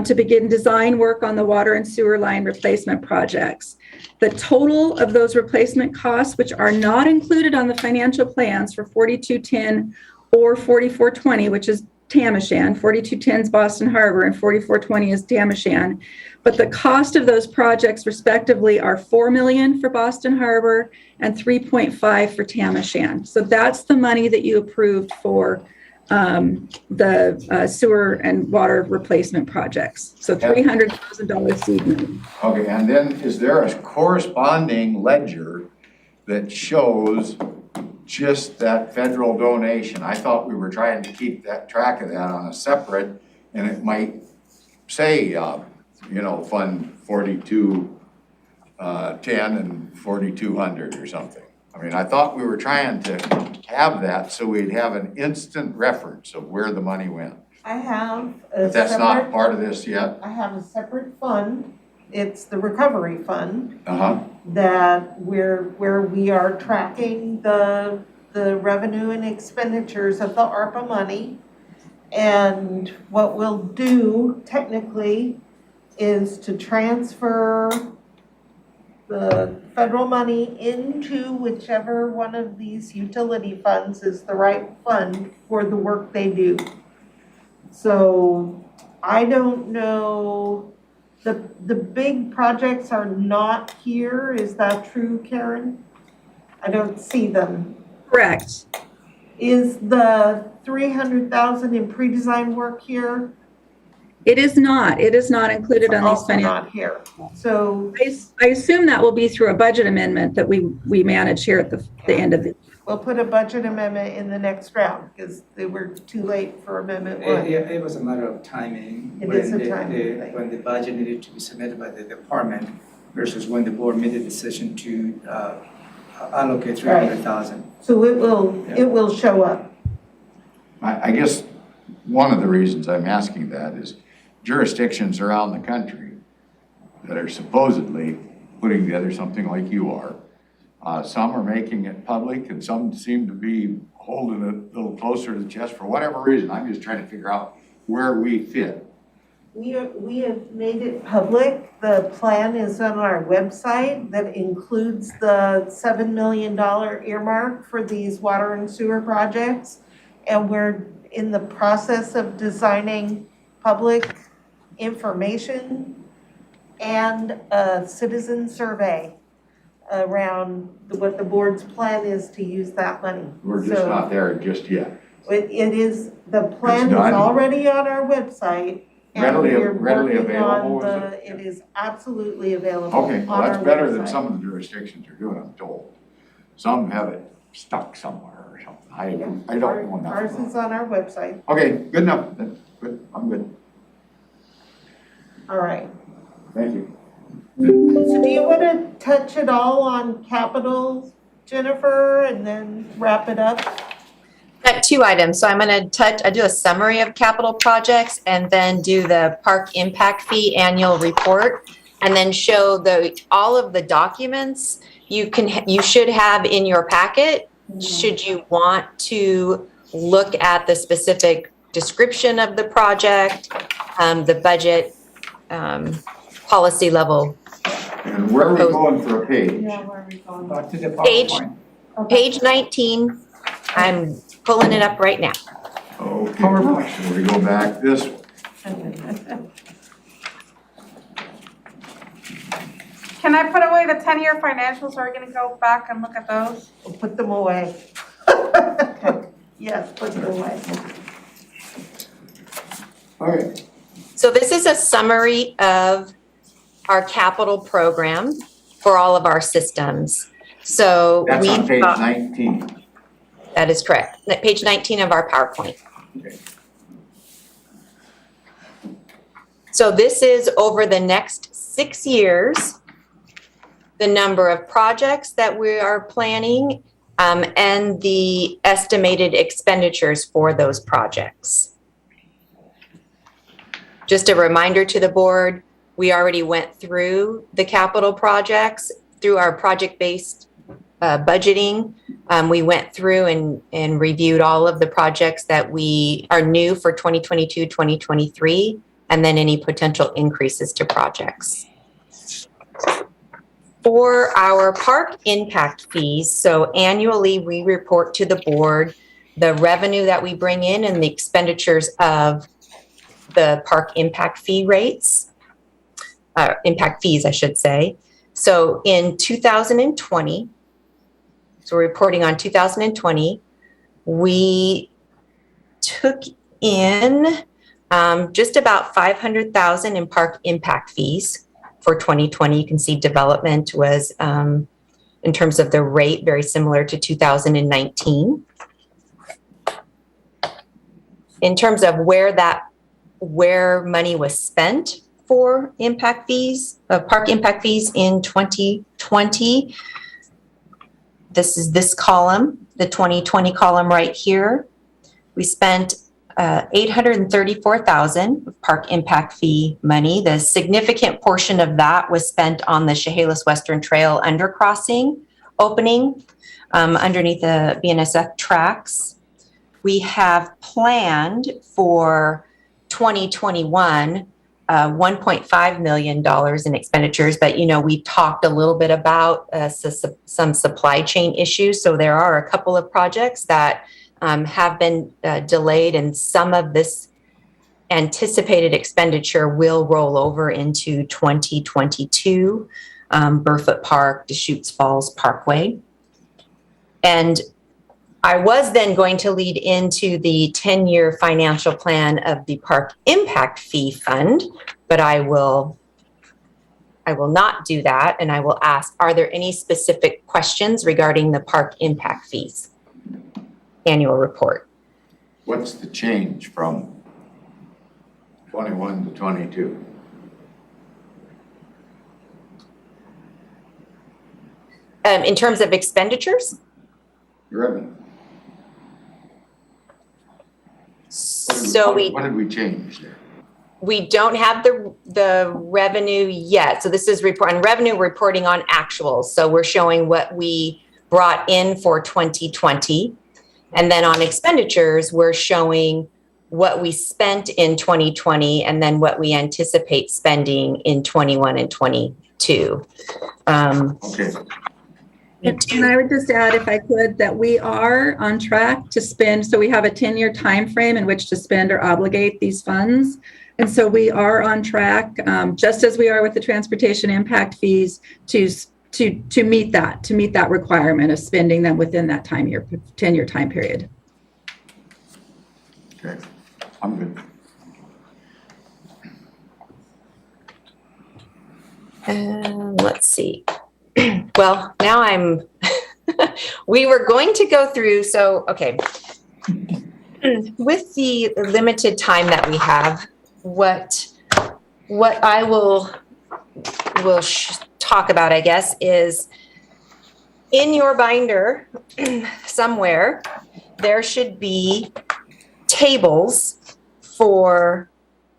to begin design work on the water and sewer line replacement projects. The total of those replacement costs, which are not included on the financial plans for 4210 or 4420, which is Tamashan, 4210 is Boston Harbor and 4420 is Tamashan. But the cost of those projects respectively are $4 million for Boston Harbor and $3.5 for Tamashan. So that's the money that you approved for the sewer and water replacement projects. So $300,000 seed money. Okay, and then is there a corresponding ledger that shows just that federal donation? I thought we were trying to keep that track of that on a separate, and it might say, Fund 4210 and 4200 or something. I mean, I thought we were trying to have that so we'd have an instant reference of where the money went. I have a But that's not separate, part of this yet? I have a separate fund. It's the recovery fund Uh-huh. that where we are tracking the revenue and expenditures of the ARPA money. And what we'll do technically is to transfer the federal money into whichever one of these utility funds is the right fund for the work they do. So I don't know, the big projects are not here, is that true, Karen? I don't see them. Correct. Is the 300,000 in pre-design work here? It is not included on these Also financial. not here. So I assume that will be through a budget amendment that we manage here at the end of the. we'll put a budget amendment in the next round because they were too late for amendment one. It was a matter of timing. It when is a the- timing thing. When the budget needed to be submitted by the department versus when the board made the decision to allocate 300,000. So it will show up. I guess one of the reasons I'm asking that is jurisdictions around the country that are supposedly putting together something like you are. Some are making it public and some seem to be holding it a little closer to the chest for whatever reason. I'm just trying to figure out where we fit. We have made it public. The plan is on our website that includes the $7 million earmark for these water and sewer projects. And we're in the process of designing public information and a citizen survey around what the board's plan is to use that money. We're just So not there just yet. it is, the plan is done? already on our website. And Readily we're available, working on is it? It is absolutely available Okay, on well, that's our better than website. some of the jurisdictions are doing, I'm told. Some have it stuck somewhere or something. I don't know enough Ours about is it. on our website. Okay, good enough. That's good. I'm good. All right. Thank you. So do you want to touch at all on capital, Jennifer, and then wrap it up? Got two items. So I'm going to I do a summary of capital projects and then do the park impact fee annual report and then show all of the documents you should have in your packet. Should you want to look at the specific description of the project, the budget, policy level. And where are we going for a page? Yeah, where are we going? Back to the Page. PowerPoint. Page 19, I'm pulling it up right now. Okay, PowerPoint. so we go back this way. Can I put away the 10-year financials? Are we gonna go back and look at those? We'll put them away. Yes, put them away. Okay. So this is a summary of our capital program for all of our systems. So That's on we've page got- 19. That is correct. Page 19 of our PowerPoint. Okay. So this is over the next 6 years, the number of projects that we are planning, and the estimated expenditures for those projects. Just a reminder to the board, we already went through the capital projects through our project-based budgeting. We went through and reviewed all of the projects that we are new for 2022, 2023, and then any potential increases to projects. For our park impact fees, so annually we report to the board the revenue that we bring in and the expenditures of the park impact fee rates, impact fees, I should say. So in 2020, so we're reporting on 2020, we took in just about $500,000 in park impact fees for 2020. You can see development was, in terms of the rate, very similar to 2019. In terms of where money was spent for impact fees, park impact fees in 2020, this is this column, the 2020 column right here. We spent $834,000 of park impact fee money. The significant portion of that was spent on the Chehalis Western Trail undercrossing opening underneath the BNSF tracks. We have planned for 2021 $1.5 million in expenditures, but we talked a little bit about some supply chain issues. So there are a couple of projects that have been delayed, and some of this anticipated expenditure will roll over into 2022, Burfoot Park, Deschutes Falls Parkway. And I was then going to lead into the 10-year financial plan of the Park Impact Fee Fund, but I will not do that, and I will ask, are there any specific questions regarding the Park Impact Fees annual report? What's the change from 21 to 22? In terms of expenditures? Revenue. So What did we change there? we don't have the revenue yet. So this is on revenue, reporting on actuals. So we're showing what we brought in for 2020. And then on expenditures, we're showing what we spent in 2020 and then what we anticipate spending in 21 and 22. Okay. And I would just add, if I could, that we are on track to spend, so we have a 10-year time frame in which to spend or obligate these funds. And so we are on track, just as we are with the transportation impact fees, to meet that requirement of spending them within that 10-year time period. Okay, I'm good. Let's see. Well, now we were going to go through, so, okay. With the limited time that we have, what I will talk about, I guess, is in your binder somewhere, there should be tables for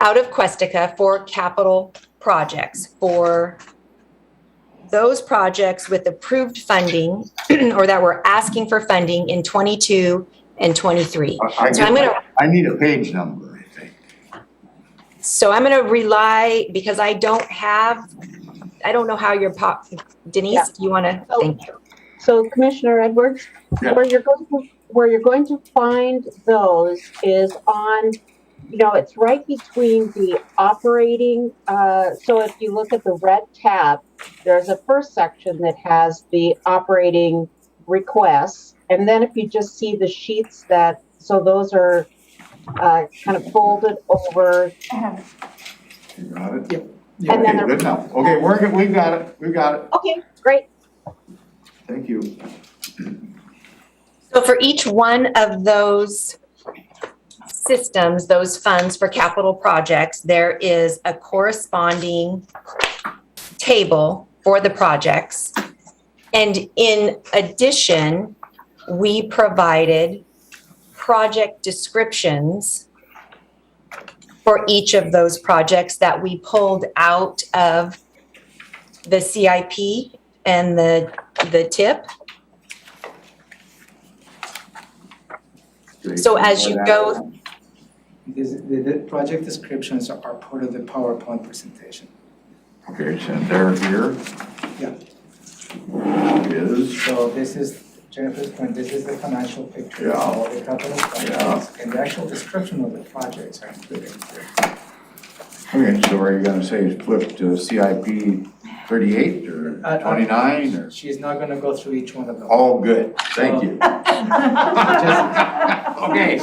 out of Questica for capital projects, for those projects with approved funding or that we're asking for funding in 22 and 23. I need a page number, I think. So I'm going to rely, because I don't know how your Denise, Yeah. you want to, thank you. So Commissioner Edwards, Yeah. where you're going to find those is on, it's right between the operating. So if you look at the red tab, there's a first section that has the operating requests. And then if you just see the sheets so those are kind of folded over. You got it? Yep. And then Okay, good enough. Okay, we've got it, we've got it. Okay, great. Thank you. So for each one of those systems, those funds for capital projects, there is a corresponding table for the projects. And in addition, we provided project descriptions for each of those projects that we pulled out of the CIP and the TIP. So as you go, The project descriptions are part of the PowerPoint presentation. Okay, so they're here. Yeah. Is, So this is Jennifer's point, this is the financial picture of all the capital projects. And the actual description of the projects are included here. okay, so are you gonna say flip to CIP 38 or 29 or? She's not gonna go through each one of them. Oh, good, thank you. Okay,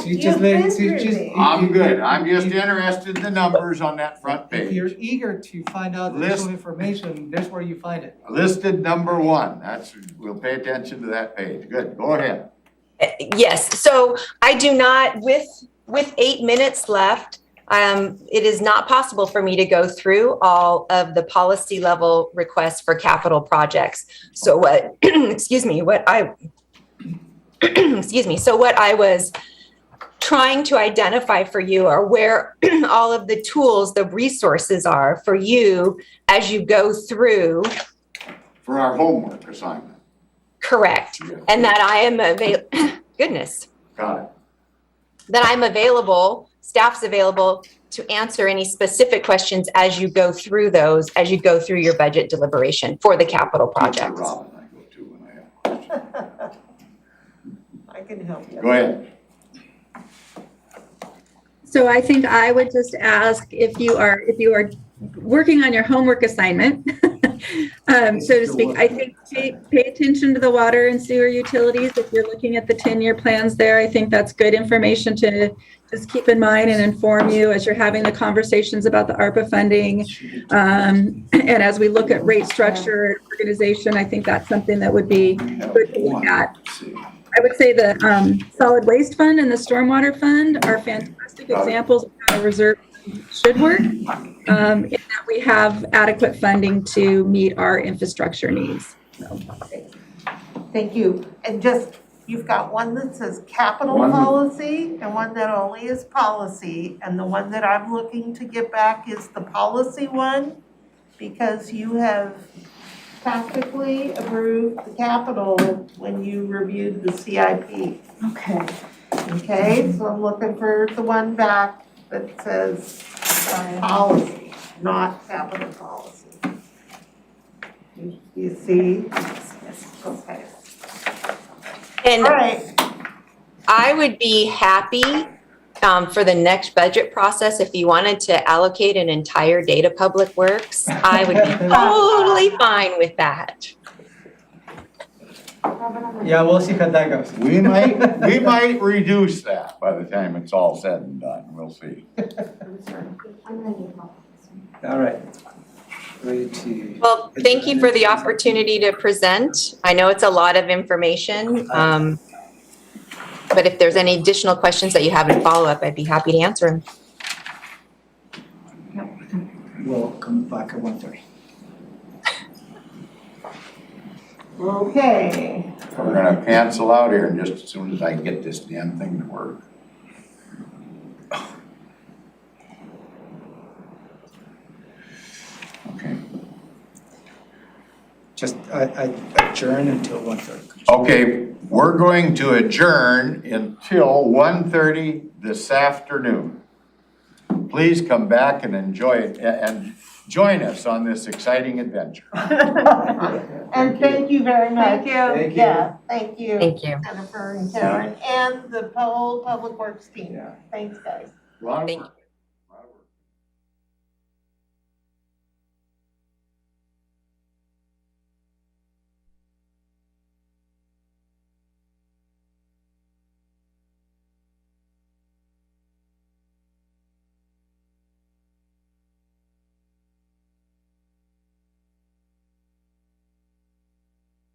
I'm good. I'm just interested in the numbers on that front If you're page. eager to find out additional information, there's where you find it. Listed number 1, we'll pay attention to that page. Good, go ahead. yes, so I do not, with 8 minutes left, it is not possible for me to go through all of the policy level requests for capital projects. So what, so what I was trying to identify for you are where all of the tools, the resources are for you as you go through. For our homework assignment. Correct. And that I am goodness, Got it. that I'm available, staff's available to answer any specific questions as you go through those, as you go through your budget deliberation for the capital projects. Robin, I go to when I have questions. I can help you. Go ahead. So I think I would just ask if you are working on your homework assignment, so to speak, I think pay attention to the water and sewer utilities. If you're looking at the 10-year plans there, I think that's good information to just keep in mind and inform you as you're having the conversations about the ARPA funding. And as we look at rate structure organization, I think that's something that would be good to look at. I would say the solid waste fund and the stormwater fund are fantastic examples of how a reserve should work, in that we have adequate funding to meet our infrastructure needs. So. Thank you. And just, you've got one that says capital One- policy and one that only is policy. And the one that I'm looking to get back is the policy one, because you have tactically approved the capital when you reviewed the CIP. Okay. Okay, so I'm looking for the one back that says policy, not capital policy. You see? Okay. All And right. I would be happy for the next budget process, if you wanted to allocate an entire day to Public Works, I would be totally fine with that. Yeah, we'll see how that goes. We might reduce that by the time it's all said and done. We'll see. All right. Ready to. Well, thank you for the opportunity to present. I know it's a lot of information, but if there's any additional questions that you have in follow-up, I'd be happy to answer them. We'll come back at 1:30. Okay. We're gonna cancel out here in just as soon as I get this damn thing to work. Okay. Just adjourn until 1:30. Okay, we're going to adjourn until 1:30 this afternoon. Please come back and enjoy it and join us on this exciting adventure. And thank you very much. Thank you. Thank you. Yeah, thank you. Thank you. Jennifer and Karen and the whole Public Works team. Yeah. Thanks, guys. Ron? Thank you.